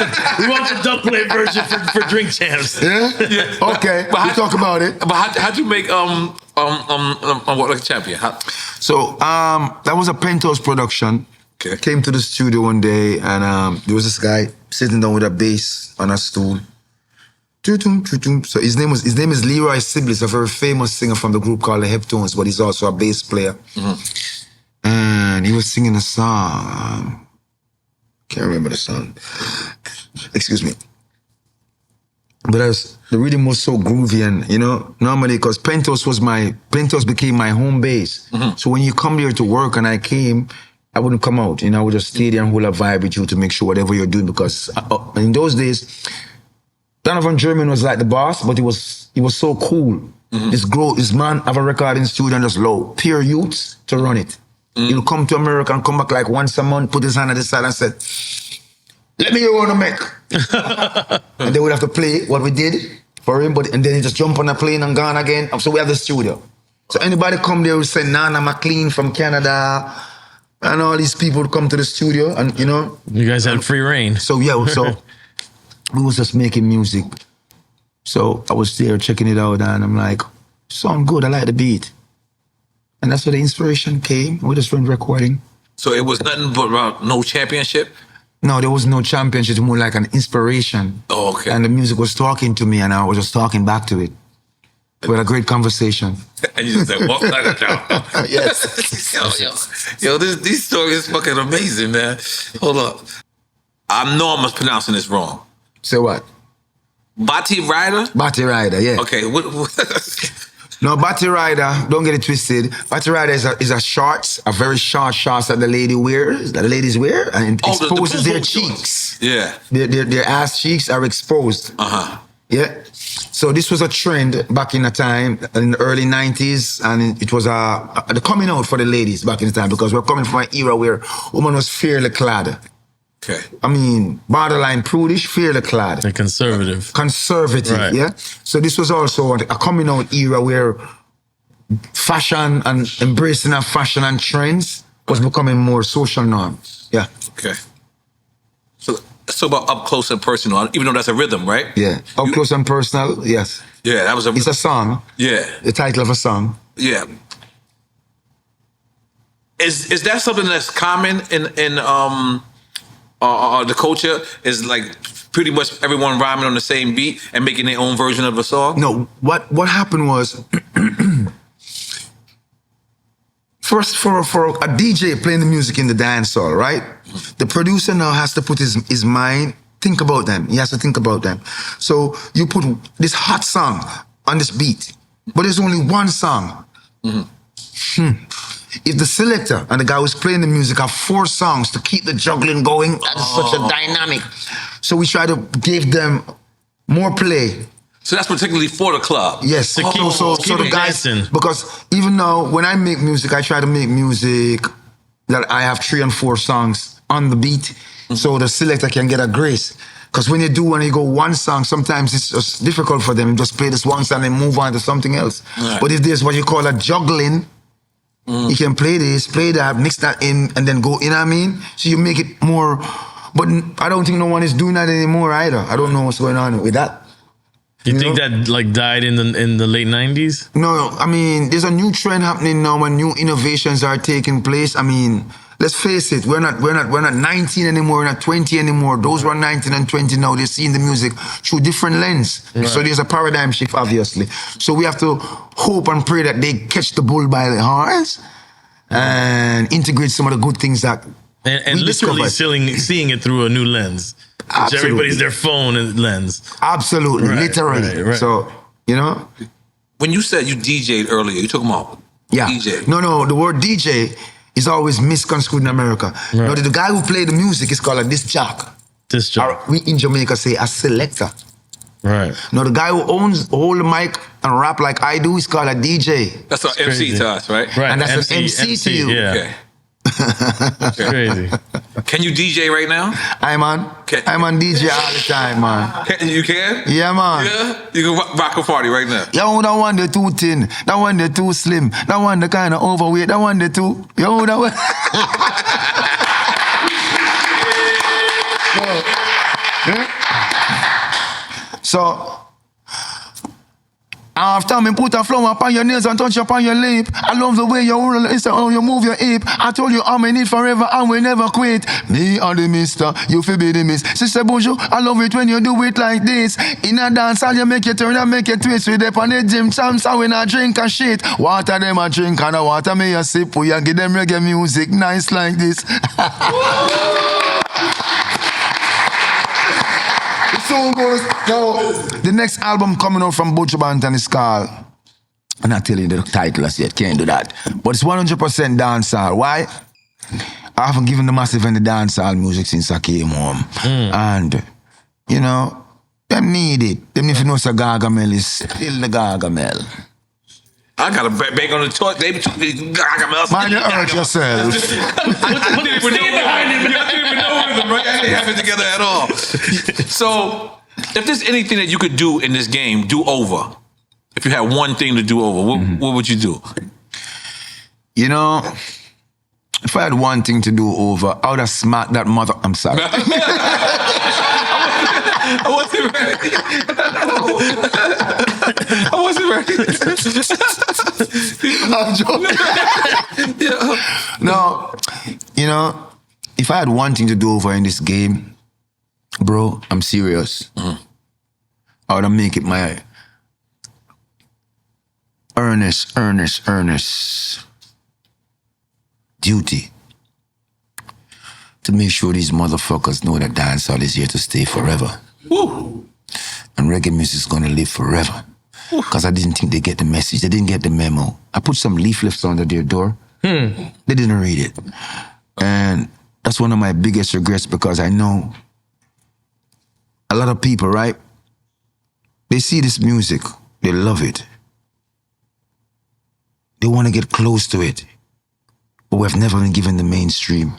the dub plate version for Drink Champs. Yeah? Okay, we'll talk about it. But how'd you make Walk Like a Champion? So, that was a Penthouse production. Okay. I came to the studio one day and there was this guy sitting down with a bass on a stool. So his name is Leroy Sibley, a very famous singer from the group called the Heptones, but he's also a bass player. And he was singing a song. Can't remember the song. Excuse me. But the rhythm was so groovy, and you know, normally because Penthouse became my home base. So when you come there to work, and I came, I wouldn't come out. You know, I would just stay there and hold a vibe with you to make sure whatever you're doing. Because in those days, Donovan German was like the boss, but he was so cool. This man have a recording studio and just low, pure youths to run it. He'll come to America and come back like once a month, put his hand at the side and said, "Let me hear what I make." And they would have to play what we did for him, and then he just jump on a plane and gone again. So we have the studio. So anybody come there would say, Nana McLean from Canada, and all these people would come to the studio, and you know. You guys had free reign. So yeah, so we was just making music. So I was there checking it out, and I'm like, sound good, I like the beat. And that's where the inspiration came. We just went recording. So it was nothing but about no championship? No, there was no championship, more like an inspiration. Oh, okay. And the music was talking to me, and I was just talking back to it. We had a great conversation. And you just said, walk like a down. Yes. Yo, these stories is fucking amazing, man. Hold up. I know I'm mispronouncing this wrong. Say what? Bati Rider? Bati Rider, yeah. Okay. No, Bati Rider, don't get it twisted. Bati Rider is a shorts, a very short shorts that the ladies wear, and it exposes their cheeks. Yeah. Their ass cheeks are exposed. Uh-huh. Yeah. So this was a trend back in the time, in the early 90s, and it was the coming out for the ladies back in the time, because we're coming from an era where woman was fairly clad. Okay. I mean, borderline prudish, fairly clad. The conservative. Conservative, right. Yeah? So this was also a coming out era where fashion and embracing of fashion and trends was becoming more social norm. Yeah. Okay. So let's talk about Up Close and Personal, even though that's a rhythm, right? Yeah. Up Close and Personal, yes. Yeah, that was It's a song. Yeah. The title of a song. Yeah. Is that something that's common in the culture? Is like pretty much everyone rhyming on the same beat and making their own version of a song? No, what happened was first for a DJ playing the music in the dance hall, right? The producer now has to put his mind, think about them. He has to think about them. So you put this hot song on this beat, but there's only one song. If the selector and the guy who's playing the music have 4 songs to keep the juggling going, that is such a dynamic. So we try to give them more play. So that's particularly for the club. Yes. To keep, so keep the guys, dancing. because even now when I make music, I try to make music that I have 3 and 4 songs on the beat, so the selector can get a grace. Because when you go one song, sometimes it's just difficult for them. You just play this one song and move on to something else. Right. But if there's what you call a juggling, you can play this, play that, mix that in, and then go, you know what I mean? So you make it more, but I don't think no one is doing that anymore either. I don't know what's going on with that. You think that like died in the late 90s? No, I mean, there's a new trend happening now when new innovations are taking place. I mean, let's face it, we're not 19 anymore, we're not 20 anymore. Those who are 19 and 20 now, they're seeing the music through different lens. Right. So there's a paradigm shift, obviously. So we have to hope and pray that they catch the bull by the horns and integrate some of the good things that and literally seeing it through a new lens. Absolutely. Everybody's their phone and lens. Absolutely, right, literally. Right. So, you know. When you said you DJ'd earlier, you talking about DJ? No, the word DJ is always misconstrued in America. Right. Now, the guy who played the music is called a disc jock. Disc jock. Or we in Jamaica say a selector. Right. Now, the guy who hold the mic and rap like I do is called a DJ. That's an MC to us, right? Right. And that's an MC to you. Yeah. Okay. It's crazy. Can you DJ right now? I'm on DJ all the time, man. You can? Yeah, man. Yeah? You can rock a party right now. Yo, that one the too thin. That one the too slim. That one the kind of overweight. That one the too. Yo, that one. So, after me put a flower upon your nails and touch upon your lip, I love the way you roll, it's how you move your hip. I told you I'm in it forever and we never quit. Me and the mister, you feel be the miss. Sister Buju, I love it when you do it like this. In a dance hall you make it turn and make it twist. We dip on the gym champs and we not drink and shit. Water them a drink and the water me a sip. We a give them reggae music nice like this. So goes, now, the next album coming out from Buju Banton is called, I'm not telling you the title as yet, can't do that. But it's 100% dancehall. Why? I haven't given the massive any dancehall music since I came home. And, you know, them need it. Them if you know it's a Gargamel, is still the Gargamel. I got a bang on the torch. They be Gargamel. Mind you hurt yourself. I didn't even know them, right? I didn't have it together at all. So, if there's anything that you could do in this game, do over. if you had one thing to do over, what would you do? You know, if I had one thing to do over, I would have smacked that mother. I'm sorry. I wasn't ready. I wasn't ready. I'm joking. No, you know, if I had one thing to do over in this game, bro, I'm serious. I would make it my earnest duty to make sure these motherfuckers know that dancehall is here to stay forever. Woo. And reggae music is gonna live forever. Because I didn't think they get the message. They didn't get the memo. I put some leaflets under their door. They didn't read it. And that's one of my biggest regrets, because I know a lot of people, right? They see this music, they love it. They want to get close to it, but we've never been given the mainstream.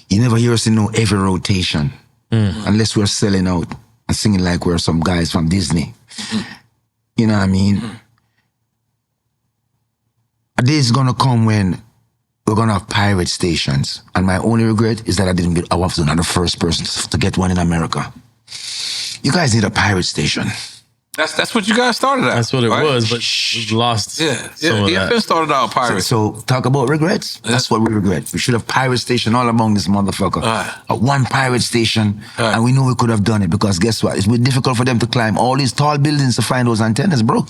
You never hear us in no heavy rotation unless we're selling out and singing like we're some guys from Disney. You know what I mean? A day is gonna come when we're gonna have pirate stations, and my only regret is that I was not the first person to get one in America. You guys need a pirate station. That's what you guys started at. That's what it right? was, but we've lost some of that. EFN started out pirates. So talk about regrets. That's what we regret. We should have pirate station all among this motherfucker. One pirate station, and we know we could have done it, because guess what? It's been difficult for them to climb all these tall buildings to find those antennas, bro.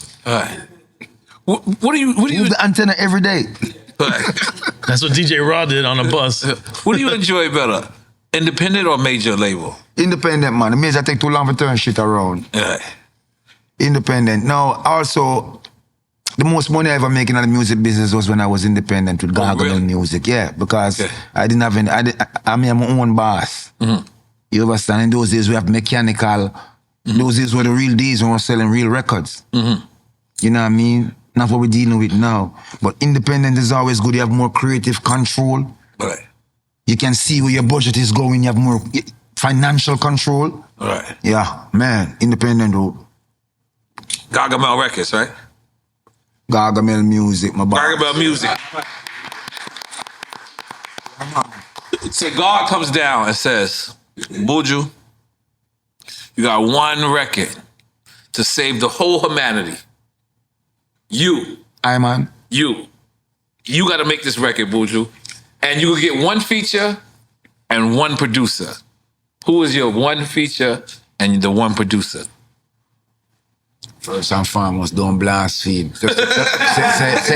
What do you Move the antenna every day. That's what DJ Raw did on a bus. What do you enjoy better, independent or major label? Independent, man. The major take too long to turn shit around. Independent. Now, also, the most money I ever making in the music business was when I was independent with Gargle and music. Yeah, because I didn't have any. I'm my own boss. You understand? In those days, we have mechanical. Those days were the real days when we were selling real records. You know what I mean? Not what we're dealing with now. But independent is always good. You have more creative control. You can see where your budget is going. You have more financial control. Yeah, man. Independent, though. Gargamel Records, right? Gargamel Music, my boy. Gargamel Music. So God comes down and says, Buju, you got one record to save the whole humanity. You. Aye, man. You got to make this record, Buju. And you will get one feature and one producer. Who is your one feature and the one producer? First and foremost, don't blaspheme. Say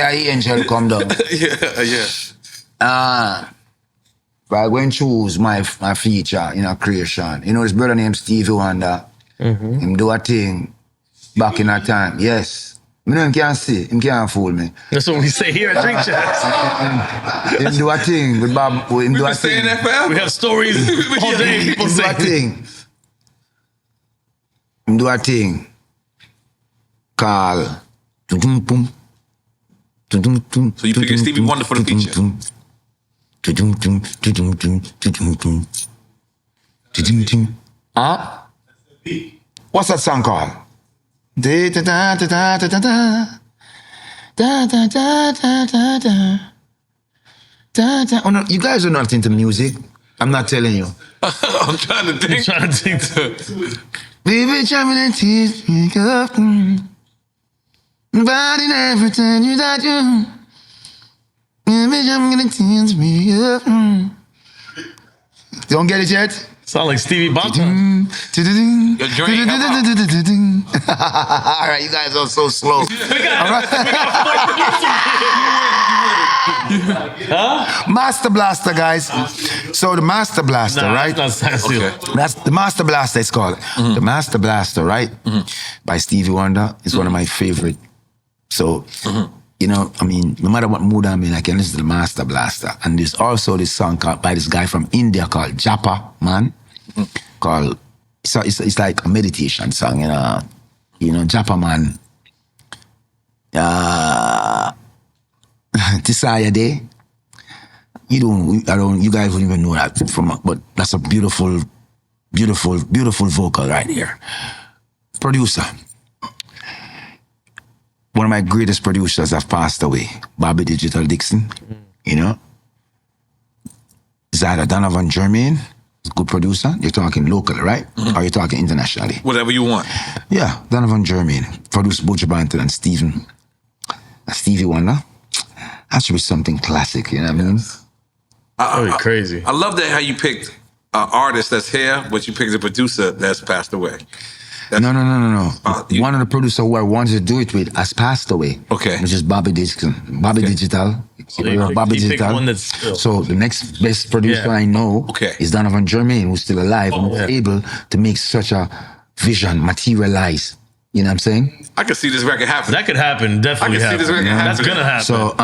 an angel come down. If I go and choose my feature in a creation, you know this brother named Stevie Wonder, him do a thing back in that time. Yes. I know him can't see, him can't fool me. That's what we say here at Drink Champs. Him do a thing with Bob. Him do a thing. We have stories all day. People say. Him do a thing. Call. So you picking Stevie Wonder for the feature? Huh? What's that song called? Da da da da da da da da da da da da da da. Oh no, you guys are not into music. I'm not telling you. I'm trying to think. Baby, jumping and tears me up. Nobody never tell you that you. Baby, jumping and tears me up. Don't get it yet? Sound like Stevie Banton. Your dream. All right, you guys are so slow. All right. Master Blaster, guys. So the Master Blaster, right? That's That's the Master Blaster, it's called. The Master Blaster, right? By Stevie Wonder is one of my favorite. So, you know, I mean, no matter what mood I'm in, I can listen to the Master Blaster. And there's also this song by this guy from India called Japa Man. Called, it's like a meditation song, you know, Japa Man. Tisaya Day. You guys don't even know that but that's a beautiful vocal right here. Producer, one of my greatest producers have passed away, Bobby Digital Dixon, you know. Zara Donovan Germain, good producer. You're talking locally, right? Or you're talking internationally? Whatever you want. Yeah, Donovan Germain produced Buju Banton and Stevie Wonder. That should be something classic, you know what I mean? That'd be crazy. I love that how you picked an artist that's here, but you picked a producer that's passed away. No. One of the producers who I wanted to do it with has passed away. Okay. Which is Bobby Dixon. Bobby Digital. Bobby Digital. One that's still. So the next best producer I know is Donovan Germain, who's still alive and was able to make such a vision materialize. You know what I'm saying? I could see this record happen. That could happen, definitely I can see this record happen. That's gonna happen. So,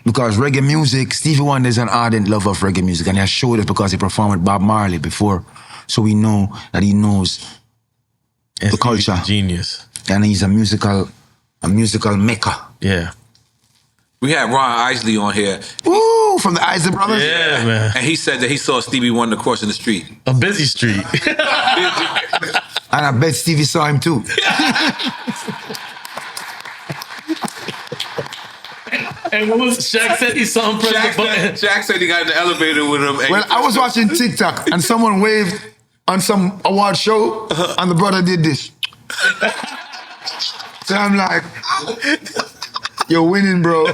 because reggae music, Stevie Wonder is an ardent lover of reggae music, and he has showed it because he performed with Bob Marley before. So we know that he knows the culture. Genius. And he's a musical mecca. Yeah. We had Ron Isley on here. Woo! From the Isley Brothers? Yeah, man. And he said that he saw Stevie Wonder crossing the street. A busy street. And I bet Stevie saw him too. And what was Shaq said he saw him press the button. Shaq said he got in the elevator with him. Well, I was watching TikTok and someone waved on some award show and the brother did this. So I'm like, you're winning, bro. Oh,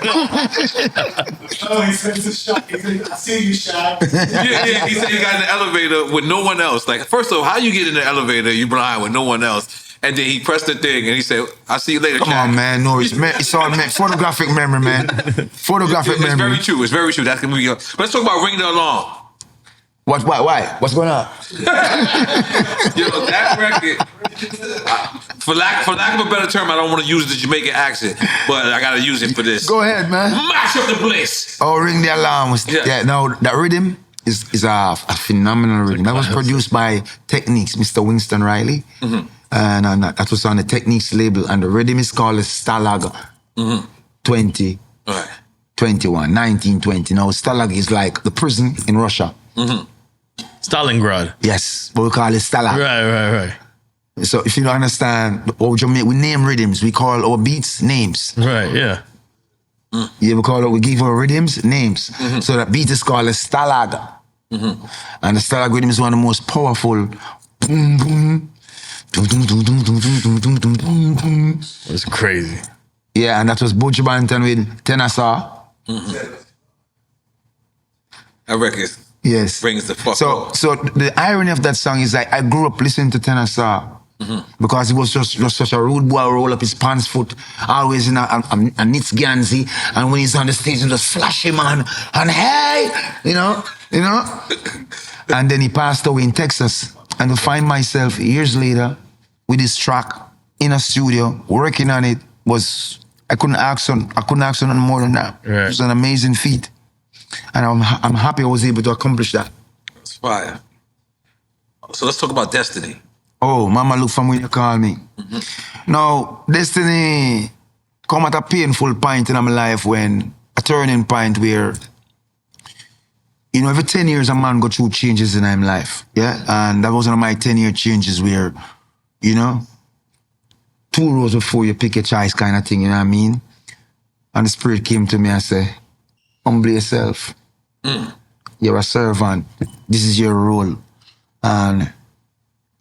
he said it's a shot. He said, I see you, Shaq. Yeah, he said he got in the elevator with no one else. Like, first of all, how you get in the elevator, you blind with no one else? And then he pressed the thing and he said, I'll see you later, Come Shaq. on, man. No, it's all photographic memory, man. Photographic It's memory. very true. It's very true. That's gonna be. But let's talk about Ring the Alarm. What? Why? What's going on? Yo, that record. For lack of a better term, I don't want to use the Jamaican accent, but I gotta use it for this. Go ahead, man. Mash up the place. Oh, Ring the Alarm. No, that rhythm is a phenomenal rhythm. That was produced by Techniques, Mr. Winston Riley. And that was on the Techniques label. And the rhythm is called Stalag 20. Right. 1920. Now, Stalag is like the prison in Russia. Stalingrad. Yes, but we call it Stalag. Right. So if you don't understand, we name rhythms. We call our beats names. Right, yeah. Yeah, we give our rhythms names. So that beat is called a Stalag. And the Stalag rhythm is one of the most powerful. Boom, boom. It's crazy. Yeah, and that was Buju Banton with N.O.R.E. That record brings the fuck up. So the irony of that song is I grew up listening to N.O.R.E. Because he was just such a rude boy, roll up his pants foot, always in a knits Gansey, and when he's on the stage, he just flashy, man, and hey, you know. And then he passed away in Texas, and to find myself years later with this track in a studio working on it I couldn't ask for nothing more than that. Right. It was an amazing feat, and I'm happy I was able to accomplish that. It's fire. So let's talk about Destiny. Oh, Mama, look from when you call me. Now, Destiny come at a painful point in my life, when a turning point where, every 10 years a man go through changes in his life. Yeah, and that was one of my 10-year changes where, 2 rows before you pick a choice kind of thing, you know what I mean? And the Spirit came to me and said, humble yourself. You're a servant. This is your role. And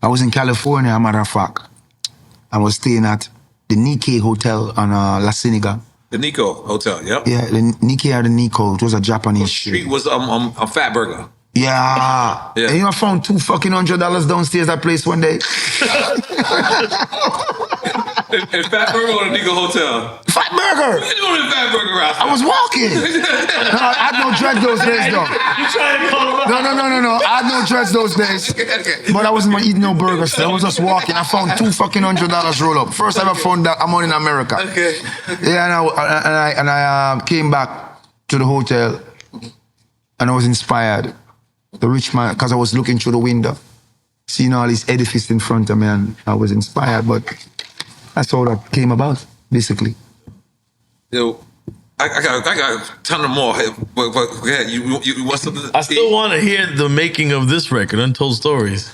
I was in California, as a matter of fact. I was staying at the Nikkei Hotel on La Cienega. The Nico Hotel, yep. Yeah, the Nikkei or the Nikko. It was a Japanese street. Was a Fat Burger. Yeah. And I found $200 downstairs that place one day. In Fat Burger or the Nico Hotel? Fat Burger! What are you doing in Fat Burger, Rasta? I was walking. No, I had no dreads those days, though. You trying to call him out? No. I had no dreads those days. But I wasn't eating no burgers. I was just walking. I found $200 roll up. First time I found that I'm on in America. Okay. Yeah, and I came back to the hotel, and I was inspired. The rich man, because I was looking through the window, seeing all these edifices in front of me, and I was inspired. But that's how that came about, basically. Yo, I got a ton of more. But go ahead. You want something? I still want to hear the making of this record, Untold Stories.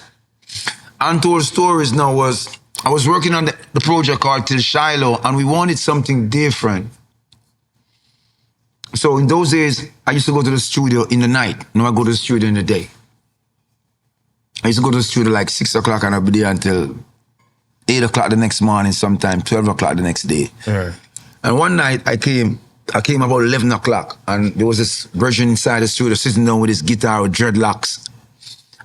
Untold Stories now was I was working on the project called Till Shiloh, and we wanted something different. So in those days, I used to go to the studio in the night. Now I go to the studio in the day. I used to go to the studio like 6 o'clock and I'd be there until 8 o'clock the next morning, sometime 12 o'clock the next day. Right. And one night I came about 11 o'clock, and there was this virgin inside the studio sitting down with his guitar with dreadlocks,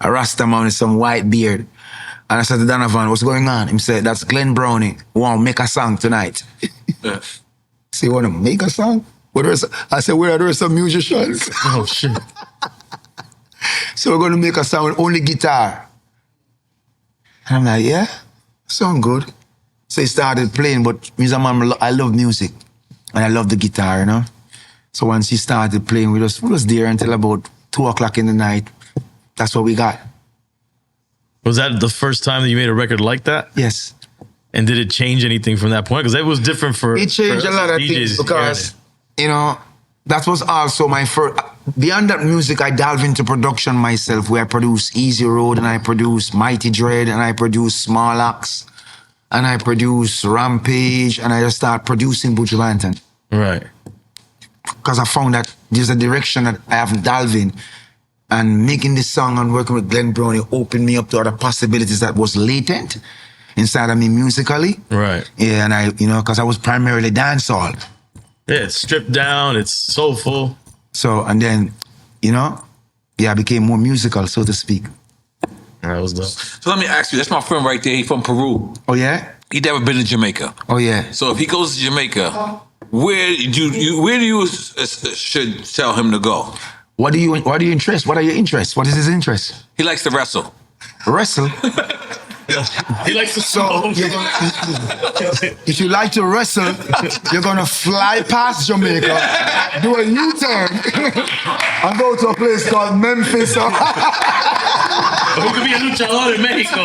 a Rasta man with some white beard. And I said to Donovan, what's going on? He said, that's Glenn Brownie. We want to make a song tonight. So you want to make a song? I said, where are there some musicians? Oh, shit. So we're going to make a song with only guitar. And I'm like, yeah, sound good. So he started playing, but I love music. And I love the guitar, you know? So once he started playing, we was there until about 2 o'clock in the night. That's what we got. Was that the first time that you made a record like that? Yes. And did it change anything from that point? Because it was different for It changed for a lot of DJs things because, you know, that was also my first... Beyond that music, I delved into production myself, where I produced Easy Road, and I produced Mighty Dread, and I produced Small Axe, and I produced Rampage, and I just started producing Buju Banton. Right. Because I found that there's a direction that I haven't delved in. And making this song and working with Glenn Brownie opened me up to other possibilities that was latent inside of me musically. Right. Yeah, and because I was primarily dancehall. Yeah, it's stripped down, it's soulful. So, and then, I became more musical, so to speak. That was dope. So let me ask you, that's my friend right there. He's from Peru. Oh, yeah? He never been to Jamaica. Oh, yeah. So if he goes to Jamaica, where do you should tell him to go? What are your interests? What are your interests? What is his interest? He likes to wrestle. Wrestle? He likes to if you like to wrestle, you're gonna fly past Jamaica, do a U-turn, and go to a place called Memphis. He could be a luchador in Mexico.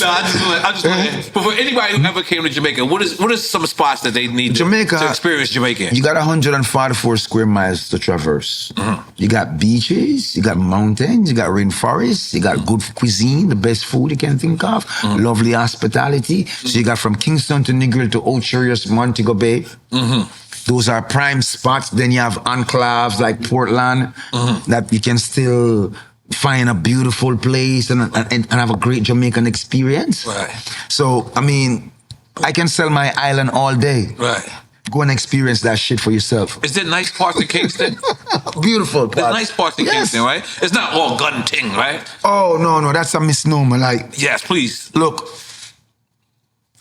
I just but for anybody who ever came to Jamaica, what is some spots that they need to experience Jamaican? You got 144 square miles to traverse. You got beaches, you got mountains, you got rainforests, you got good cuisine, the best food you can think of, lovely hospitality. So you got from Kingston to Negril to Ocherius, Montego Bay. Those are prime spots. Then you have enclaves like Portland that you can still find a beautiful place and have a great Jamaican experience. Right. So, I can sell my island all day. Right. Go and experience that shit for yourself. Is there nice parts in Kingston? Beautiful parts. There's nice parts in Kingston, right? It's not all gun ting, right? Oh, no, that's a misnomer. Yes, please. Look,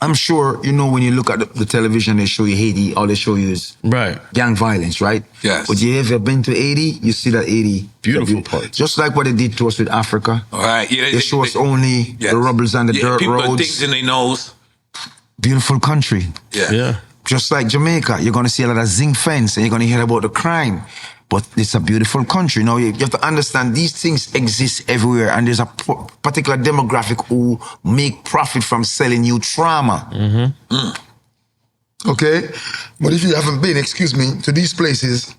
I'm sure, when you look at the television, they show you Haiti, all they show you is gang violence, right? Yes. But you ever been to Haiti, you see that Haiti. Beautiful part. Just like what they did to us with Africa. All right. Yeah, they show us only the rubbles and the dirt people roads. People things in their nose. Beautiful country. Yeah. Just like Jamaica, you're going to see a lot of zinc fence and you're going to hear about the crime. But it's a beautiful country. Now, you have to understand these things exist everywhere, and there's a particular demographic who make profit from selling you trauma. Okay? But if you haven't been, to these places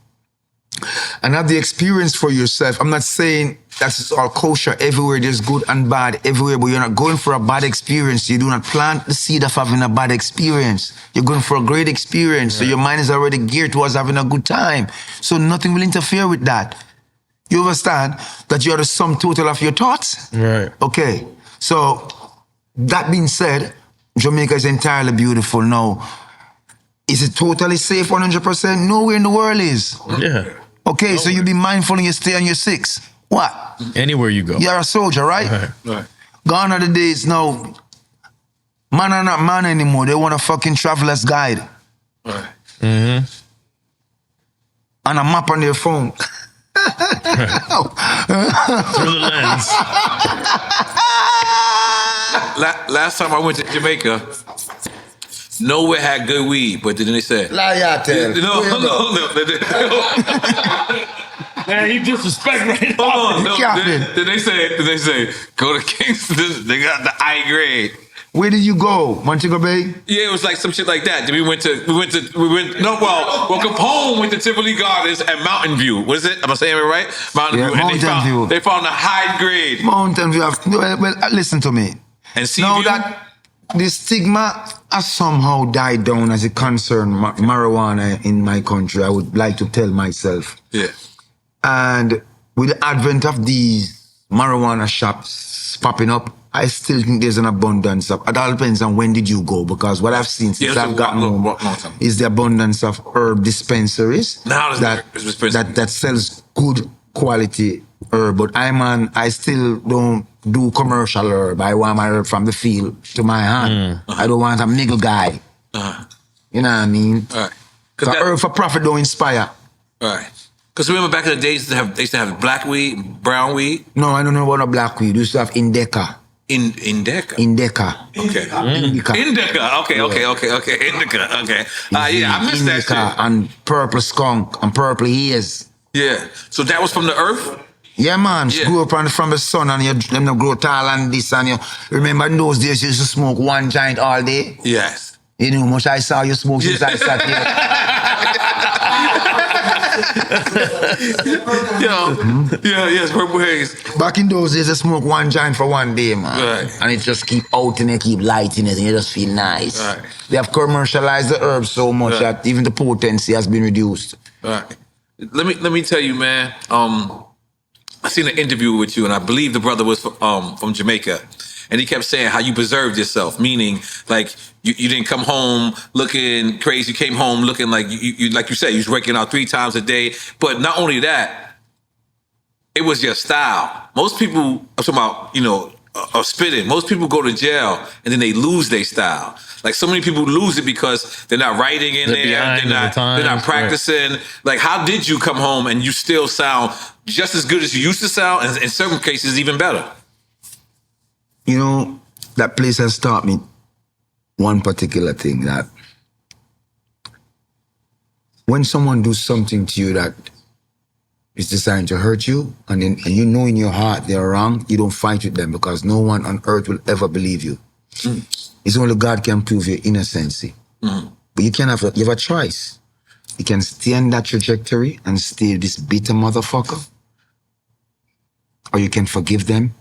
and have the experience for yourself, I'm not saying that's all kosher everywhere, there's good and bad everywhere, but you're not going for a bad experience. You do not plant the seed of having a bad experience. You're going for a great experience, so your mind is already geared towards having a good time. So nothing will interfere with that. You understand that you are the sum total of your thoughts? Right. Okay. So, that being said, Jamaica is entirely beautiful now. Is it totally safe 100%? Nowhere in the world is. Yeah. Okay, so you be mindful and you stay on your six. What? Anywhere you go. You're a soldier, right? Right. Gone are the days now. Man are not man anymore. They want a fucking traveler's guide. Right. And a map on their phone. Through the lens. Last time I went to Jamaica, nowhere had good weed, but then they said... Liar, No. Man, you disrespect right now. Hold on. Then they say, go to Kingston. They got the high grade. Where did you go? Montego Bay? Yeah, it was like some shit like that. Then we went Capone went to Tivoli Gardens and Mountain View. What is it? Am I saying it right? Mountain View. Mountain View. They found the high grade. Mountain View. Well, listen to me. And Sea View? the stigma has somehow died down as it concerns marijuana in my country, I would like to tell myself. Yeah. And with the advent of these marijuana shops popping up, I still think there's an abundance of, it all depends on when did you go, because what I've seen since I've gotten home is the abundance of herb dispensaries that sells good quality herb. But I still don't do commercial herb. I want my herb from the field to my hand. I don't want a niggle guy. You know what I mean? Because herb for profit don't inspire. Right. Because remember back in the days, they used to have black weed, brown weed? No, I don't know about no black weed. We used to have indica. Indica? Indica. Okay. Indica. Indica. Okay. Indica. Okay. Yeah, I missed that shit. And purple skunk and purple haze. Yeah. So that was from the earth? Yeah, man. Yeah. Grew up from the sun and them not grow tall and this and you. Remember in those days you used to smoke one joint all day? Yes. You know how much I saw you smoke since I sat here. Yes, purple haze. Back in those days, I smoke one joint for one day, man. Right. And it just keep out and it keep lighting it and you just feel nice. Right. They have commercialized the herb so much that even the potency has been reduced. Right. Let me tell you, man. I seen an interview with you, and I believe the brother was from Jamaica, and he kept saying how you preserved yourself, meaning like you didn't come home looking crazy. You came home looking like you like you said, you was working out 3 times a day. But not only that, it was your style. Most people, I'm talking about, are spitting. Most people go to jail and then they lose their style. Like so many people lose it because they're not writing in there, they're not practicing. Right. Like, how did you come home and you still sound just as good as you used to sound, and in certain cases even better? You know, that place has taught me one particular thing, that when someone does something to you that is designed to hurt you, and you know in your heart they're wrong, you don't fight with them because no one on earth will ever believe you. It's only God can prove your innocency. But you have a choice. You can stay on that trajectory and stay this bitter motherfucker, or you can forgive them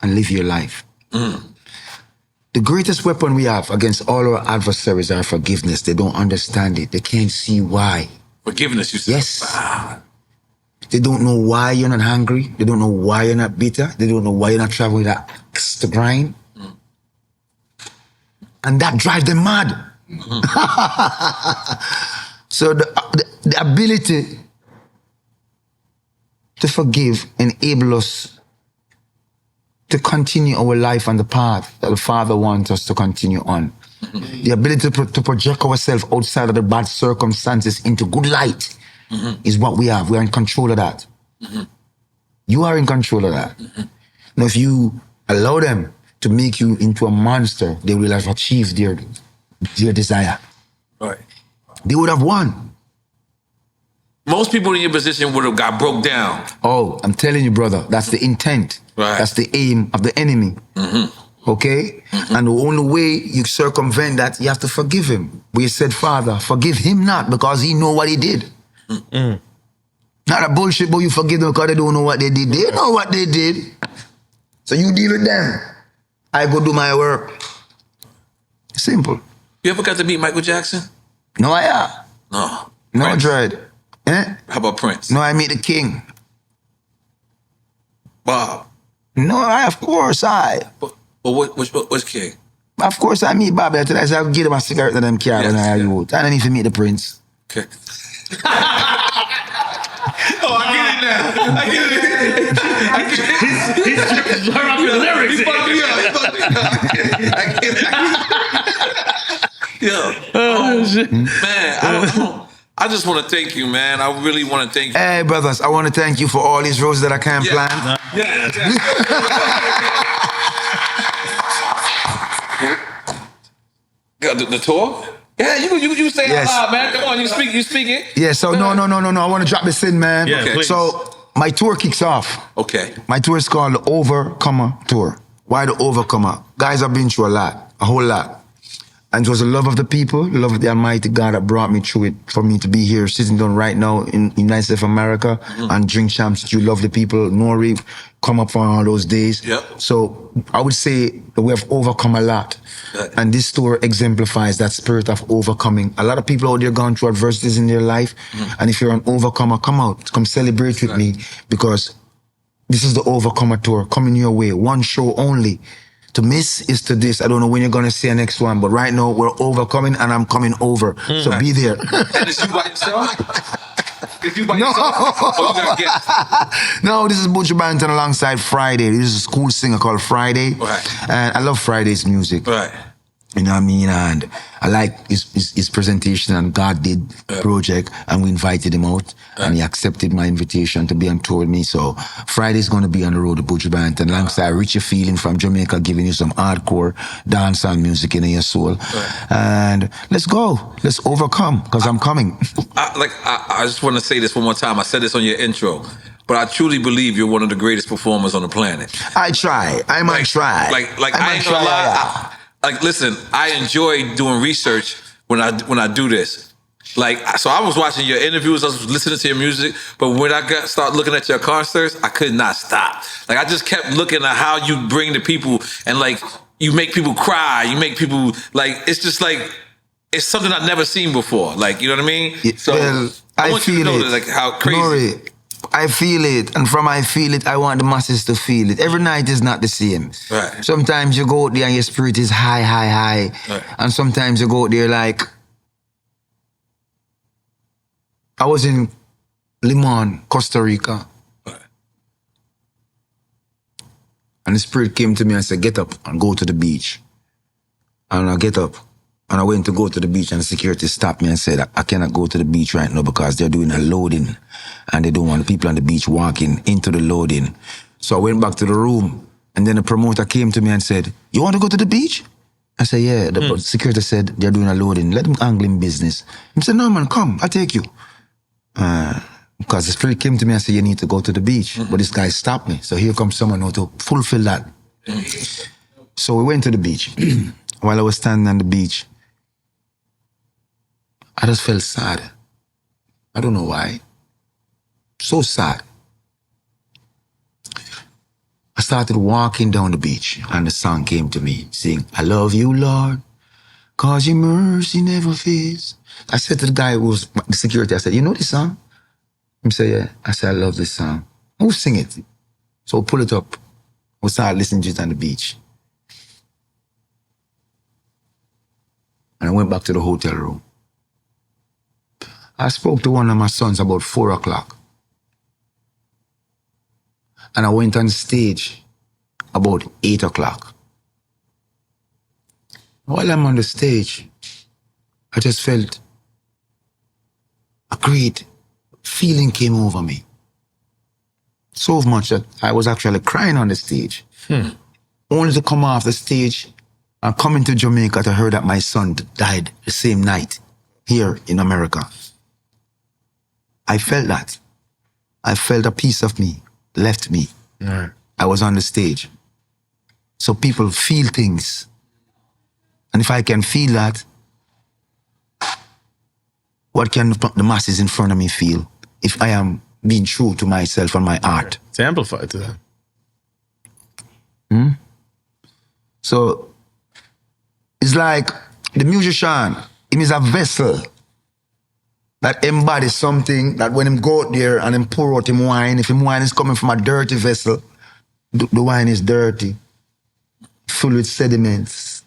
and live your life. The greatest weapon we have against all our adversaries are forgiveness. They don't understand it. They can't see why. Forgiveness, you said? Yes. Wow. They don't know why you're not hungry. They don't know why you're not bitter. They don't know why you're not traveling with that axe to grind. And that drives them mad. So the ability to forgive enables us to continue our life on the path that the Father wants us to continue on. The ability to project ourselves outside of the bad circumstances into good light is what we have. We are in control of that. You are in control of that. Now, if you allow them to make you into a monster, they will have achieved their desire. Right. They would have won. Most people in your position would have got broke down. Oh, I'm telling you, brother, that's the intent. Right. That's the aim of the enemy. Okay? And the only way you circumvent that, you have to forgive him. We said, Father, forgive him not, because he know what he did. Not a bullshit, but you forgive them because they don't know what they did. They know what they did. So you deal with them. I go do my work. Simple. You ever got to meet Michael Jackson? No, I have. No. No, Prince? Dread. Eh? How about Prince? No, I meet the king. Bob? No, of course, But which king? Of course, I meet Bobby. I said, I'll give him a cigarette to them carry when I youth. I don't need to meet the prince. Okay. Oh, I get it now. I get it. He's learning off your lyrics. He fucked me up. I get it. Yeah. Man, I just want to thank you, man. I really want to thank you. Hey, brothers, I want to thank you for all these roses that I can't plant. The tour? Yeah, you say it out loud, man. Come on, you speak it. Yeah, so no. I want to drop this in, man. Yeah, okay. So my tour kicks off. Okay. My tour is called the Overcomer Tour. Why the Overcomer? Guys, I've been through a whole lot. And it was the love of the people, the love of the Almighty God that brought me through it for me to be here, sitting down right now in United States of America and drink champs. You love the people. N.O.R.E. come up for all those days. Yep. So I would say that we have overcome a lot. Right. And this tour exemplifies that spirit of overcoming. A lot of people out there gone through adversities in their life. And if you're an overcomer, come out, come celebrate with me, because this is the Overcomer Tour coming your way. One show only. To miss is to this. I don't know when you're going to see the next one, but right now we're overcoming and I'm coming over. So be there. And it's you by yourself? It's you by No. yourself? Or you got guests? No, this is Buju Banton alongside Friday. This is a school singer called Friday. Right. And I love Friday's music. Right. You know what I mean? And I like his presentation and God Did project, and we invited him out and he accepted my invitation to be on tour with me. So Friday's going to be on the road to Buju Banton alongside Richie Feeling from Jamaica, giving you some hardcore dancehall music in your soul. And let's go. Let's overcome, because I'm coming. I just want to say this one more time. I said this on your intro, but I truly believe you're one of the greatest performers on the planet. I try. I might try. I ain't gonna lie. Listen, I enjoy doing research when I do this. So I was watching your interviews, I was listening to your music, but when I start looking at your concerts, I could not stop. I just kept looking at how you bring the people, and you make people cry, you make people it's just it's something I've never seen before. You know what I mean? So well, I want you to know that, how crazy. N.O.R.E., I feel it, and from I feel it, I want the masses to feel it. Every night is not the same. Right. Sometimes you go out there and your spirit is high, high, high. Right. And sometimes you go out there I was in Limon, Costa Rica. Right. And the spirit came to me and said, get up and go to the beach. And I get up. And I went to go to the beach, and the security stopped me and said, I cannot go to the beach right now because they're doing a loading and they don't want the people on the beach walking into the loading. So I went back to the room, and then the promoter came to me and said, you want to go to the beach? I said, yeah. The security said, they're doing a loading. Let them angling business. He said, no, man, come, I'll take you. Because the spirit came to me and said, you need to go to the beach. But this guy stopped me. So here comes someone who to fulfill that. So we went to the beach. While I was standing on the beach, I just felt sad. I don't know why. So sad. I started walking down the beach, and the song came to me, saying, I love you, Lord, cause your mercy never fails. I said to the guy who was the security, I said, you know this song? He said, yeah. I said, I love this song. Who sing it? So pull it up. We started listening to it on the beach. And I went back to the hotel room. I spoke to one of my sons about 4 o'clock. And I went on stage about 8 o'clock. While I'm on the stage, I just felt a great feeling came over me. So much that I was actually crying on the stage. Only to come off the stage and come into Jamaica to hear that my son died the same night here in America. I felt that. I felt a piece of me left me. Right. I was on the stage. So people feel things. And if I can feel that, what can the masses in front of me feel if I am being true to myself and my art? It's amplified to that. So it's like the musician, him is a vessel that embodies something that when him go out there and him pour out him wine, if him wine is coming from a dirty vessel, the wine is dirty, full with sediments.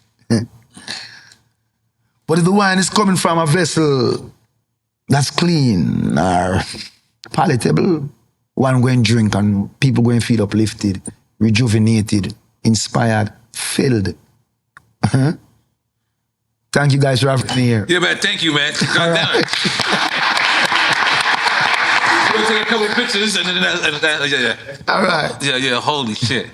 But if the wine is coming from a vessel that's clean or palatable, one go and drink and people go and feel uplifted, rejuvenated, inspired, filled. Thank you guys for having me here. Yeah, man. Thank you, man. God damn it. We'll take a couple of pictures and then yeah. All right. Yeah. Holy shit.